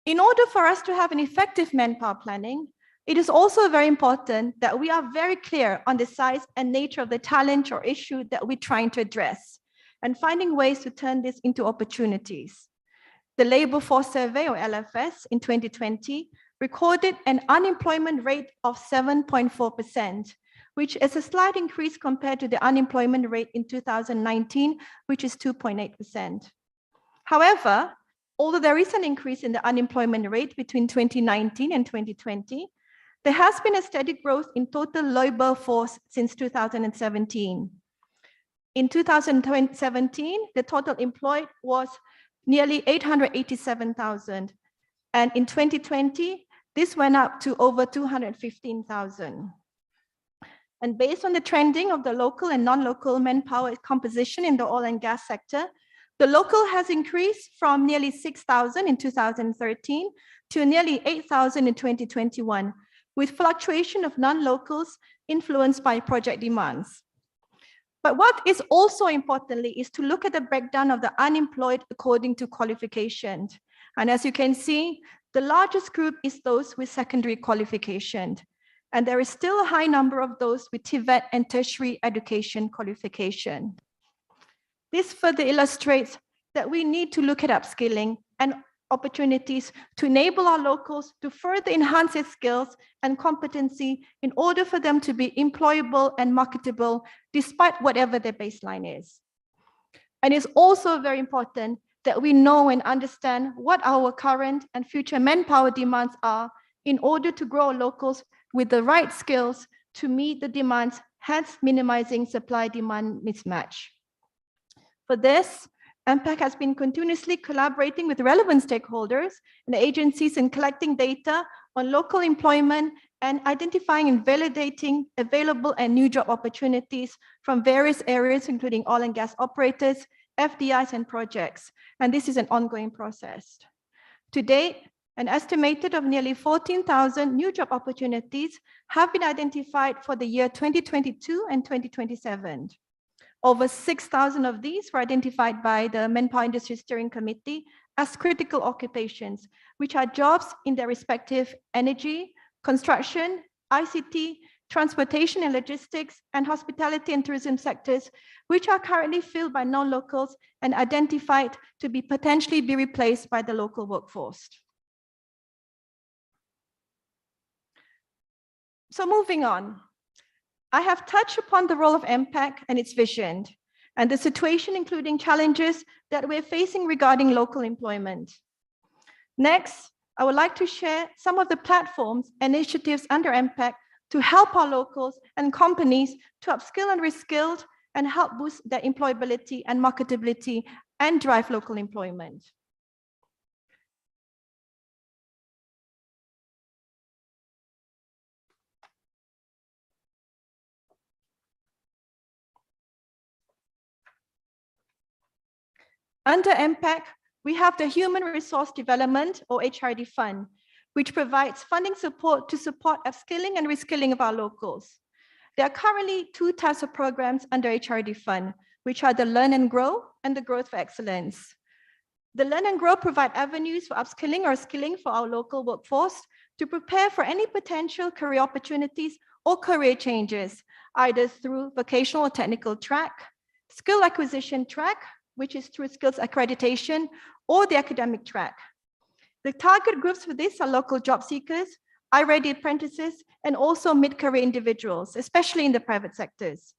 In order for us to have an effective manpower planning, it is also very important that we are very clear on the size and nature of the challenge or issue that we're trying to address, and finding ways to turn this into opportunities. The Labor Force Survey, or LFS, in 2020 recorded an unemployment rate of 7.4%, which is a slight increase compared to the unemployment rate in 2019, which is 2.8%. However, although there is an increase in the unemployment rate between 2019 and 2020, there has been a steady growth in total labor force since 2017. In 2017, the total employed was nearly 887,000. And in 2020, this went up to over 215,000. And based on the trending of the local and non-local manpower composition in the oil and gas sector, the local has increased from nearly 6,000 in 2013 to nearly 8,000 in 2021, with fluctuation of non-locals influenced by project demands. But what is also importantly is to look at the breakdown of the unemployed according to qualification. And as you can see, the largest group is those with secondary qualification. And there is still a high number of those with TVET and tertiary education qualification. This further illustrates that we need to look at upskilling and opportunities to enable our locals to further enhance their skills and competency in order for them to be employable and marketable despite whatever their baseline is. And it's also very important that we know and understand what our current and future manpower demands are in order to grow locals with the right skills to meet the demands, hence minimizing supply-demand mismatch. For this, MPAC has been continuously collaborating with relevant stakeholders and agencies in collecting data on local employment and identifying and validating available and new job opportunities from various areas, including oil and gas operators, FDIs, and projects. And this is an ongoing process. To date, an estimated of nearly 14,000 new job opportunities have been identified for the year 2022 and 2027. Over 6,000 of these were identified by the Manpower Industry Steering Committee as critical occupations, which are jobs in their respective energy, construction, ICT, transportation and logistics, and hospitality and tourism sectors, which are currently filled by non-locals and identified to be potentially be replaced by the local workforce. So moving on, I have touched upon the role of MPAC and its vision, and the situation, including challenges that we're facing regarding local employment. Next, I would like to share some of the platforms and initiatives under MPAC to help our locals and companies to upskill and reskill and help boost their employability and marketability and drive local employment. Under MPAC, we have the Human Resource Development, or HRD Fund, which provides funding support to support upskilling and reskilling of our locals. There are currently two types of programs under HRD Fund, which are the Learn and Grow and the Growth for Excellence. The Learn and Grow provide avenues for upskilling or skilling for our local workforce to prepare for any potential career opportunities or career changes, either through vocational or technical track, skill acquisition track, which is through skills accreditation, or the academic track. The target groups for this are local job seekers, I-ready apprentices, and also mid-career individuals, especially in the private sectors.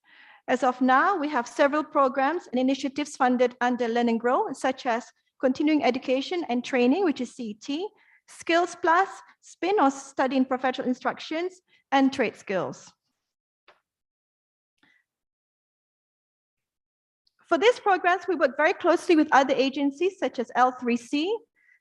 As of now, we have several programs and initiatives funded under Learn and Grow, such as Continuing Education and Training, which is CET, Skills Plus, SPIN, or Study in Professional Instructions, and Trade Skills. For these programs, we work very closely with other agencies such as L3C,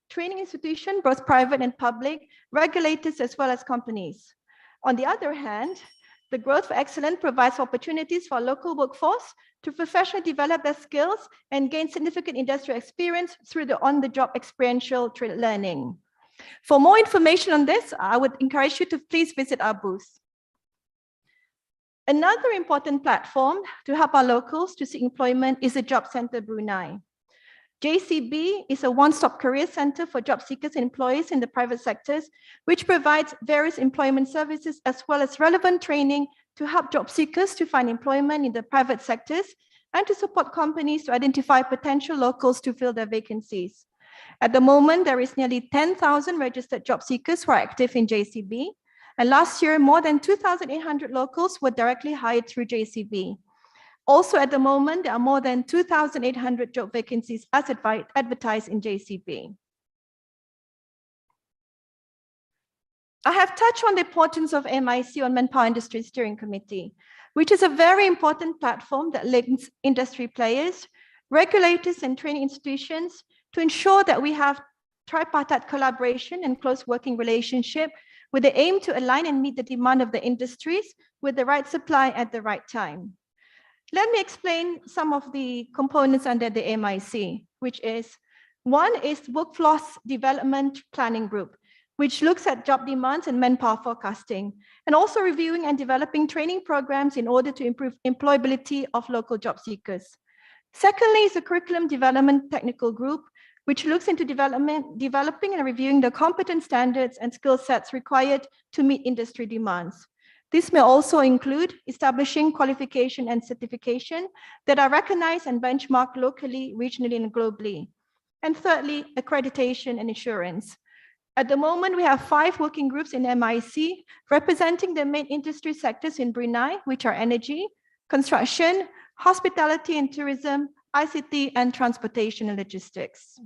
training institutions, both private and public, regulators, as well as companies. On the other hand, the Growth for Excellence provides opportunities for local workforce to professionally develop their skills and gain significant industrial experience through the on-the-job experiential learning. For more information on this, I would encourage you to please visit our booth. Another important platform to help our locals to seek employment is the Job Center Brunei. JCB is a one-stop career center for job seekers and employees in the private sectors, which provides various employment services as well as relevant training to help job seekers to find employment in the private sectors and to support companies to identify potential locals to fill their vacancies. At the moment, there is nearly 10,000 registered job seekers who are active in JCB. And last year, more than 2,800 locals were directly hired through JCB. Also, at the moment, there are more than 2,800 job vacancies as advertised in JCB. I have touched on the importance of MYCE on Manpower Industry Steering Committee. which is a very important platform that links industry players, regulators, and training institutions to ensure that we have tripartite collaboration and close working relationship with the aim to align and meet the demand of the industries with the right supply at the right time. Let me explain some of the components under the MYCE, which is, one is Workforce Development Planning Group, which looks at job demands and manpower forecasting, and also reviewing and developing training programs in order to improve employability of local job seekers. Secondly is the Curriculum Development Technical Group, which looks into developing and reviewing the competence standards and skill sets required to meet industry demands. This may also include establishing qualification and certification that are recognized and benchmarked locally, regionally, and globally. And thirdly, accreditation and assurance. At the moment, we have 5 working groups in MYCE representing the main industry sectors in Brunei, which are energy, construction, hospitality and tourism, ICT, and transportation and logistics.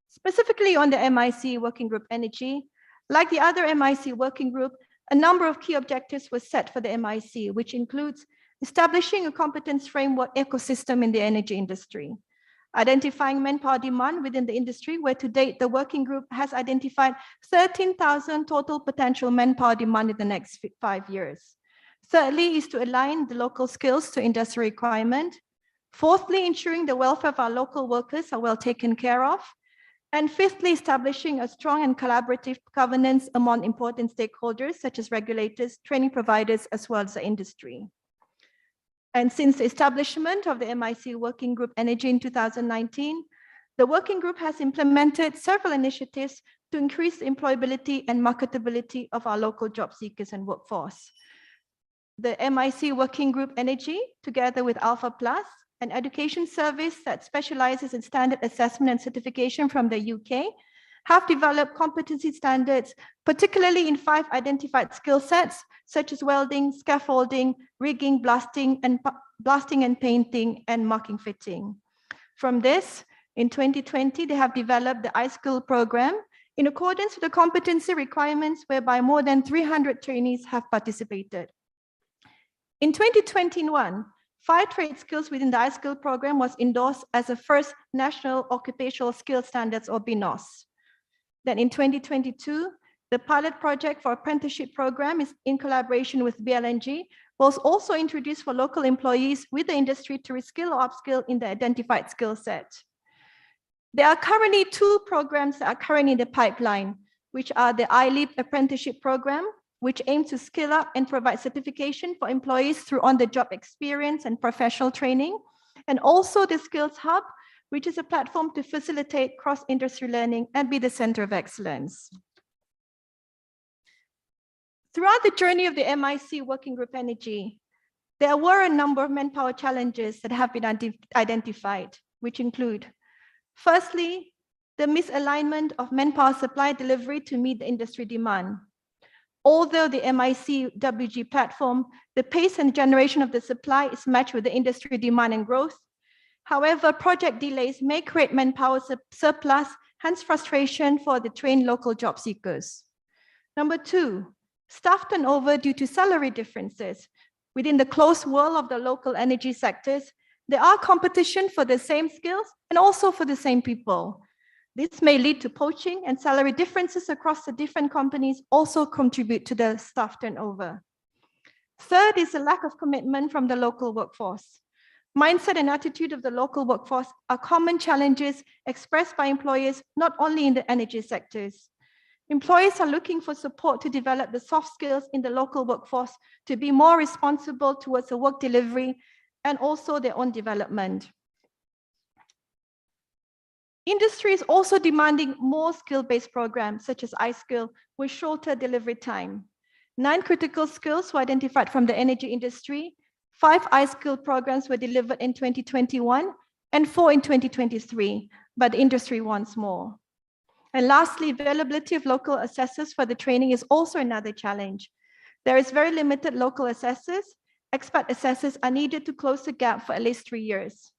Specifically on the MYCE Working Group Energy, like the other MYCE Working Group, a number of key objectives were set for the MYCE, which includes establishing a competence framework ecosystem in the energy industry, identifying manpower demand within the industry, where to date the working group has identified 13,000 total potential manpower demand in the next 5 years. Thirdly is to align the local skills to industry requirement. Fourthly, ensuring the welfare of our local workers are well taken care of. And fifthly, establishing a strong and collaborative governance among important stakeholders, such as regulators, training providers, as well as the industry. And since the establishment of the MYCE Working Group Energy in 2019, the working group has implemented several initiatives to increase the employability and marketability of our local job seekers and workforce. The MYCE Working Group Energy, together with Alpha Plus, an education service that specializes in standard assessment and certification from the UK, have developed competency standards, particularly in 5 identified skill sets, such as welding, scaffolding, rigging, blasting and painting, and marking fitting. From this, in 2020, they have developed the iSkill program in accordance with the competency requirements, whereby more than 300 trainees have participated. In 2021, 5 trade skills within the iSkill program was endorsed as the first National Occupational Skills Standards, or BNOS. Then in 2022, the pilot project for apprenticeship program is in collaboration with BLNG was also introduced for local employees with the industry to reskill or upskill in the identified skill set. There are currently 2 programs that are currently in the pipeline, which are the iLeap apprenticeship program, which aims to skill up and provide certification for employees through on-the-job experience and professional training, and also the Skills Hub, which is a platform to facilitate cross-industry learning and be the center of excellence. Throughout the journey of the MYCE Working Group Energy, there were a number of manpower challenges that have been identified, which include, firstly, the misalignment of manpower supply delivery to meet the industry demand. Although the MYCE WG platform, the pace and generation of the supply is matched with the industry demand and growth. However, project delays may create manpower surplus, hence frustration for the trained local job seekers. Number 2, staff turnover due to salary differences. Within the closed world of the local energy sectors, there are competition for the same skills and also for the same people. This may lead to poaching, and salary differences across the different companies also contribute to the staff turnover. Third is a lack of commitment from the local workforce. Mindset and attitude of the local workforce are common challenges expressed by employers, not only in the energy sectors. Employers are looking for support to develop the soft skills in the local workforce to be more responsible towards the work delivery and also their own development. Industry is also demanding more skill-based programs such as iSkill with shorter delivery time. 9 critical skills were identified from the energy industry. 5 iSkill programs were delivered in 2021 and 4 in 2023, but the industry wants more. And lastly, availability of local assessors for the training is also another challenge. There is very limited local assessors. Expert assessors are needed to close the gap for at least 3 years.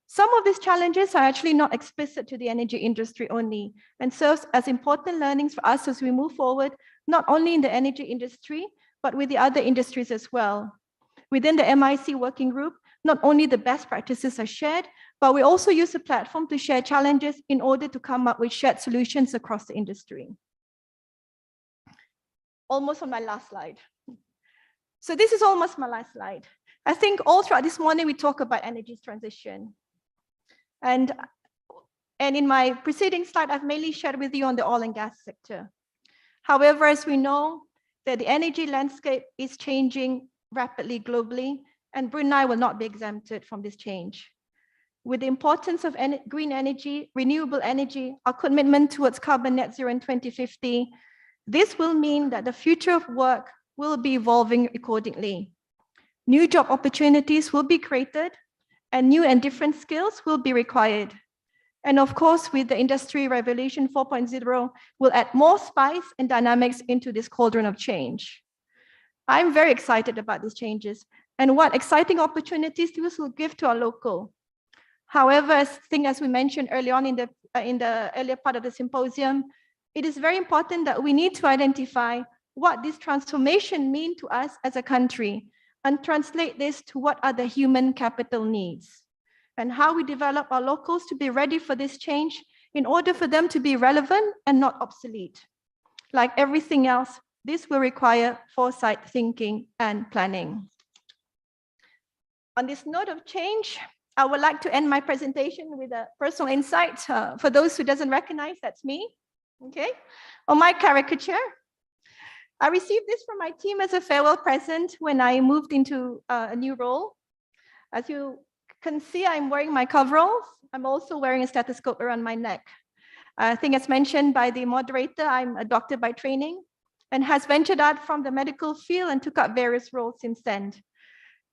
Some of these challenges are actually not explicit to the energy industry only and serves as important learnings for us as we move forward, not only in the energy industry, but with the other industries as well. Within the MYCE working group, not only the best practices are shared, but we also use the platform to share challenges in order to come up with shared solutions across the industry. Almost on my last slide. So this is almost my last slide. I think all throughout this morning, we talk about energy transition. And in my preceding slide, I've mainly shared with you on the oil and gas sector. However, as we know, that the energy landscape is changing rapidly globally, and Brunei will not be exempted from this change. With the importance of green energy, renewable energy, our commitment towards carbon net zero in 2050, this will mean that the future of work will be evolving accordingly. New job opportunities will be created, and new and different skills will be required. And of course, with the Industry Revolution 4.0, we'll add more spice and dynamics into this cauldron of change. I'm very excited about these changes and what exciting opportunities this will give to our local. However, as we mentioned early on in the earlier part of the symposium, it is very important that we need to identify what this transformation means to us as a country and translate this to what are the human capital needs and how we develop our locals to be ready for this change in order for them to be relevant and not obsolete. Like everything else, this will require foresight thinking and planning. On this note of change, I would like to end my presentation with a personal insight. For those who doesn't recognize, that's me, okay? On my caricature, I received this from my team as a farewell present when I moved into a new role. As you can see, I'm wearing my coveralls. I'm also wearing a stethoscope around my neck. I think as mentioned by the moderator, I'm a doctor by training and has ventured out from the medical field and took up various roles since then.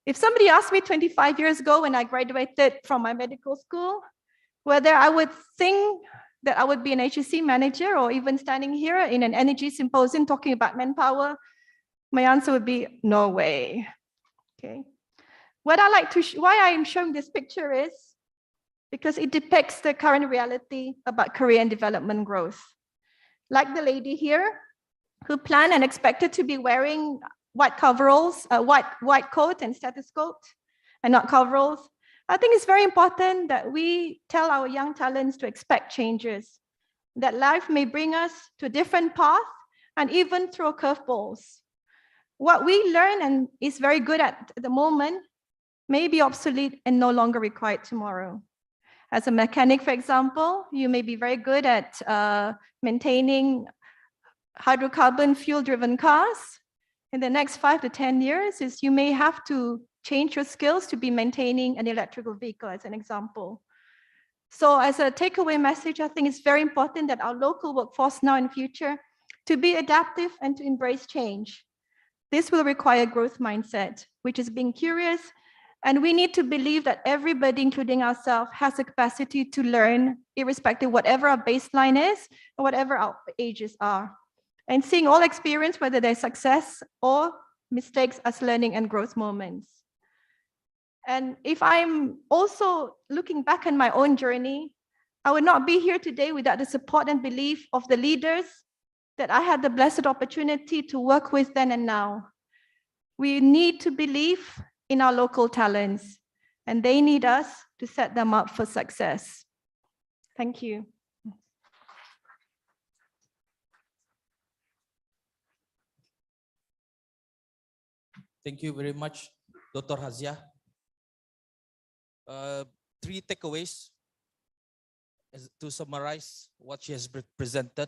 If somebody asked me 25 years ago when I graduated from my medical school, whether I would think that I would be an HSC manager or even standing here in an energy symposium talking about manpower, my answer would be no way. Okay. What I like to, why I am showing this picture is because it depicts the current reality about career and development growth. Like the lady here, who planned and expected to be wearing white coveralls, white coat and stethoscope, and not coveralls. I think it's very important that we tell our young talents to expect changes, that life may bring us to a different path and even throw curveballs. What we learn and is very good at the moment may be obsolete and no longer required tomorrow. As a mechanic, for example, you may be very good at maintaining hydrocarbon fuel-driven cars. In the next 5 to 10 years, you may have to change your skills to be maintaining an electrical vehicle, as an example. So as a takeaway message, I think it's very important that our local workforce now and future to be adaptive and to embrace change. This will require growth mindset, which is being curious, and we need to believe that everybody, including ourselves, has the capacity to learn, irrespective of whatever our baseline is and whatever our ages are. And seeing all experience, whether they're success or mistakes, as learning and growth moments. And if I'm also looking back on my own journey, I would not be here today without the support and belief of the leaders that I had the blessed opportunity to work with then and now. We need to believe in our local talents, and they need us to set them up for success. Thank you. Thank you very much, Dr. Hazia. 3 takeaways to summarize what she has presented.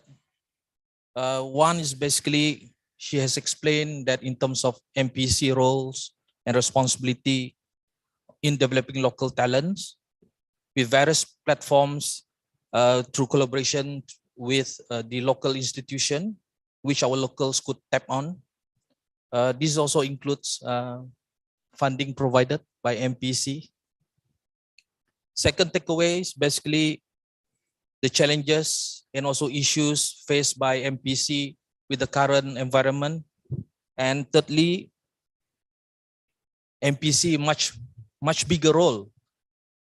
One is basically, she has explained that in terms of MPC roles and responsibility in developing local talents with various platforms through collaboration with the local institution, which our locals could tap on. This also includes funding provided by MPC. Second takeaway is basically the challenges and also issues faced by MPC with the current environment. And thirdly, MPC much bigger role,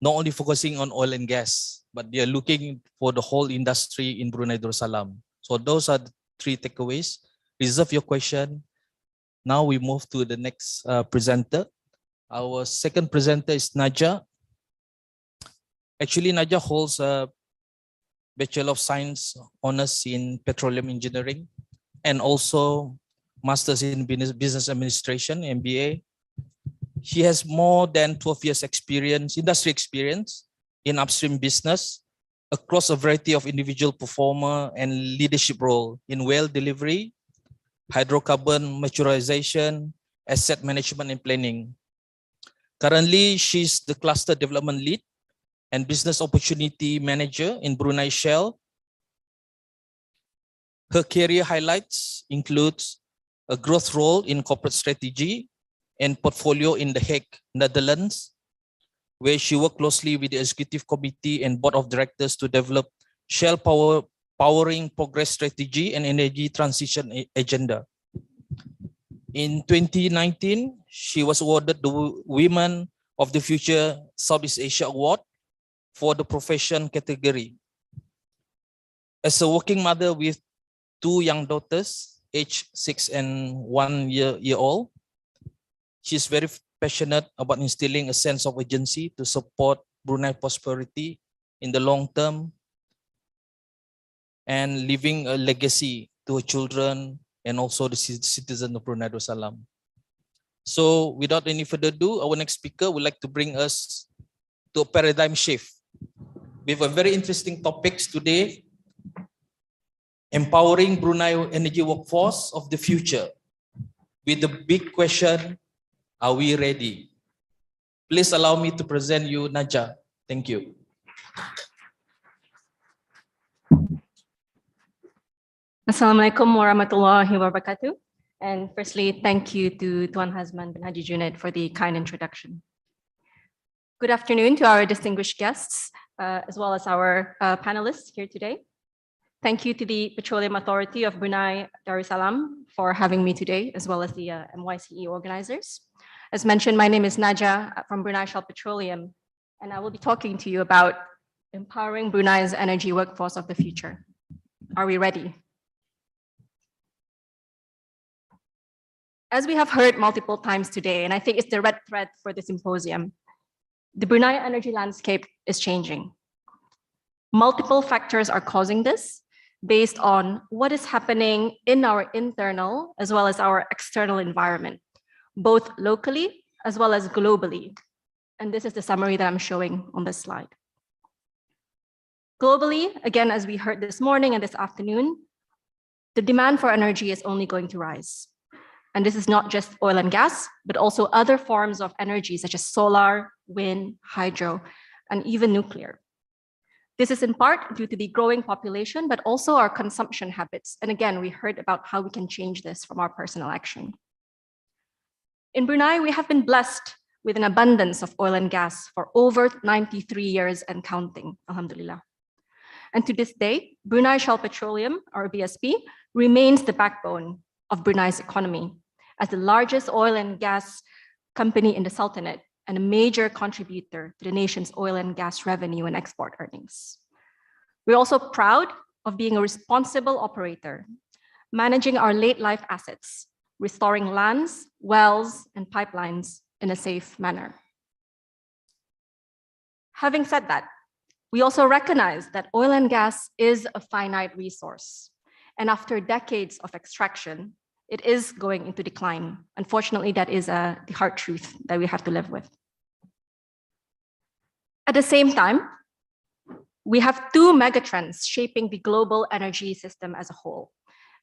not only focusing on oil and gas, but they are looking for the whole industry in Brunei Darussalam. So those are the 3 takeaways. Reserve your question. Now we move to the next presenter. Our second presenter is Naja. Actually, Naja holds a Bachelor of Science honors in Petroleum Engineering and also Masters in Business Administration, MBA. She has more than 12 years industry experience in upstream business across a variety of individual performer and leadership role in well delivery, hydrocarbon maturization, asset management and planning. Currently, she's the cluster development lead and business opportunity manager in Brunei Shell. Her career highlights includes a growth role in corporate strategy and portfolio in The Hague, Netherlands, where she worked closely with the executive committee and board of directors to develop Shell powering progress strategy and energy transition agenda. In 2019, she was awarded the Women of the Future Southeast Asia Award for the profession category. As a working mother with 2 young daughters, aged 6 and 1 year old, she's very passionate about instilling a sense of urgency to support Brunei prosperity in the long term and leaving a legacy to her children and also the citizens of Brunei Darussalam. So without any further ado, our next speaker would like to bring us to a paradigm shift. We have a very interesting topics today, empowering Brunei energy workforce of the future. With the big question, are we ready? Please allow me to present you Naja. Thank you. Assalamualaikum warahmatullahi wabarakatuh. And firstly, thank you to Tuan Hazman bin Haji Junaid for the kind introduction. Good afternoon to our distinguished guests, as well as our panelists here today. Thank you to the Petroleum Authority of Brunei Darussalam for having me today, as well as the MYCE organizers. As mentioned, my name is Naja from Brunei Shell Petroleum, and I will be talking to you about empowering Brunei's energy workforce of the future. Are we ready? As we have heard multiple times today, and I think it's the red thread for the symposium, the Brunei energy landscape is changing. Multiple factors are causing this based on what is happening in our internal as well as our external environment, both locally as well as globally. And this is the summary that I'm showing on this slide. Globally, again, as we heard this morning and this afternoon, the demand for energy is only going to rise. And this is not just oil and gas, but also other forms of energy such as solar, wind, hydro, and even nuclear. This is in part due to the growing population, but also our consumption habits. And again, we heard about how we can change this from our personal action. In Brunei, we have been blessed with an abundance of oil and gas for over 93 years and counting, alhamdulillah. And to this day, Brunei Shell Petroleum, or BSP, remains the backbone of Brunei's economy as the largest oil and gas company in the Sultanate and a major contributor to the nation's oil and gas revenue and export earnings. We're also proud of being a responsible operator, managing our late life assets, restoring lands, wells, and pipelines in a safe manner. Having said that, we also recognize that oil and gas is a finite resource. And after decades of extraction, it is going into decline. Unfortunately, that is the hard truth that we have to live with. At the same time, we have 2 megatrends shaping the global energy system as a whole.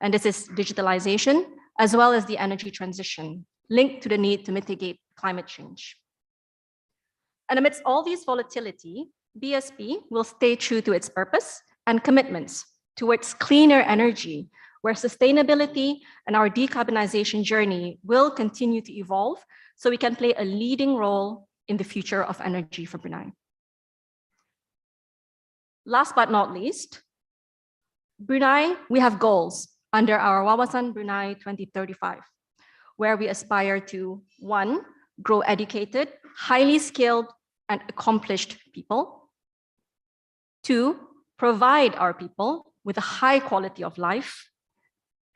And this is digitalization, as well as the energy transition, linked to the need to mitigate climate change. And amidst all these volatility, BSP will stay true to its purpose and commitments towards cleaner energy, where sustainability and our decarbonization journey will continue to evolve so we can play a leading role in the future of energy for Brunei. Last but not least, Brunei, we have goals under our Wawasan Brunei 2035, where we aspire to 1, grow educated, highly skilled, and accomplished people. 2, provide our people with a high quality of life.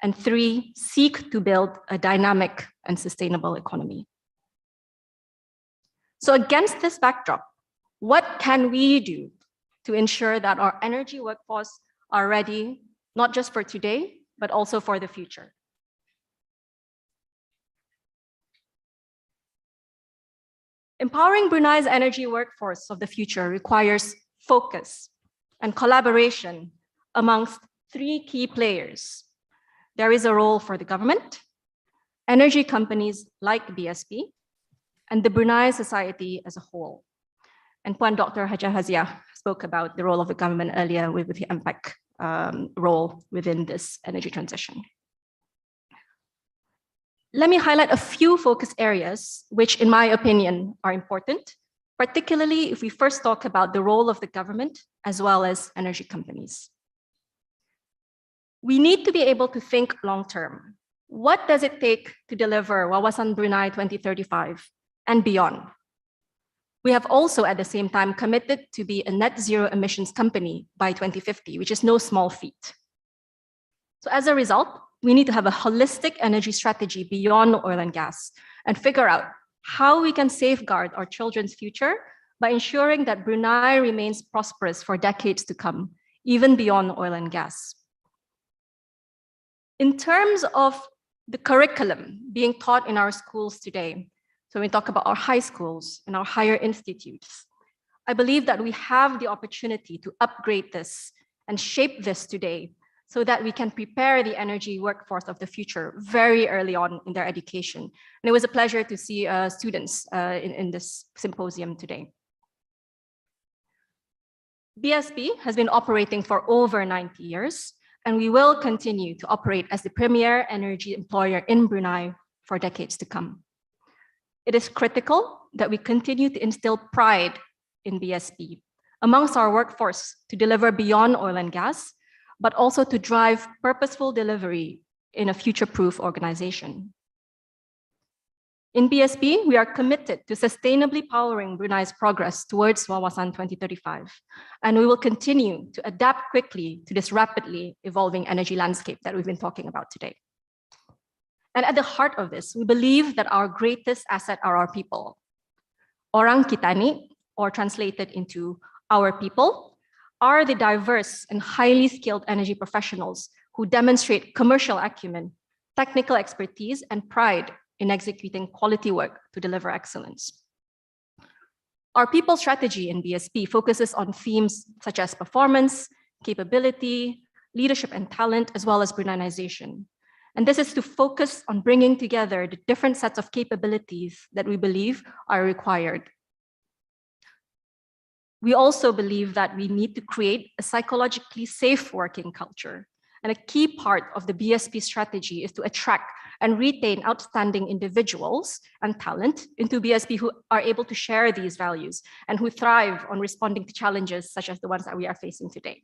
And 3, seek to build a dynamic and sustainable economy. So against this backdrop, what can we do to ensure that our energy workforce are ready, not just for today, but also for the future? Empowering Brunei's energy workforce of the future requires focus and collaboration amongst 3 key players. There is a role for the government, energy companies like BSP, and the Brunei society as a whole. And Puan Dr. Haja Hazia spoke about the role of the government earlier with the MPEC role within this energy transition. Let me highlight a few focus areas, which in my opinion are important, particularly if we first talk about the role of the government as well as energy companies. We need to be able to think long-term. What does it take to deliver Wawasan Brunei 2035 and beyond? We have also at the same time committed to be a net zero emissions company by 2050, which is no small feat. So as a result, we need to have a holistic energy strategy beyond oil and gas and figure out how we can safeguard our children's future by ensuring that Brunei remains prosperous for decades to come, even beyond oil and gas. In terms of the curriculum being taught in our schools today, so when we talk about our high schools and our higher institutes, I believe that we have the opportunity to upgrade this and shape this today so that we can prepare the energy workforce of the future very early on in their education. And it was a pleasure to see students in this symposium today. BSP has been operating for over 90 years, and we will continue to operate as the premier energy employer in Brunei for decades to come. It is critical that we continue to instill pride in BSP amongst our workforce to deliver beyond oil and gas, but also to drive purposeful delivery in a future-proof organization. In BSP, we are committed to sustainably powering Brunei's progress towards Wawasan 2035, and we will continue to adapt quickly to this rapidly evolving energy landscape that we've been talking about today. And at the heart of this, we believe that our greatest asset are our people. Orang kita ni, or translated into our people, are the diverse and highly skilled energy professionals who demonstrate commercial acumen, technical expertise, and pride in executing quality work to deliver excellence. Our people strategy in BSP focuses on themes such as performance, capability, leadership and talent, as well as Bruneiization. And this is to focus on bringing together the different sets of capabilities that we believe are required. We also believe that we need to create a psychologically safe working culture. And a key part of the BSP strategy is to attract and retain outstanding individuals and talent into BSP who are able to share these values and who thrive on responding to challenges such as the ones that we are facing today.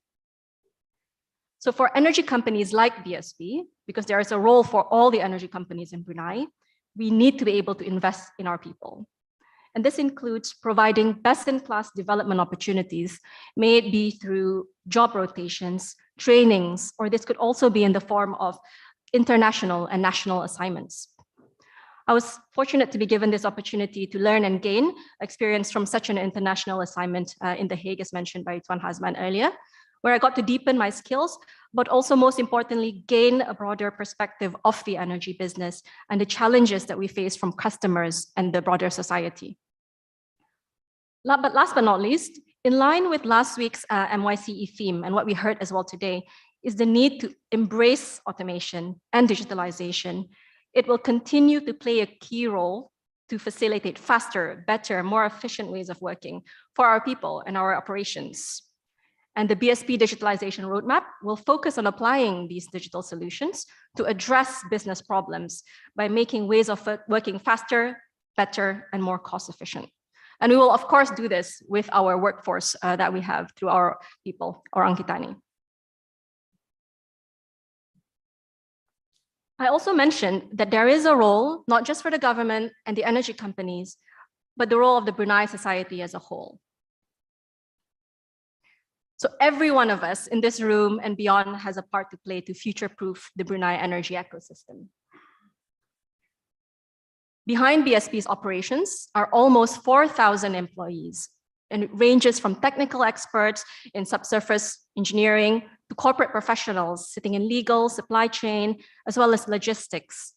So for energy companies like BSP, because there is a role for all the energy companies in Brunei, we need to be able to invest in our people. And this includes providing best-in-class development opportunities, may it be through job rotations, trainings, or this could also be in the form of international and national assignments. I was fortunate to be given this opportunity to learn and gain experience from such an international assignment in The Hague, as mentioned by Tuan Hazman earlier, where I got to deepen my skills, but also most importantly, gain a broader perspective of the energy business and the challenges that we face from customers and the broader society. But last but not least, in line with last week's MYCE theme and what we heard as well today, is the need to embrace automation and digitalization. It will continue to play a key role to facilitate faster, better, more efficient ways of working for our people and our operations. And the BSP digitalization roadmap will focus on applying these digital solutions to address business problems by making ways of working faster, better, and more cost efficient. And we will, of course, do this with our workforce that we have through our people, Orang Kitani. I also mentioned that there is a role, not just for the government and the energy companies, but the role of the Brunei society as a whole. So every one of us in this room and beyond has a part to play to future-proof the Brunei energy ecosystem. Behind BSP's operations are almost 4,000 employees, and it ranges from technical experts in subsurface engineering to corporate professionals sitting in legal, supply chain, as well as logistics.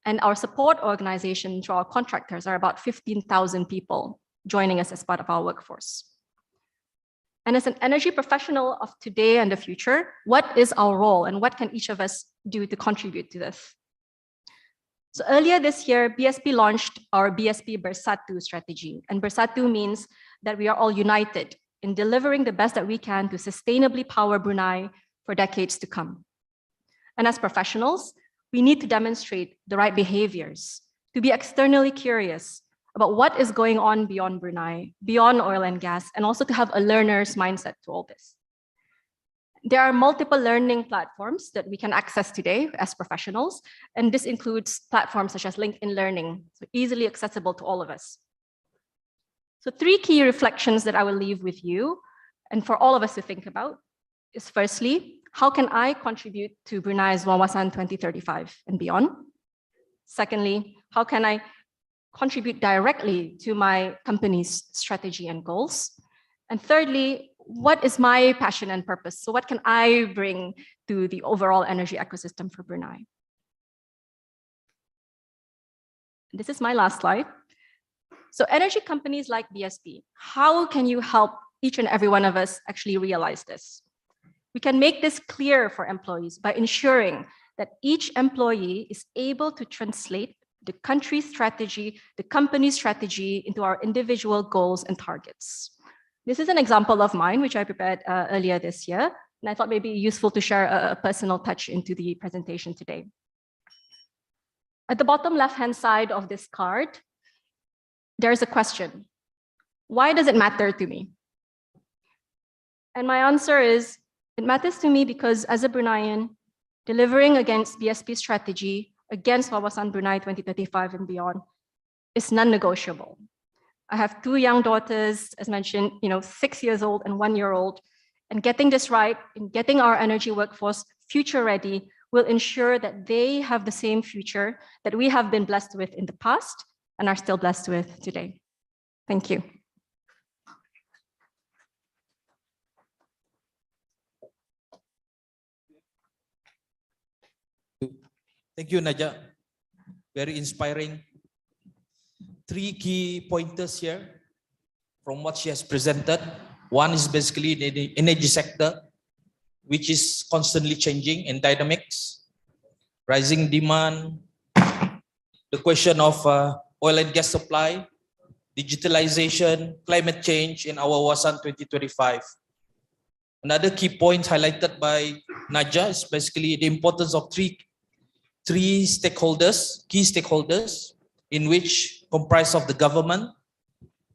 And our support organization through our contractors are about 15,000 people joining us as part of our workforce. And as an energy professional of today and the future, what is our role and what can each of us do to contribute to this? So earlier this year, BSP launched our BSP Bersatu strategy. And Bersatu means that we are all united in delivering the best that we can to sustainably power Brunei for decades to come. And as professionals, we need to demonstrate the right behaviors, to be externally curious about what is going on beyond Brunei, beyond oil and gas, and also to have a learner's mindset to all this. There are multiple learning platforms that we can access today as professionals, and this includes platforms such as LinkedIn Learning, so easily accessible to all of us. So 3 key reflections that I will leave with you, and for all of us to think about, is firstly, how can I contribute to Brunei's Wawasan 2035 and beyond? Secondly, how can I contribute directly to my company's strategy and goals? And thirdly, what is my passion and purpose? So what can I bring to the overall energy ecosystem for Brunei? This is my last slide. So energy companies like BSP, how can you help each and every one of us actually realize this? We can make this clear for employees by ensuring that each employee is able to translate the country's strategy, the company's strategy into our individual goals and targets. This is an example of mine, which I prepared earlier this year, and I thought maybe useful to share a personal touch into the presentation today. At the bottom left-hand side of this card, there's a question. Why does it matter to me? And my answer is, it matters to me because as a Bruneian, delivering against BSP strategy, against Wawasan Brunei 2035 and beyond, is non-negotiable. I have 2 young daughters, as mentioned, 6 years old and 1 year old, and getting this right and getting our energy workforce future ready will ensure that they have the same future that we have been blessed with in the past and are still blessed with today. Thank you. Thank you, Naja. Very inspiring. 3 key pointers here from what she has presented. One is basically the energy sector, which is constantly changing in dynamics, rising demand, the question of oil and gas supply, digitalization, climate change in our Wawasan 2025. Another key point highlighted by Naja is basically the importance of three stakeholders, key stakeholders, in which comprise of the government,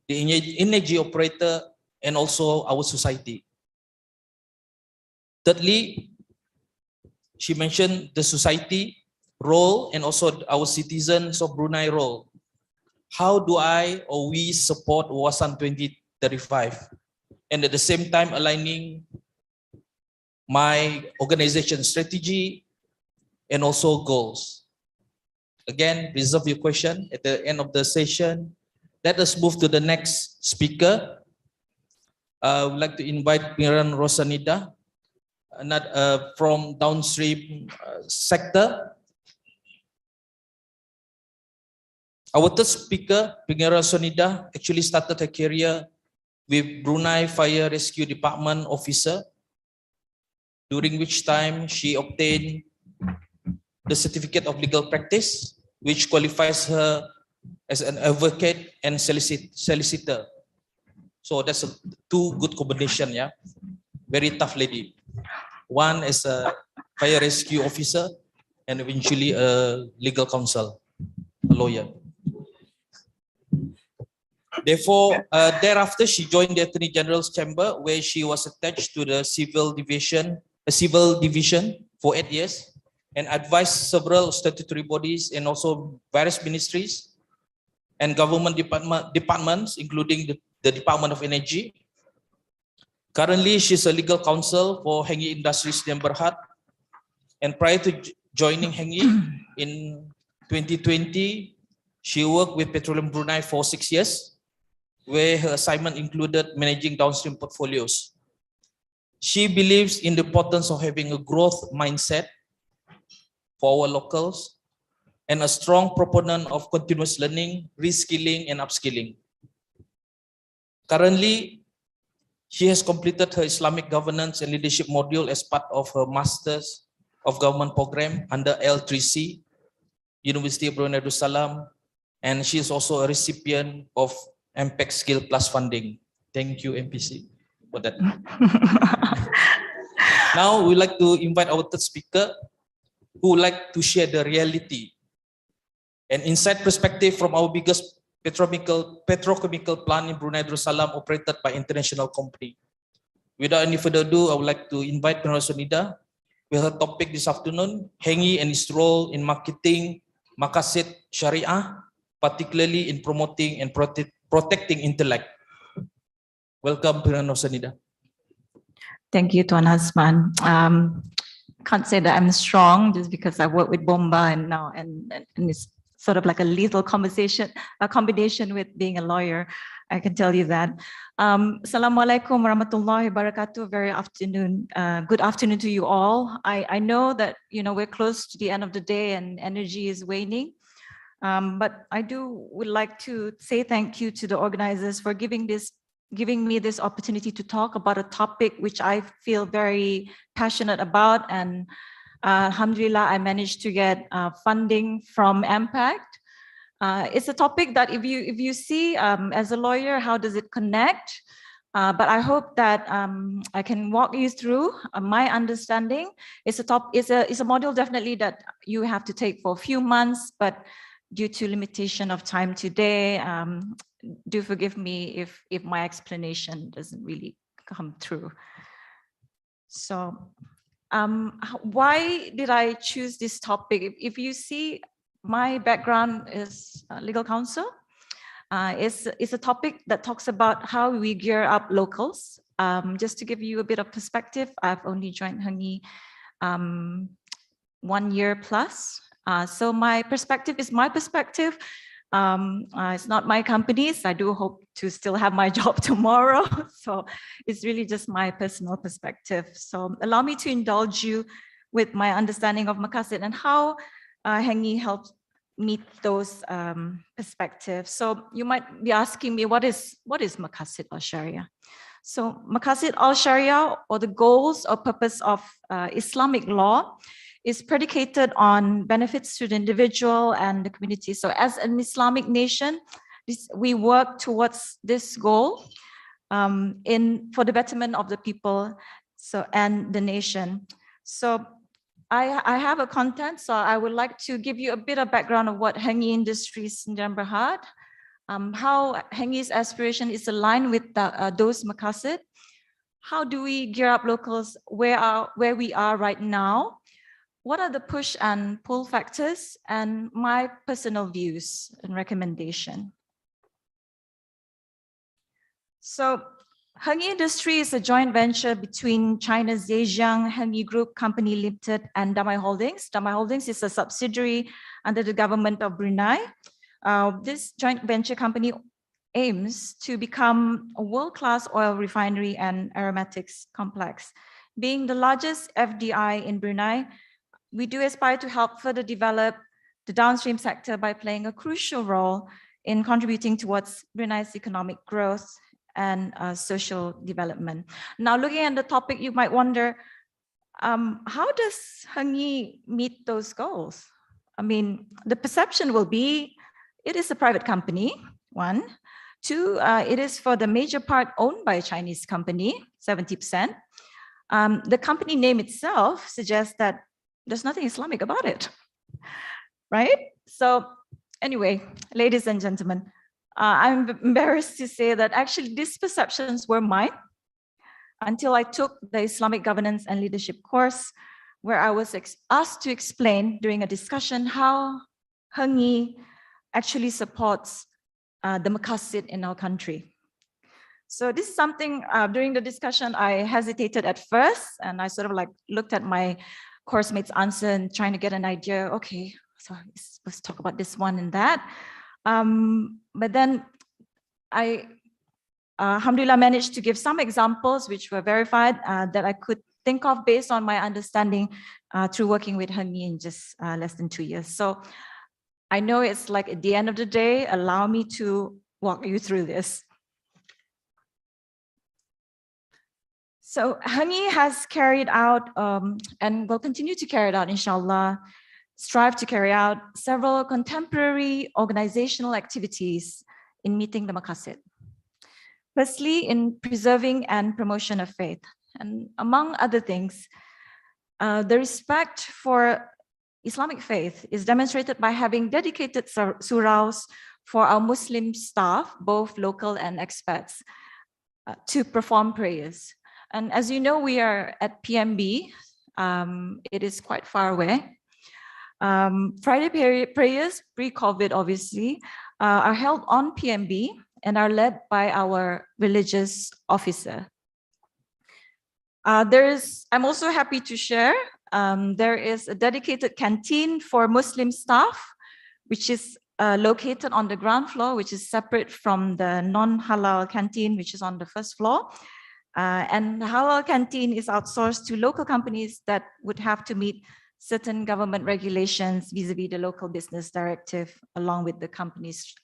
the energy operator, and also our society. Thirdly, she mentioned the society role and also our citizens of Brunei role. How do I or we support Wawasan 2035? And at the same time aligning my organization strategy and also goals. Again, reserve your question at the end of the session. Let us move to the next speaker. I would like to invite Miran Rosanida, from downstream sector. Our third speaker, Pingira Sonida, actually started her career with Brunei Fire Rescue Department officer, during which time she obtained the certificate of legal practice, which qualifies her as an advocate and solicitor. So that's a 2 good combination, yeah. Very tough lady. One as a fire rescue officer and eventually a legal counsel, a lawyer. Therefore, thereafter she joined the Attorney General's Chamber, where she was attached to the civil division for 8 years, and advised several statutory bodies and also various ministries and government departments, including the Department of Energy, Currently, she's a legal counsel for Hengi Industries Sdn Bhd. And prior to joining Hengi in 2020, she worked with Petroleum Brunei for 6 years, where her assignment included managing downstream portfolios. She believes in the importance of having a growth mindset for our locals and a strong proponent of continuous learning, reskilling, and upskilling. Currently, she has completed her Islamic governance and leadership module as part of her Masters of Government program under L3C, University of Brunei Darussalam, and she is also a recipient of MPEC Skill Plus funding. Thank you, MPC, for that. Now, we'd like to invite our third speaker, who would like to share the reality and inside perspective from our biggest petrochemical plant in Brunei Darussalam operated by international company. Without any further ado, I would like to invite Penora Sonida with her topic this afternoon, Hengi and its role in marketing Maqasid Syariah, particularly in promoting and protecting intellect. Welcome, Penora Sonida. Thank you, Tuan Hasman. Can't say that I'm strong just because I work with Bomba and now and it's sort of like a lethal combination with being a lawyer. I can tell you that. Assalamualaikum warahmatullahi wabarakatuh. Very afternoon. Good afternoon to you all. I know that we're close to the end of the day and energy is waning. But I would like to say thank you to the organizers for giving me this opportunity to talk about a topic which I feel very passionate about, and alhamdulillah, I managed to get funding from MPACT. It's a topic that if you see as a lawyer, how does it connect? But I hope that I can walk you through my understanding. It's a module definitely that you have to take for a few months, but due to limitation of time today, do forgive me if my explanation doesn't really come through. So why did I choose this topic? If you see, my background is legal counsel. It's a topic that talks about how we gear up locals. Just to give you a bit of perspective, I've only joined Hengi 1 year plus. So my perspective is my perspective. It's not my company's. I do hope to still have my job tomorrow. So it's really just my personal perspective. So allow me to indulge you with my understanding of Maqasid and how Hengi helps meet those perspectives. So you might be asking me, what is Maqasid al-Sharia? So Maqasid al-Sharia, or the goals or purpose of Islamic law, is predicated on benefits to the individual and the community. So as an Islamic nation, we work towards this goal for the betterment of the people and the nation. So I have a content, so I would like to give you a bit of background of what Hengi Industries Sdn Bhd, how Hengi's aspiration is aligned with those Maqasid. How do we gear up locals where we are right now? What are the push and pull factors, and my personal views and recommendation? So Hengi Industry is a joint venture between China's Zhejiang Hengi Group Company Limited and Damai Holdings. Damai Holdings is a subsidiary under the government of Brunei. This joint venture company aims to become a world-class oil refinery and aromatics complex. Being the largest FDI in Brunei, we do aspire to help further develop the downstream sector by playing a crucial role in contributing towards Brunei's economic growth and social development. Now, looking at the topic, you might wonder, how does Hengi meet those goals? I mean, the perception will be, it is a private company, one. Two, it is for the major part owned by a Chinese company, 70%. The company name itself suggests that there's nothing Islamic about it, right? So anyway, ladies and gentlemen, I'm embarrassed to say that actually these perceptions were mine until I took the Islamic governance and leadership course, where I was asked to explain during a discussion how Hengi actually supports the Maqasid in our country. So this is something during the discussion, I hesitated at first, and I sort of like looked at my course mate's answer and trying to get an idea, okay, so let's talk about this one and that. But then I, alhamdulillah, managed to give some examples which were verified that I could think of based on my understanding through working with Heng Yi in just less than 2 years. So I know it's like at the end of the day, allow me to walk you through this. So Heng Yi has carried out and will continue to carry it out, inshallah, strive to carry out several contemporary organizational activities in meeting the maqasid. Firstly, in preserving and promotion of faith. And among other things, the respect for Islamic faith is demonstrated by having dedicated surahs for our Muslim staff, both local and expats, to perform prayers. And as you know, we are at PMB. It is quite far away. Friday prayers, pre-COVID obviously, are held on PMB and are led by our religious officer. I'm also happy to share, there is a dedicated canteen for Muslim staff, which is located on the ground floor, which is separate from the non-halal canteen, which is on the first floor. And the halal canteen is outsourced to local companies that would have to meet certain government regulations vis-a-vis the local business directive, along with the company's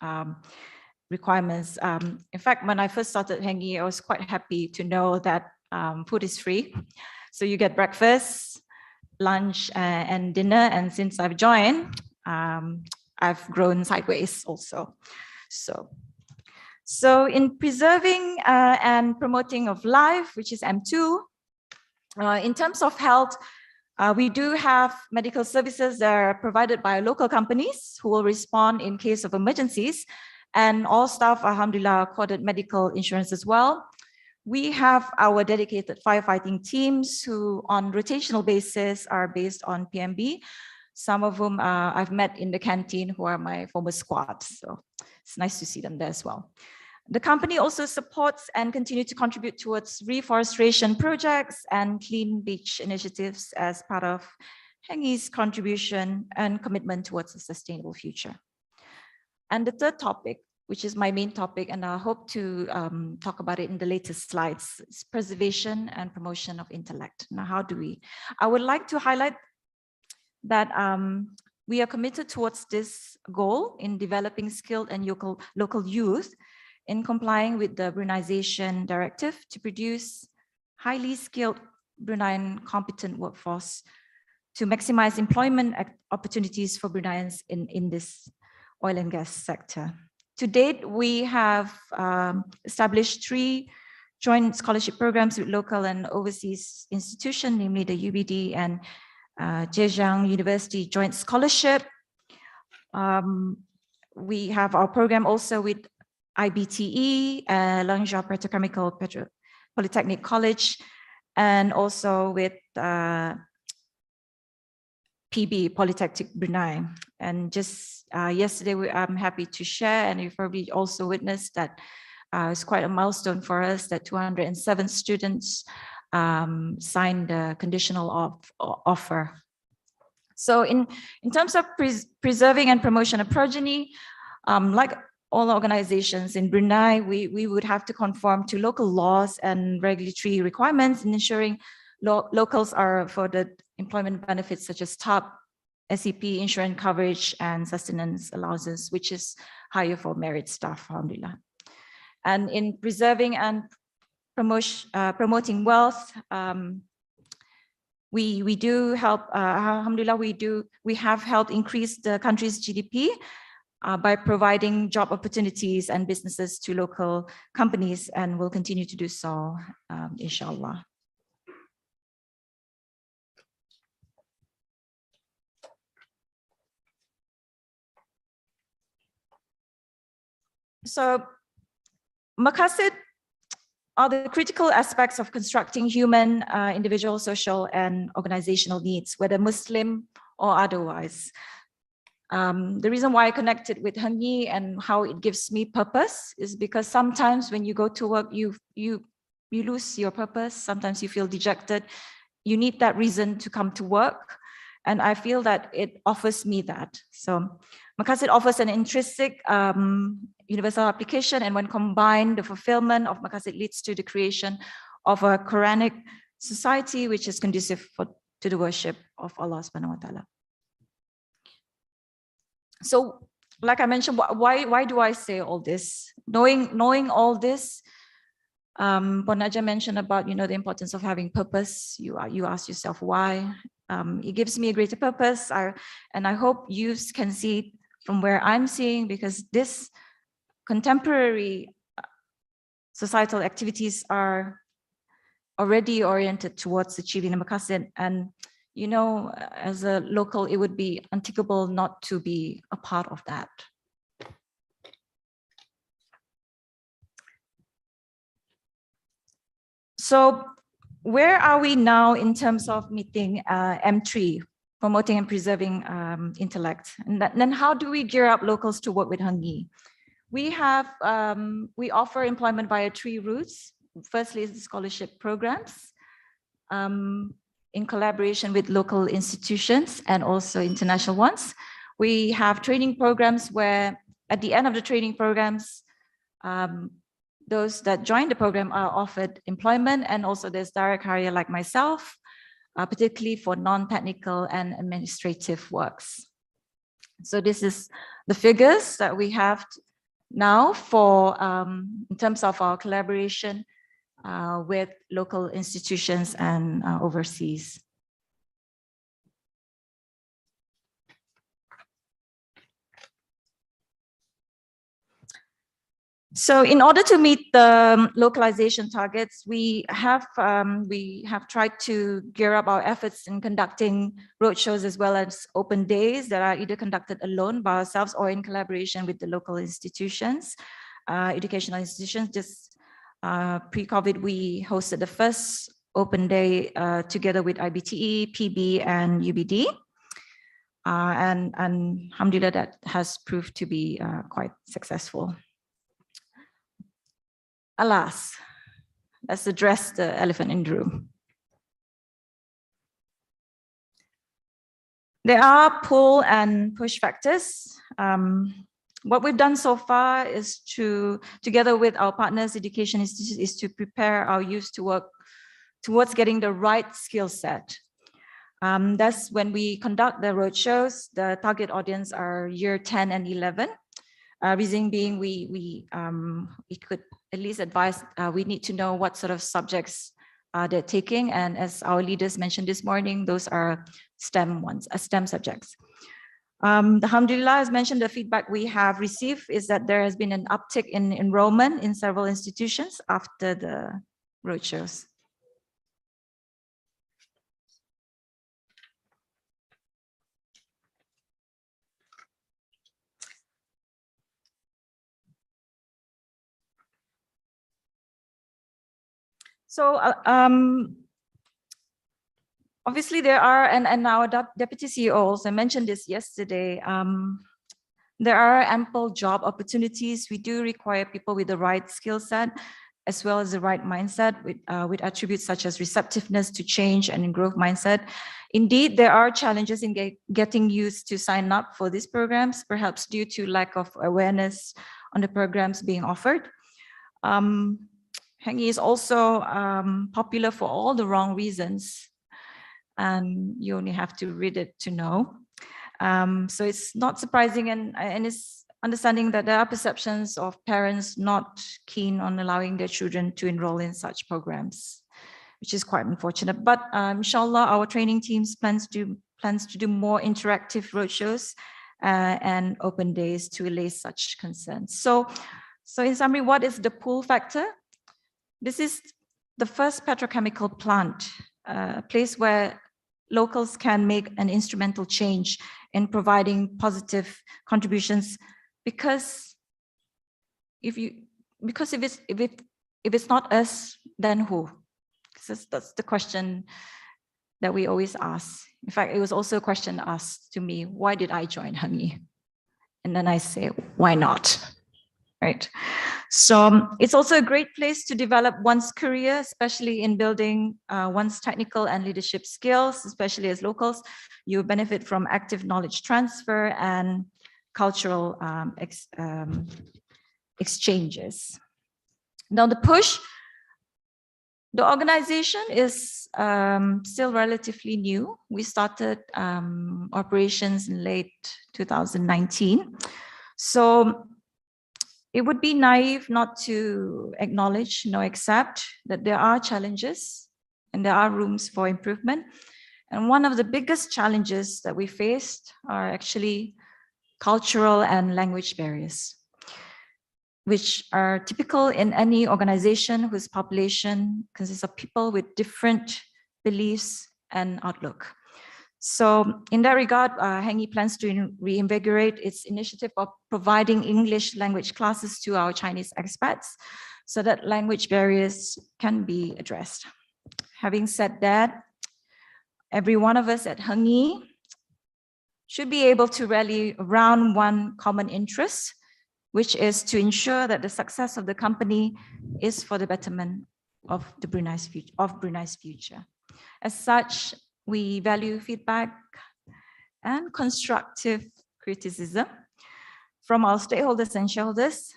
requirements. In fact, when I first started Heng Yi, I was quite happy to know that food is free. So you get breakfast, lunch, and dinner. And since I've joined, I've grown sideways also. So in preserving and promoting of life, which is M2, in terms of health, we do have medical services that are provided by local companies who will respond in case of emergencies, and all staff, alhamdulillah, accorded medical insurance as well. We have our dedicated firefighting teams who on rotational basis are based on PMB, some of whom I've met in the canteen who are my former squad. So it's nice to see them there as well. The company also supports and continue to contribute towards reforestation projects and clean beach initiatives as part of Heng Yi's contribution and commitment towards a sustainable future. And the third topic, which is my main topic, and I hope to talk about it in the latest slides, is preservation and promotion of intellect. Now, how do we? I would like to highlight that we are committed towards this goal in developing skilled and local youth in complying with the Bruneiization directive to produce highly skilled Bruneian competent workforce to maximize employment opportunities for Bruneians in this oil and gas sector. To date, we have established 3 joint scholarship programs with local and overseas institutions, namely the UBD and Zhejiang University Joint Scholarship. We have our program also with IBTE, Langzhou Petrochemical Polytechnic College, and also with PB, Polytechnic Brunei. And just yesterday, I'm happy to share, and you've probably also witnessed that it's quite a milestone for us that 207 students signed a conditional offer. So in terms of preserving and promotion of progeny, like all organizations in Brunei, we would have to conform to local laws and regulatory requirements in ensuring locals are afforded employment benefits such as top SEP, insurance coverage, and sustenance allowances, which is higher for merit staff, alhamdulillah. And in preserving and promoting wealth, we do help, alhamdulillah, we have helped increase the country's GDP by providing job opportunities and businesses to local companies, and will continue to do so, inshallah. So, maqasid are the critical aspects of constructing human, individual, social, and organizational needs, whether Muslim or otherwise. The reason why I connected with Heng Yi and how it gives me purpose is because sometimes when you go to work, you lose your purpose. Sometimes you feel dejected. You need that reason to come to work. And I feel that it offers me that. So MYCE offers an intrinsic universal application, and when combined, the fulfillment of MYCE leads to the creation of a Quranic society which is conducive to the worship of Allah subhanahu wa ta'ala. So, like I mentioned, why do I say all this? Knowing all this, Ponaja mentioned about the importance of having purpose. You ask yourself why. It gives me a greater purpose, and I hope you can see it from where I'm seeing, because this contemporary societal activities are already oriented towards achieving a maqasid, and as a local, it would be unthinkable not to be a part of that. So where are we now in terms of meeting M3, promoting and preserving intellect? And then how do we gear up locals to work with Heng Yi? We offer employment via 3 routes. Firstly, is the scholarship programs in collaboration with local institutions and also international ones. We have training programs where at the end of the training programs, those that join the program are offered employment, and also there's direct hire like myself, particularly for non-technical and administrative works. So this is the figures that we have now for in terms of our collaboration with local institutions and overseas. So in order to meet the localization targets, we have tried to gear up our efforts in conducting roadshows as well as open days that are either conducted alone by ourselves or in collaboration with the local institutions, educational institutions. Just pre-COVID, we hosted the first open day together with IBTE, PB, and UBD. And alhamdulillah, that has proved to be quite successful. Alas, let's address the elephant in the room. There are pull and push factors. What we've done so far is together with our partners, education institutes, is to prepare our youth to work towards getting the right skill set. That's when we conduct the roadshows. The target audience are year 10 and 11. Reason being, we could at least advise, we need to know what sort of subjects they're taking. And as our leaders mentioned this morning, those are STEM subjects. Alhamdulillah, as mentioned, the feedback we have received is that there has been an uptick in enrollment in several institutions after the roadshows. So obviously there are, and our Deputy CEO also mentioned this yesterday, there are ample job opportunities. We do require people with the right skill set, as well as the right mindset with attributes such as receptiveness to change and growth mindset. Indeed, there are challenges in getting youth to sign up for these programs, perhaps due to lack of awareness on the programs being offered. Heng Yi is also popular for all the wrong reasons, and you only have to read it to know. So it's not surprising, and it's understanding that there are perceptions of parents not keen on allowing their children to enroll in such programs, which is quite unfortunate. But inshallah, our training teams plans to do more interactive roadshows and open days to allay such concerns. So in summary, what is the pull factor? This is the first petrochemical plant, a place where locals can make an instrumental change in providing positive contributions. Because if it's not us, then who? That's the question that we always ask. In fact, it was also a question asked to me, why did I join Hangi? And then I say, why not? Right. So it's also a great place to develop one's career, especially in building one's technical and leadership skills, especially as locals. You benefit from active knowledge transfer and cultural exchanges. Now the push, the organization is still relatively new. We started operations in late 2019. So it would be naive not to acknowledge, accept that there are challenges and there are rooms for improvement. And one of the biggest challenges that we faced are actually cultural and language barriers, which are typical in any organization whose population consists of people with different beliefs and outlook. So in that regard, Hangi plans to reinvigorate its initiative of providing English language classes to our Chinese expats so that language barriers can be addressed. Having said that, every one of us at Hangi should be able to rally around one common interest, which is to ensure that the success of the company is for the betterment of Brunei's future. As such, we value feedback and constructive criticism from our stakeholders and shareholders.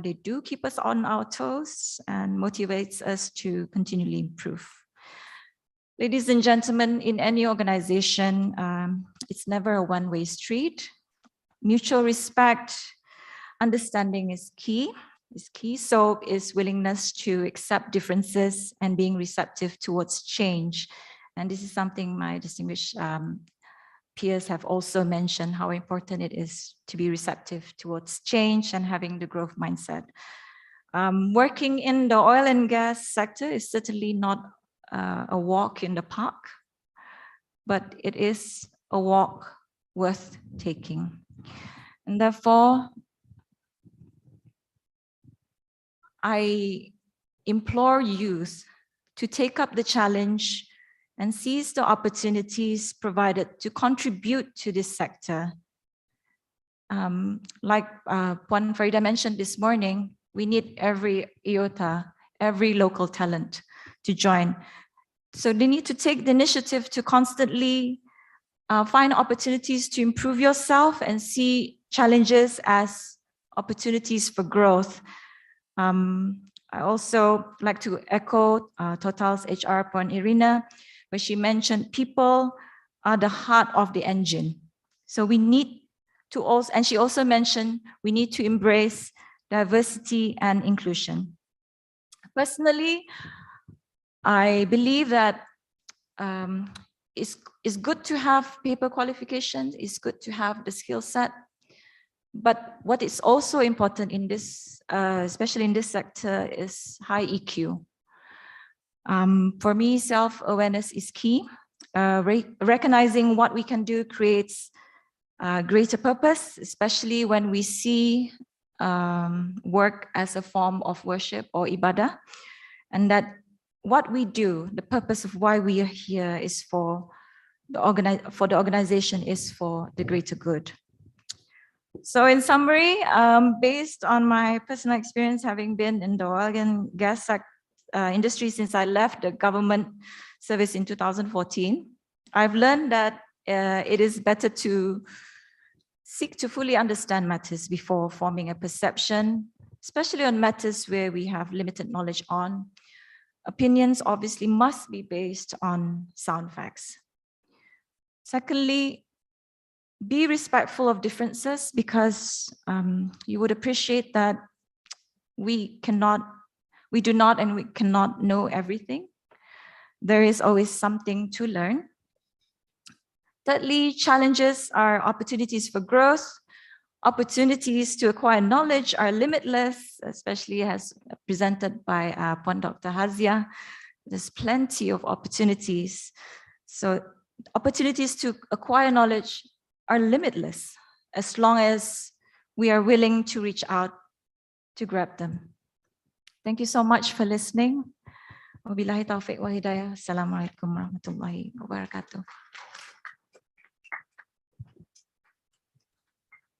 They do keep us on our toes and motivates us to continually improve. Ladies and gentlemen, in any organization, it's never a one-way street. Mutual respect, understanding is key. So is willingness to accept differences and being receptive towards change. And this is something my distinguished peers have also mentioned, how important it is to be receptive towards change and having the growth mindset. Working in the oil and gas sector is certainly not a walk in the park, but it is a walk worth taking. And therefore, I implore youth to take up the challenge and seize the opportunities provided to contribute to this sector. Like Puan Farida mentioned this morning, we need every iota, every local talent to join. So they need to take the initiative to constantly find opportunities to improve yourself and see challenges as opportunities for growth. I also like to echo Total's HR point, Irina, where she mentioned people are the heart of the engine. So we need to also, and she also mentioned, we need to embrace diversity and inclusion. Personally, I believe that it's good to have paper qualifications, it's good to have the skill set, but what is also important in this, especially in this sector, is high EQ. For me, self-awareness is key. Recognizing what we can do creates greater purpose, especially when we see work as a form of worship or ibadah, and that what we do, the purpose of why we are here is for the organization is for the greater good. So in summary, based on my personal experience having been in the oil and gas industry since I left the government service in 2014, I've learned that it is better to seek to fully understand matters before forming a perception, especially on matters where we have limited knowledge on. Opinions obviously must be based on sound facts. Secondly, be respectful of differences, because you would appreciate that we do not and we cannot know everything. There is always something to learn. Thirdly, challenges are opportunities for growth. Opportunities to acquire knowledge are limitless, especially as presented by Dr. Hazia. There's plenty of opportunities. So opportunities to acquire knowledge are limitless as long as we are willing to reach out to grab them. Thank you so much for listening. Wabillahi taufiq wal hidayah. Assalamualaikum warahmatullahi wabarakatuh.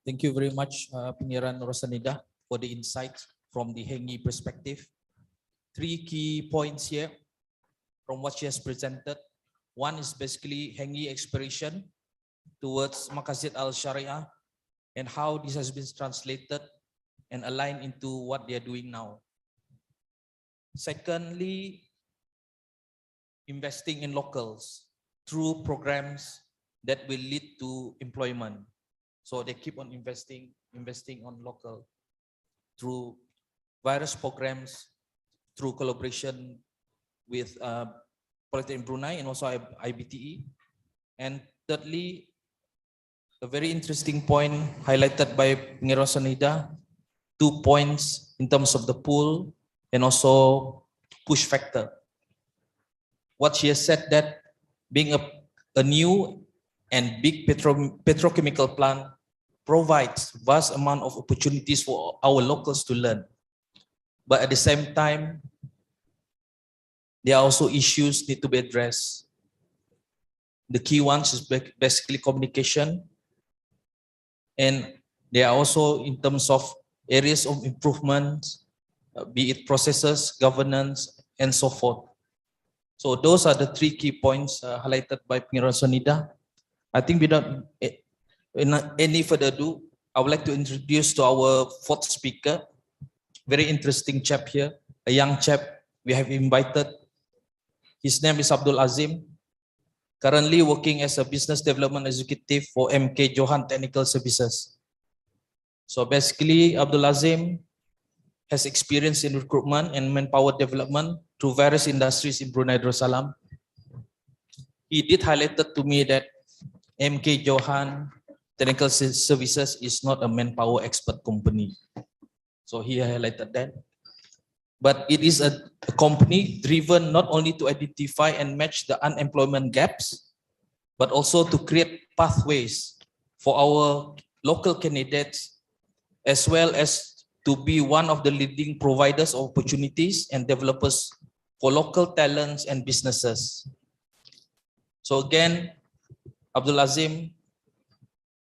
Thank you very much, Pengiran Rosanida, for the insight from the Hengi perspective. 3 key points here from what she has presented. One is basically Hengi expiration towards Maqasid al-Sharia and how this has been translated and aligned into what they are doing now. Secondly, investing in locals through programs that will lead to employment. So they keep on investing on local through various programs, through collaboration with Polytechnic Brunei and also IBTE. And thirdly, a very interesting point highlighted by Pengira Sanida, 2 points in terms of the pull and also push factor. What she has said that being a new and big petrochemical plant provides vast amount of opportunities for our locals to learn. But at the same time, there are also issues need to be addressed. The key ones is basically communication. And there are also in terms of areas of improvement, be it processes, governance, and so forth. So those are the 3 key points highlighted by Pengira Sonida. I think without any further ado, I would like to introduce to our 4th speaker, very interesting chap here, a young chap we have invited. His name is Abdul Azim, currently working as a business development executive for MK Johan Technical Services. So basically, Abdul Azim has experience in recruitment and manpower development through various industries in Brunei Darussalam. He did highlight to me that MK Johan Technical Services is not a manpower expert company. So he highlighted that. But it is a company driven not only to identify and match the unemployment gaps, but also to create pathways for our local candidates, as well as to be one of the leading providers of opportunities and developers for local talents and businesses. So again, Abdul Azim,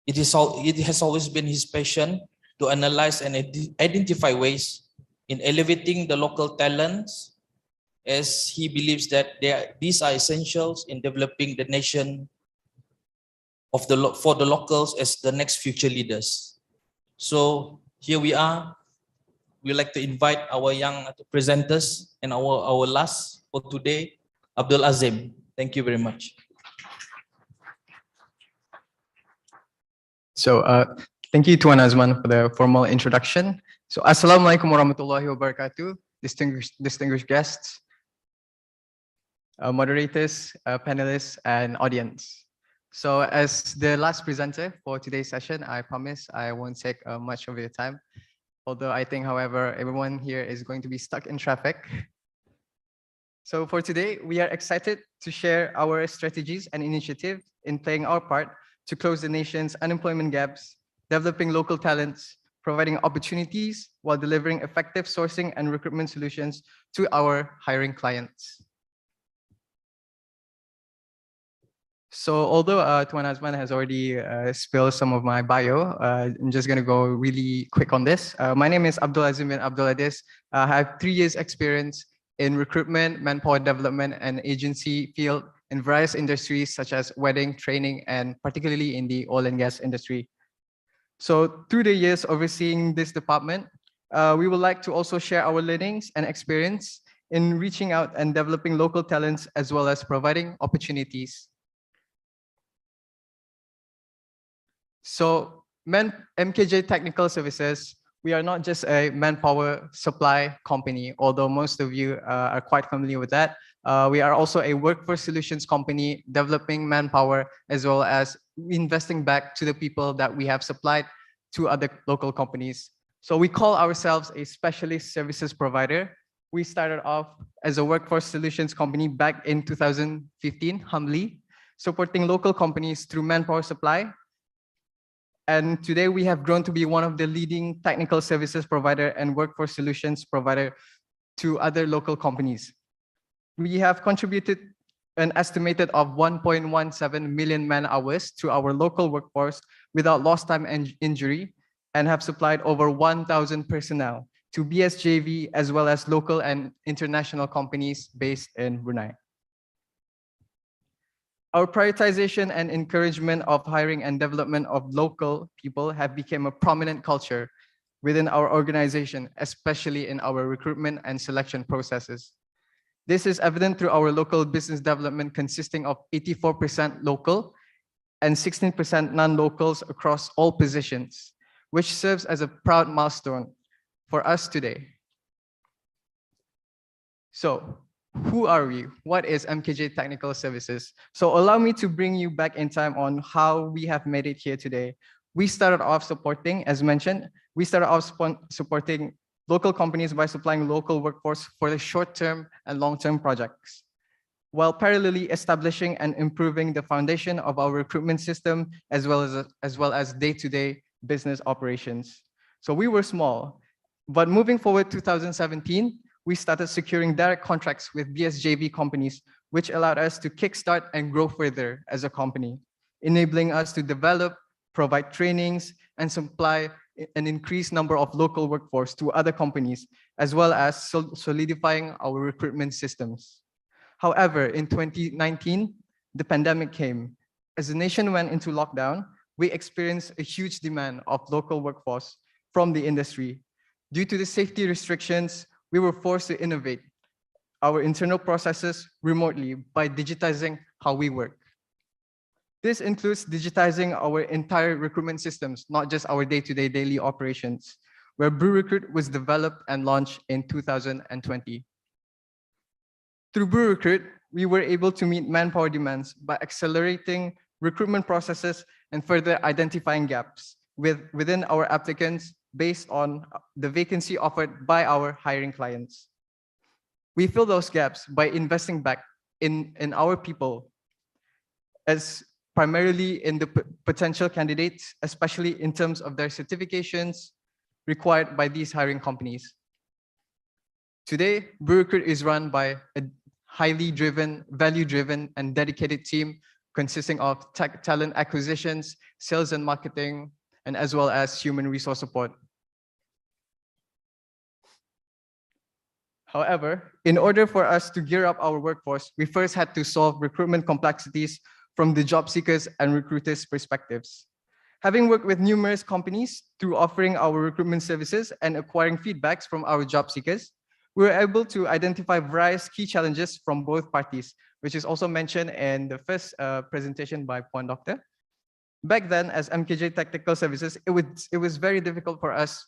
it has always been his passion to analyze and identify ways in elevating the local talents, as he believes that these are essentials in developing the nation for the locals as the next future leaders. So here we are. We'd like to invite our young presenters and our last for today, Abdul Azim. Thank you very much. So thank you, Tuan Azman, for the formal introduction. So Assalamualaikum warahmatullahi wabarakatuh, distinguished guests, moderators, panelists, and audience. So as the last presenter for today's session, I promise I won't take much of your time. Although I think, however, everyone here is going to be stuck in traffic. So for today, we are excited to share our strategies and initiatives in playing our part to close the nation's unemployment gaps, developing local talents, providing opportunities while delivering effective sourcing and recruitment solutions to our hiring clients. So although Tuan Azman has already spilled some of my bio, I'm just going to go really quick on this. My name is Abdul Azim bin Abdul Adis. I have 3 years experience in recruitment, manpower development, and agency field in various industries such as wedding, training, and particularly in the oil and gas industry. So through the years overseeing this department, we would like to also share our learnings and experience in reaching out and developing local talents as well as providing opportunities. So MKJ Technical Services, we are not just a manpower supply company, although most of you are quite familiar with that. We are also a workforce solutions company developing manpower as well as investing back to the people that we have supplied to other local companies. So we call ourselves a specialist services provider. We started off as a workforce solutions company back in 2015, humbly, supporting local companies through manpower supply. And today we have grown to be one of the leading technical services provider and workforce solutions provider to other local companies. We have contributed an estimated of 1.17 million man hours to our local workforce without lost time and injury, and have supplied over 1,000 personnel to BSJV as well as local and international companies based in Brunei. Our prioritization and encouragement of hiring and development of local people have become a prominent culture within our organization, especially in our recruitment and selection processes. This is evident through our local business development consisting of 84% local and 16% non-locals across all positions, which serves as a proud milestone for us today. So, who are we? What is MKJ Technical Services? So allow me to bring you back in time on how we have made it here today. We started off supporting, as mentioned, supporting local companies by supplying local workforce for the short-term and long-term projects, while parallelly establishing and improving the foundation of our recruitment system as well as day-to-day business operations. So we were small, but moving forward 2017, we started securing direct contracts with BSJV companies, which allowed us to kickstart and grow further as a company, enabling us to develop, provide trainings, and supply an increased number of local workforce to other companies, as well as solidifying our recruitment systems. However, in 2019, the pandemic came. As the nation went into lockdown, we experienced a huge demand of local workforce from the industry. Due to the safety restrictions, we were forced to innovate our internal processes remotely by digitizing how we work. This includes digitizing our entire recruitment systems, not just our day-to-day daily operations, where BrewRecruit was developed and launched in 2020. Through BrewRecruit, we were able to meet manpower demands by accelerating recruitment processes and further identifying gaps within our applicants based on the vacancy offered by our hiring clients. We fill those gaps by investing back in our people, as primarily in the potential candidates, especially in terms of their certifications required by these hiring companies. Today, BrewRecruit is run by a highly driven, value-driven, and dedicated team consisting of talent acquisitions, sales and marketing, and as well as human resource support. However, in order for us to gear up our workforce, we first had to solve recruitment complexities from the job seekers and recruiters' perspectives. Having worked with numerous companies through offering our recruitment services and acquiring feedbacks from our job seekers, we were able to identify various key challenges from both parties, which is also mentioned in the first presentation by Puan Doctor. Back then, as MKJ Technical Services, it was very difficult for us,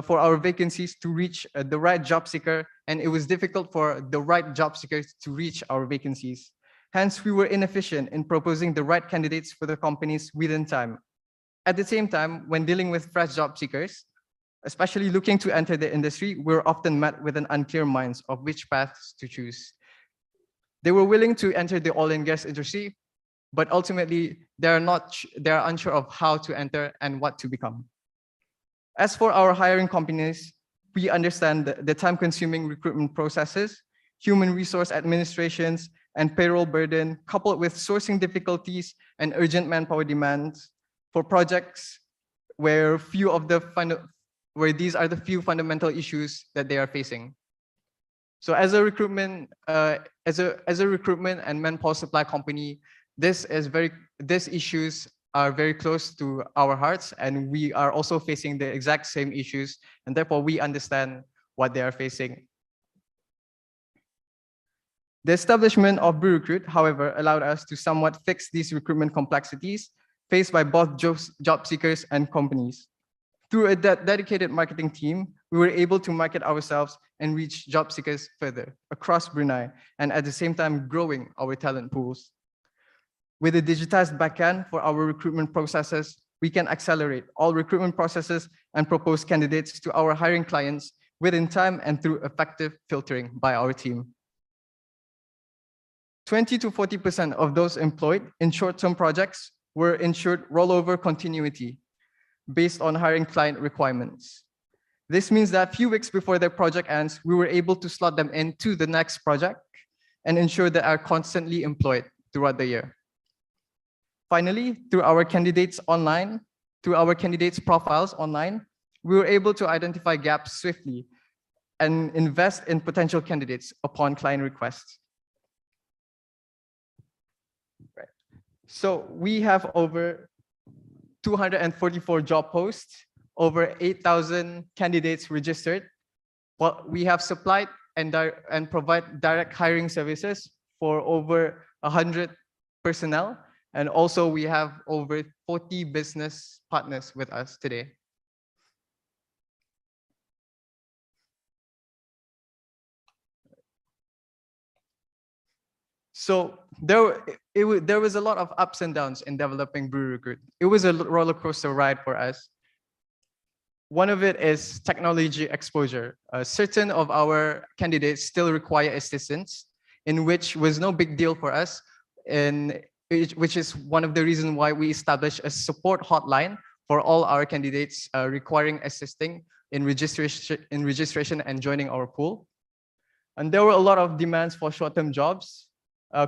for our vacancies to reach the right job seeker, and it was difficult for the right job seekers to reach our vacancies. Hence, we were inefficient in proposing the right candidates for the companies within time. At the same time, when dealing with fresh job seekers, especially looking to enter the industry, we're often met with an unclear minds of which paths to choose. They were willing to enter the oil and gas industry, but ultimately they are unsure of how to enter and what to become. As for our hiring companies, we understand the time-consuming recruitment processes, human resource administrations, and payroll burden, coupled with sourcing difficulties and urgent manpower demands for projects where these are the few fundamental issues that they are facing. So as a recruitment and manpower supply company, these issues are very close to our hearts, and we are also facing the exact same issues, and therefore we understand what they are facing. The establishment of BrewRecruit, however, allowed us to somewhat fix these recruitment complexities faced by both job seekers and companies. Through a dedicated marketing team, we were able to market ourselves and reach job seekers further across Brunei, and at the same time growing our talent pools. With a digitized backend for our recruitment processes, we can accelerate all recruitment processes and propose candidates to our hiring clients within time and through effective filtering by our team. 20 to 40% of those employed in short-term projects were ensured rollover continuity based on hiring client requirements. This means that a few weeks before their project ends, we were able to slot them into the next project and ensure that are constantly employed throughout the year. Finally, through our candidates profiles online, we were able to identify gaps swiftly and invest in potential candidates upon client requests. Right. So we have over 244 job posts, over 8,000 candidates registered. But we have supplied and provide direct hiring services for over 100 personnel. And also we have over 40 business partners with us today. So there was a lot of ups and downs in developing Brew Recruit. It was a roller coaster ride for us. One of it is technology exposure. Certain of our candidates still require assistance, in which was no big deal for us, and which is one of the reasons why we established a support hotline for all our candidates requiring assisting in registration and joining our pool. And there were a lot of demands for short-term jobs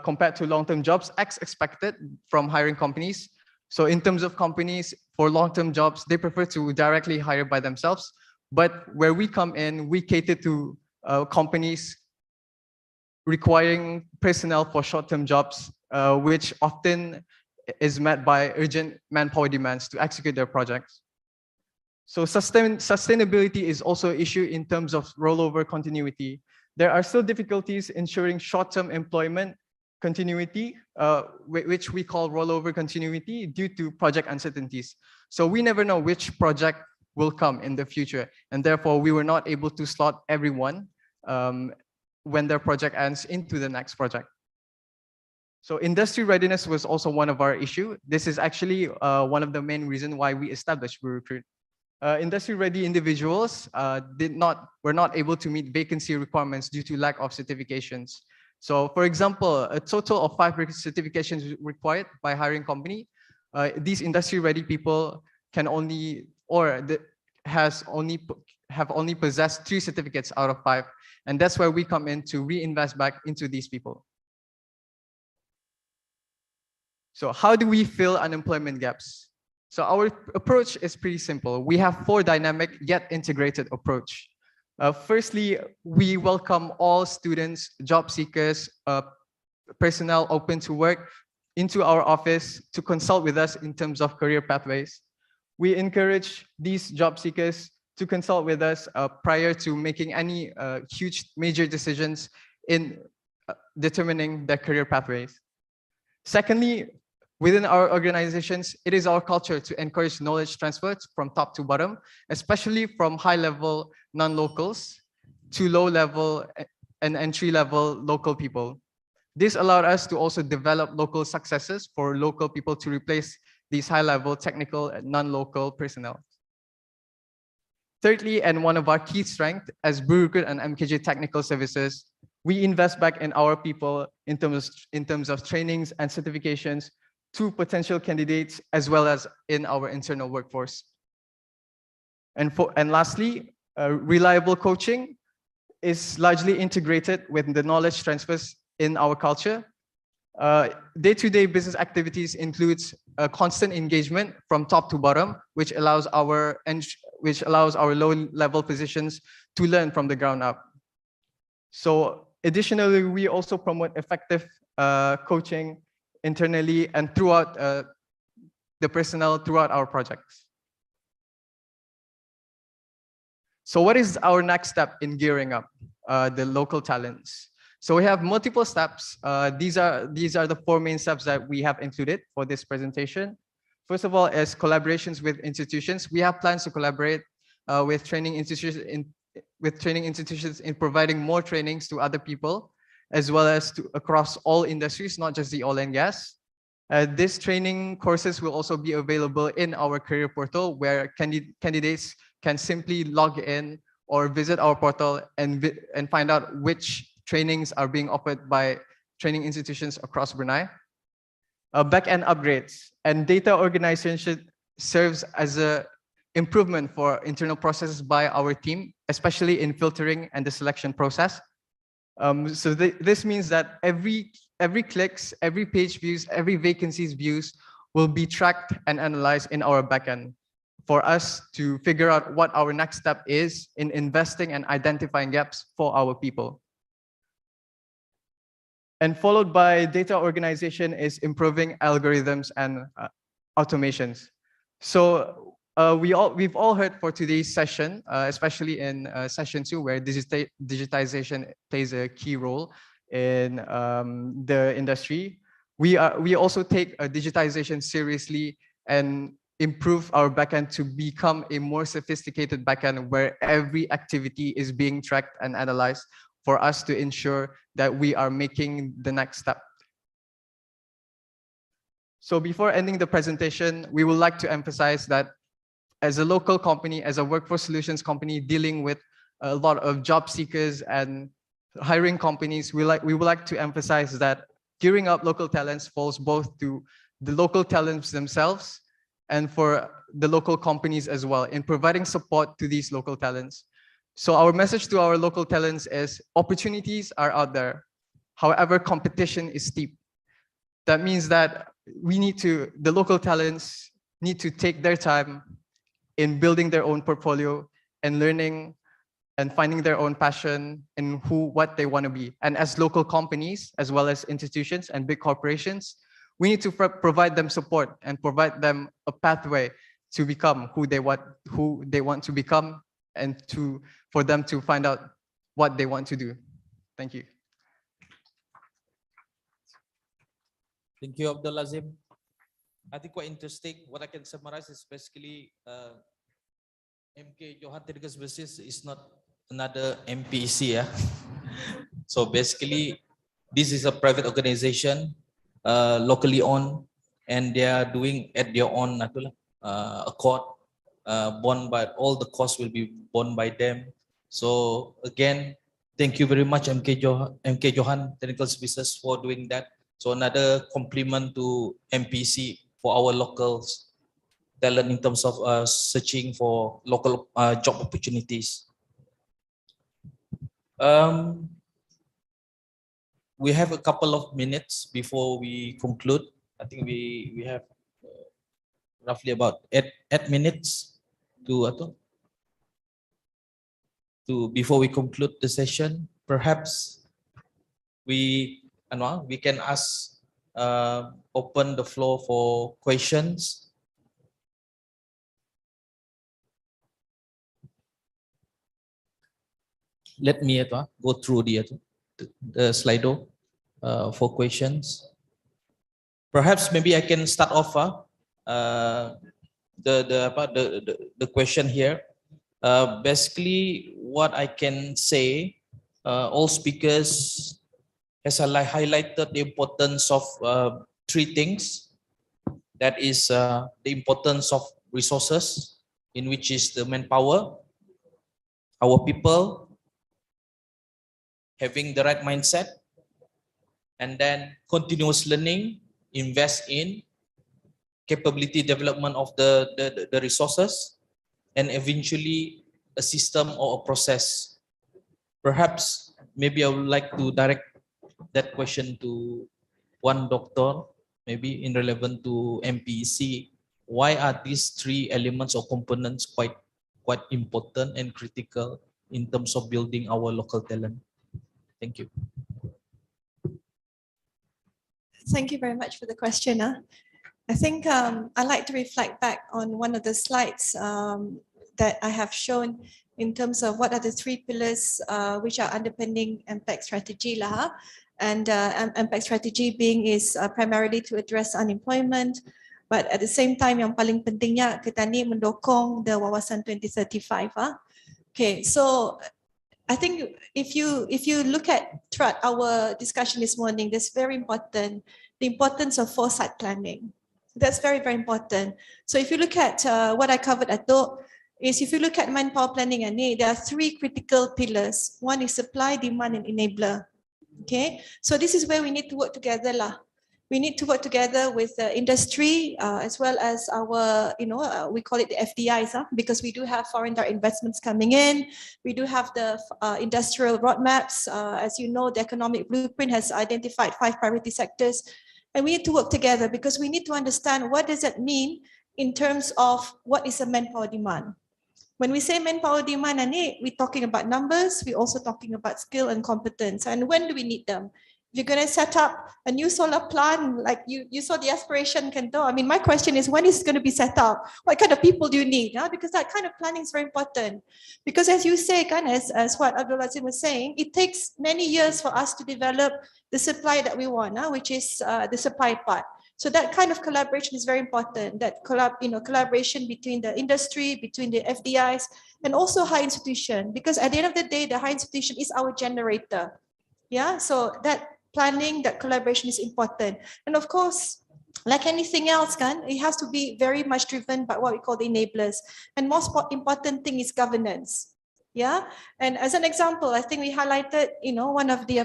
compared to long-term jobs, as expected from hiring companies. So in terms of companies, for long-term jobs, they prefer to directly hire by themselves. But where we come in, we cater to companies requiring personnel for short-term jobs, which often is met by urgent manpower demands to execute their projects. So sustainability is also an issue in terms of rollover continuity. There are still difficulties ensuring short-term employment continuity, which we call rollover continuity, due to project uncertainties. So we never know which project will come in the future, and therefore we were not able to slot everyone when their project ends into the next project. So industry readiness was also one of our issues. This is actually one of the main reasons why we established Brew Recruit. Industry-ready individuals were not able to meet vacancy requirements due to lack of certifications. So, for example, a total of 5 certifications required by hiring company. These industry-ready people can only have only possessed 3 certificates out of 5, and that's where we come in to reinvest back into these people. So, how do we fill unemployment gaps? So our approach is pretty simple. We have 4 dynamic yet integrated approach. Firstly, we welcome all students, job seekers, personnel open to work into our office to consult with us in terms of career pathways. We encourage these job seekers to consult with us prior to making any huge major decisions in determining their career pathways. Secondly, within our organizations, it is our culture to encourage knowledge transfers from top to bottom, especially from high-level non-locals to low-level and entry-level local people. This allowed us to also develop local successes for local people to replace these high-level technical and non-local personnel. Thirdly, and one of our key strengths as Brew Recruit and MKJ Technical Services, we invest back in our people in terms of trainings and certifications to potential candidates, as well as in our internal workforce. And lastly, reliable coaching is largely integrated with the knowledge transfers in our culture. Day-to-day business activities includes a constant engagement from top to bottom, which allows our low-level positions to learn from the ground up. So additionally, we also promote effective coaching internally and throughout the personnel throughout our projects. So what is our next step in gearing up the local talents? So we have multiple steps. These are the 4 main steps that we have included for this presentation. First of all, is collaborations with institutions. We have plans to collaborate with training institutions in providing more trainings to other people, as well as across all industries, not just the oil and gas. These training courses will also be available in our career portal, where candidates can simply log in or visit our portal and find out which trainings are being offered by training institutions across Brunei. Back-end upgrades and data organization serves as a improvement for internal processes by our team, especially in filtering and the selection process. So this means that every clicks, every page views, every vacancies views will be tracked and analyzed in our backend for us to figure out what our next step is in investing and identifying gaps for our people. And followed by data organization is improving algorithms and automations. So we've all heard for today's session, especially in session 2, where digitization plays a key role in the industry. We also take digitization seriously and improve our backend to become a more sophisticated backend where every activity is being tracked and analyzed for us to ensure that we are making the next step. So before ending the presentation, we would like to emphasize that as a local company, as a workforce solutions company dealing with a lot of job seekers and hiring companies, we would like to emphasize that gearing up local talents falls both to the local talents themselves and for the local companies as well in providing support to these local talents. So our message to our local talents is opportunities are out there. However, competition is steep. That means that the local talents need to take their time in building their own portfolio and learning and finding their own passion in what they want to be. And as local companies, as well as institutions and big corporations, we need to provide them support and provide them a pathway to become who they want to become and for them to find out what they want to do. Thank you. Thank you, Abdul Azim. I think quite interesting. What I can summarize is basically MK Johan Technical Services is not another MPEC. Yeah? So basically, this is a private organization, locally owned, and they are doing at their own accord, borne by all the costs will be borne by them. So again, thank you very much, MK Johan Technical Services for doing that. So another compliment to MPC for our local talent in terms of searching for local job opportunities. We have a couple of minutes before we conclude. I think we have roughly about 8 minutes to before we conclude the session. Perhaps we can open the floor for questions. Let me go through the Slido for questions. Perhaps maybe I can start off the question here. Basically, what I can say, all speakers has highlighted the importance of 3 things. That is the importance of resources, in which is the manpower, our people, having the right mindset, and then continuous learning, invest in capability development of the resources, and eventually a system or a process. Perhaps maybe I would like to direct that question to one doctor, maybe in relevant to MPEC. Why are these 3 elements or components quite important and critical in terms of building our local talent? Thank you. Thank you very much for the question. I think I'd like to reflect back on one of the slides that I have shown in terms of what are the 3 pillars which are underpinning MPEC strategy. And MPEC strategy being is primarily to address unemployment, but at the same time yang paling pentingnya kita ni mendukung the Wawasan 2035. Okay, so I think if you look at throughout our discussion this morning, that's very important, the importance of foresight planning. That's very, very important. So if you look at what I covered at Doh, is if you look at manpower planning, there are 3 critical pillars. One is supply, demand, and enabler. Okay, so this is where we need to work together lah. We need to work together with the industry as well as our, we call it the FDIs, because we do have foreign direct investments coming in. We do have the industrial roadmaps. As you know, the economic blueprint has identified 5 priority sectors. And we need to work together because we need to understand what does that mean in terms of what is a manpower demand. When we say manpower demand, we're talking about numbers, we're also talking about skill and competence. And when do we need them? If you're going to set up a new solar plant, like you saw the aspiration, Kento. I mean, my question is, when is it going to be set up? What kind of people do you need? Because that kind of planning is very important. Because as you say, as what Abdul Azim was saying, it takes many years for us to develop the supply that we want, which is the supply part. So that kind of collaboration is very important. That collaboration between the industry, between the FDIs, and also high institution. Because at the end of the day, the high institution is our generator. Yeah. So that planning, that collaboration is important. And of course, like anything else, it has to be very much driven by what we call the enablers. And most important thing is governance. Yeah, and as an example, I think we highlighted, one of the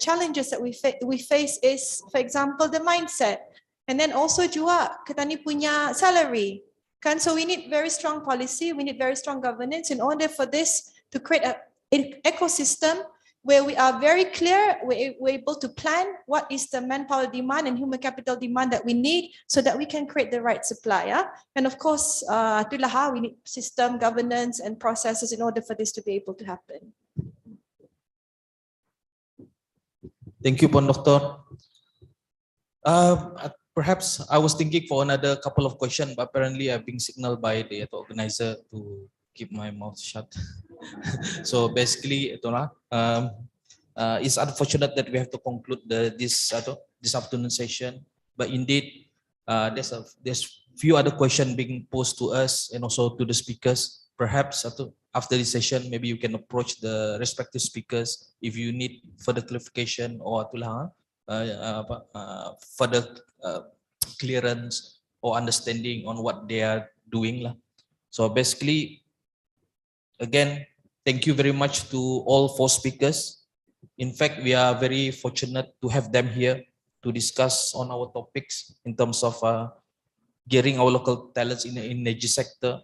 challenges that we face is, for example, the mindset, and then also juga kita ni punya salary, kan? So we need very strong policy, we need very strong governance in order for this to create an ecosystem where we are very clear, we're able to plan what is the manpower demand and human capital demand that we need so that we can create the right supply. And of course, we need system, governance, and processes in order for this to be able to happen. Thank you, Pon Doctor. Perhaps I was thinking for another couple of questions, but apparently I've been signaled by the organizer to keep my mouth shut. So basically, it's unfortunate that we have to conclude this afternoon session. But indeed, there's few other questions being posed to us and also to the speakers. Perhaps after this session, maybe you can approach the respective speakers if you need further clarification or further clearance or understanding on what they are doing. So basically, again, thank you very much to all 4 speakers. In fact, we are very fortunate to have them here to discuss on our topics in terms of gearing our local talents in the energy sector.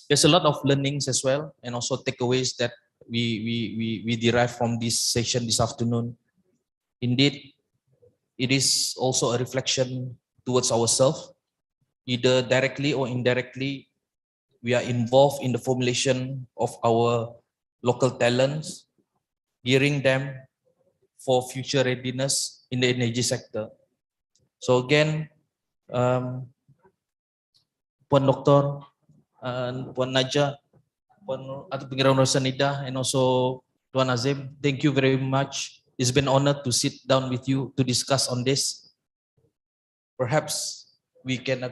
There's a lot of learnings as well, and also takeaways that we derive from this session this afternoon. Indeed, it is also a reflection towards ourselves, either directly or indirectly. We are involved in the formulation of our local talents, gearing them for future readiness in the energy sector. So again, Puan Dr. Puan Naja, Puan Pengirawan Rosanida, and also Tuan Azim, thank you very much. It's been an honor to sit down with you to discuss on this. Perhaps we can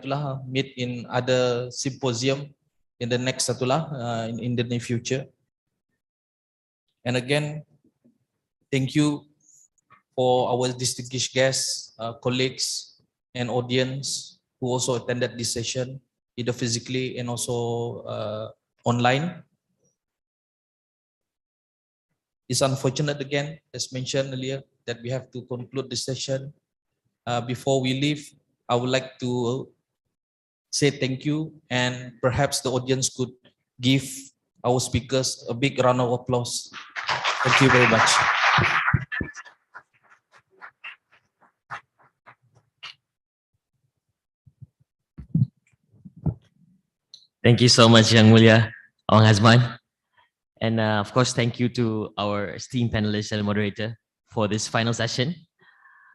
meet in other symposium in the next in the near future. And again, thank you for our distinguished guests, colleagues, and audience who also attended this session, either physically and also online. It's unfortunate again, as mentioned earlier, that we have to conclude this session. Before we leave, I would like to say thank you, and perhaps the audience could give our speakers a big round of applause. Thank you very much. Thank you so much, Yang Mulia, Awang Hazman. And of course, thank you to our esteemed panelists and moderator for this final session.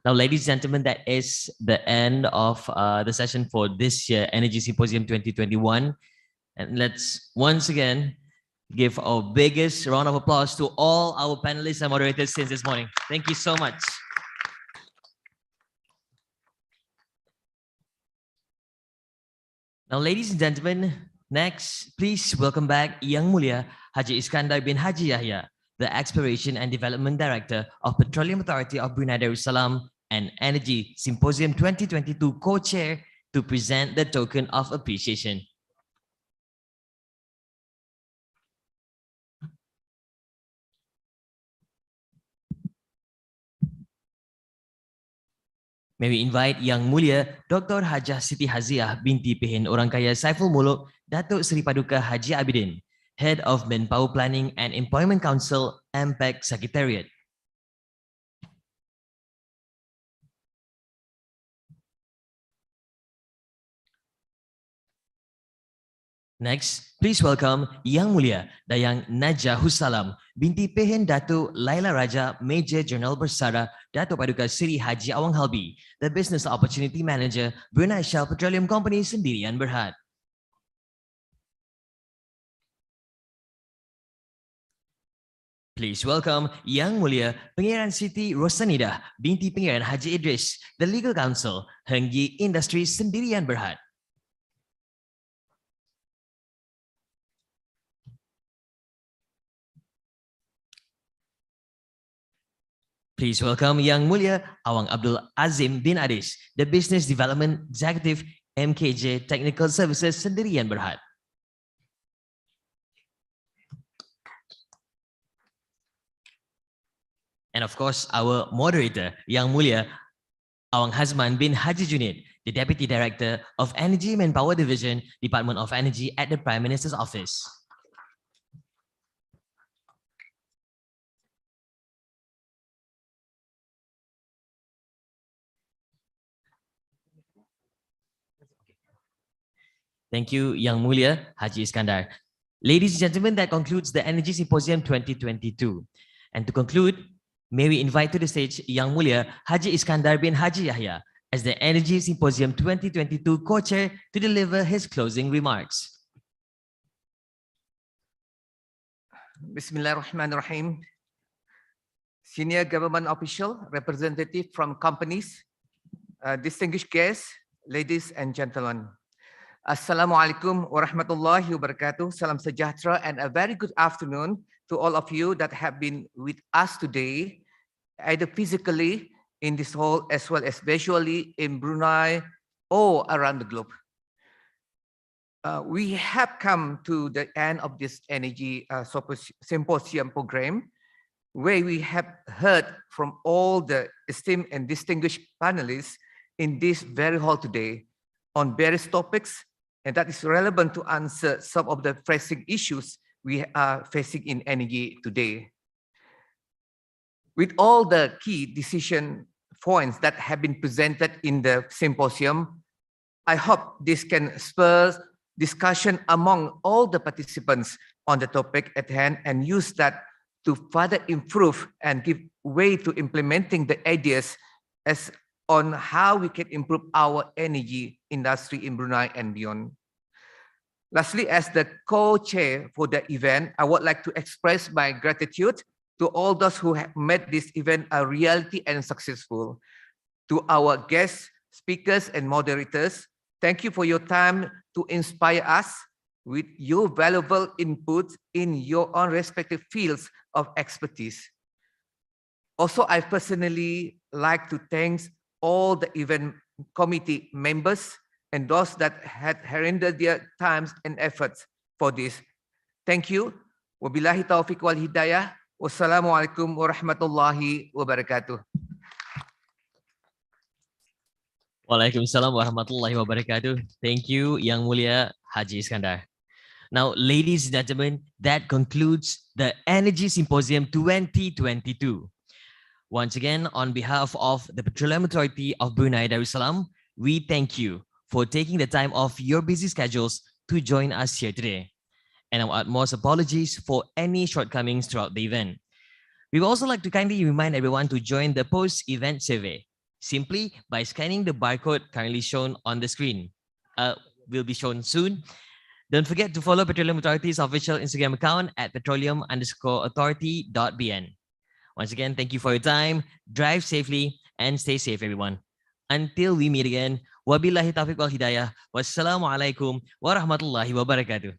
Now, ladies and gentlemen, that is the end of the session for this year, Energy Symposium 2021. And let's once again give our biggest round of applause to all our panelists and moderators since this morning. Thank you so much. Now, ladies and gentlemen, next, please welcome back Yang Mulia Haji Iskandar bin Haji Yahya, the Exploration and Development Director of Petroleum Authority of Brunei Darussalam and Energy Symposium 2022 co-chair, to present the token of appreciation. May we invite Yang Mulia Dr. Hajah Siti Haziah binti Pehin Orang Kaya Saiful Muluk Datuk Seri Paduka Haji Abidin, Head of Manpower Planning and Employment Council, MPEC Secretariat. Next, please welcome Yang Mulia Dayang Najah Hussalam binti Pehin Datuk Laila Raja, Major General Bersara Datuk Paduka Seri Haji Awang Halbi, the Business Opportunity Manager, Brunei Shell Petroleum Company Sendirian Berhad. Please welcome Yang Mulia Pangeran Siti Rosanidah binti Pangeran Haji Idris, the Legal Counsel, Henggi Industri Sendirian Berhad. Please welcome Yang Mulia Awang Abdul Azim bin Adis, the Business Development Executive, MKJ Technical Services Sendirian Berhad. And of course, our moderator, Yang Mulia Awang Hazman bin Haji Junid, the Deputy Director of Energy Manpower Division, Department of Energy at the Prime Minister's Office. Thank you, Yang Mulia Haji Iskandar. Ladies and gentlemen, that concludes the Energy Symposium 2022. And to conclude, may we invite to the stage Yang Mulia Haji Iskandar bin Haji Yahya as the Energy Symposium 2022 co-chair to deliver his closing remarks. Bismillahirrahmanirrahim. Senior government official, representative from companies, distinguished guests, ladies and gentlemen. Assalamualaikum warahmatullahi wabarakatuh. Salam sejahtera and a very good afternoon to all of you that have been with us today, either physically in this hall as well as visually in Brunei or around the globe. We have come to the end of this energy symposium program, where we have heard from all the esteemed and distinguished panelists in this very hall today on various topics, and that is relevant to answer some of the pressing issues we are facing in energy today. With all the key decision points that have been presented in the symposium, I hope this can spur discussion among all the participants on the topic at hand and use that to further improve and give way to implementing the ideas as on how we can improve our energy industry in Brunei and beyond. Lastly, as the co-chair for the event, I would like to express my gratitude to all those who have made this event a reality and successful. To our guests, speakers, and moderators, thank you for your time to inspire us with your valuable input in your own respective fields of expertise. Also, I personally like to thank all the event committee members and those that had rendered their times and efforts for this. Thank you. Wabillahi taufiq wal hidayah. Wassalamualaikum warahmatullahi wabarakatuh. Waalaikumsalam warahmatullahi wabarakatuh. Thank you, Yang Mulia Haji Iskandar. Now, ladies and gentlemen, that concludes the Energy Symposium 2022. Once again, on behalf of the Petroleum Authority of Brunei Darussalam, we thank you for taking the time off your busy schedules to join us here today. And our utmost apologies for any shortcomings throughout the event. We would also like to kindly remind everyone to join the post-event survey simply by scanning the barcode currently shown on the screen. Will be shown soon. Don't forget to follow Petroleum Authority's official Instagram account at petroleum_authority.bn. Once again, thank you for your time. Drive safely and stay safe, everyone. Until we meet again, wabillahi taufiq wal hidayah. Wassalamualaikum warahmatullahi wabarakatuh.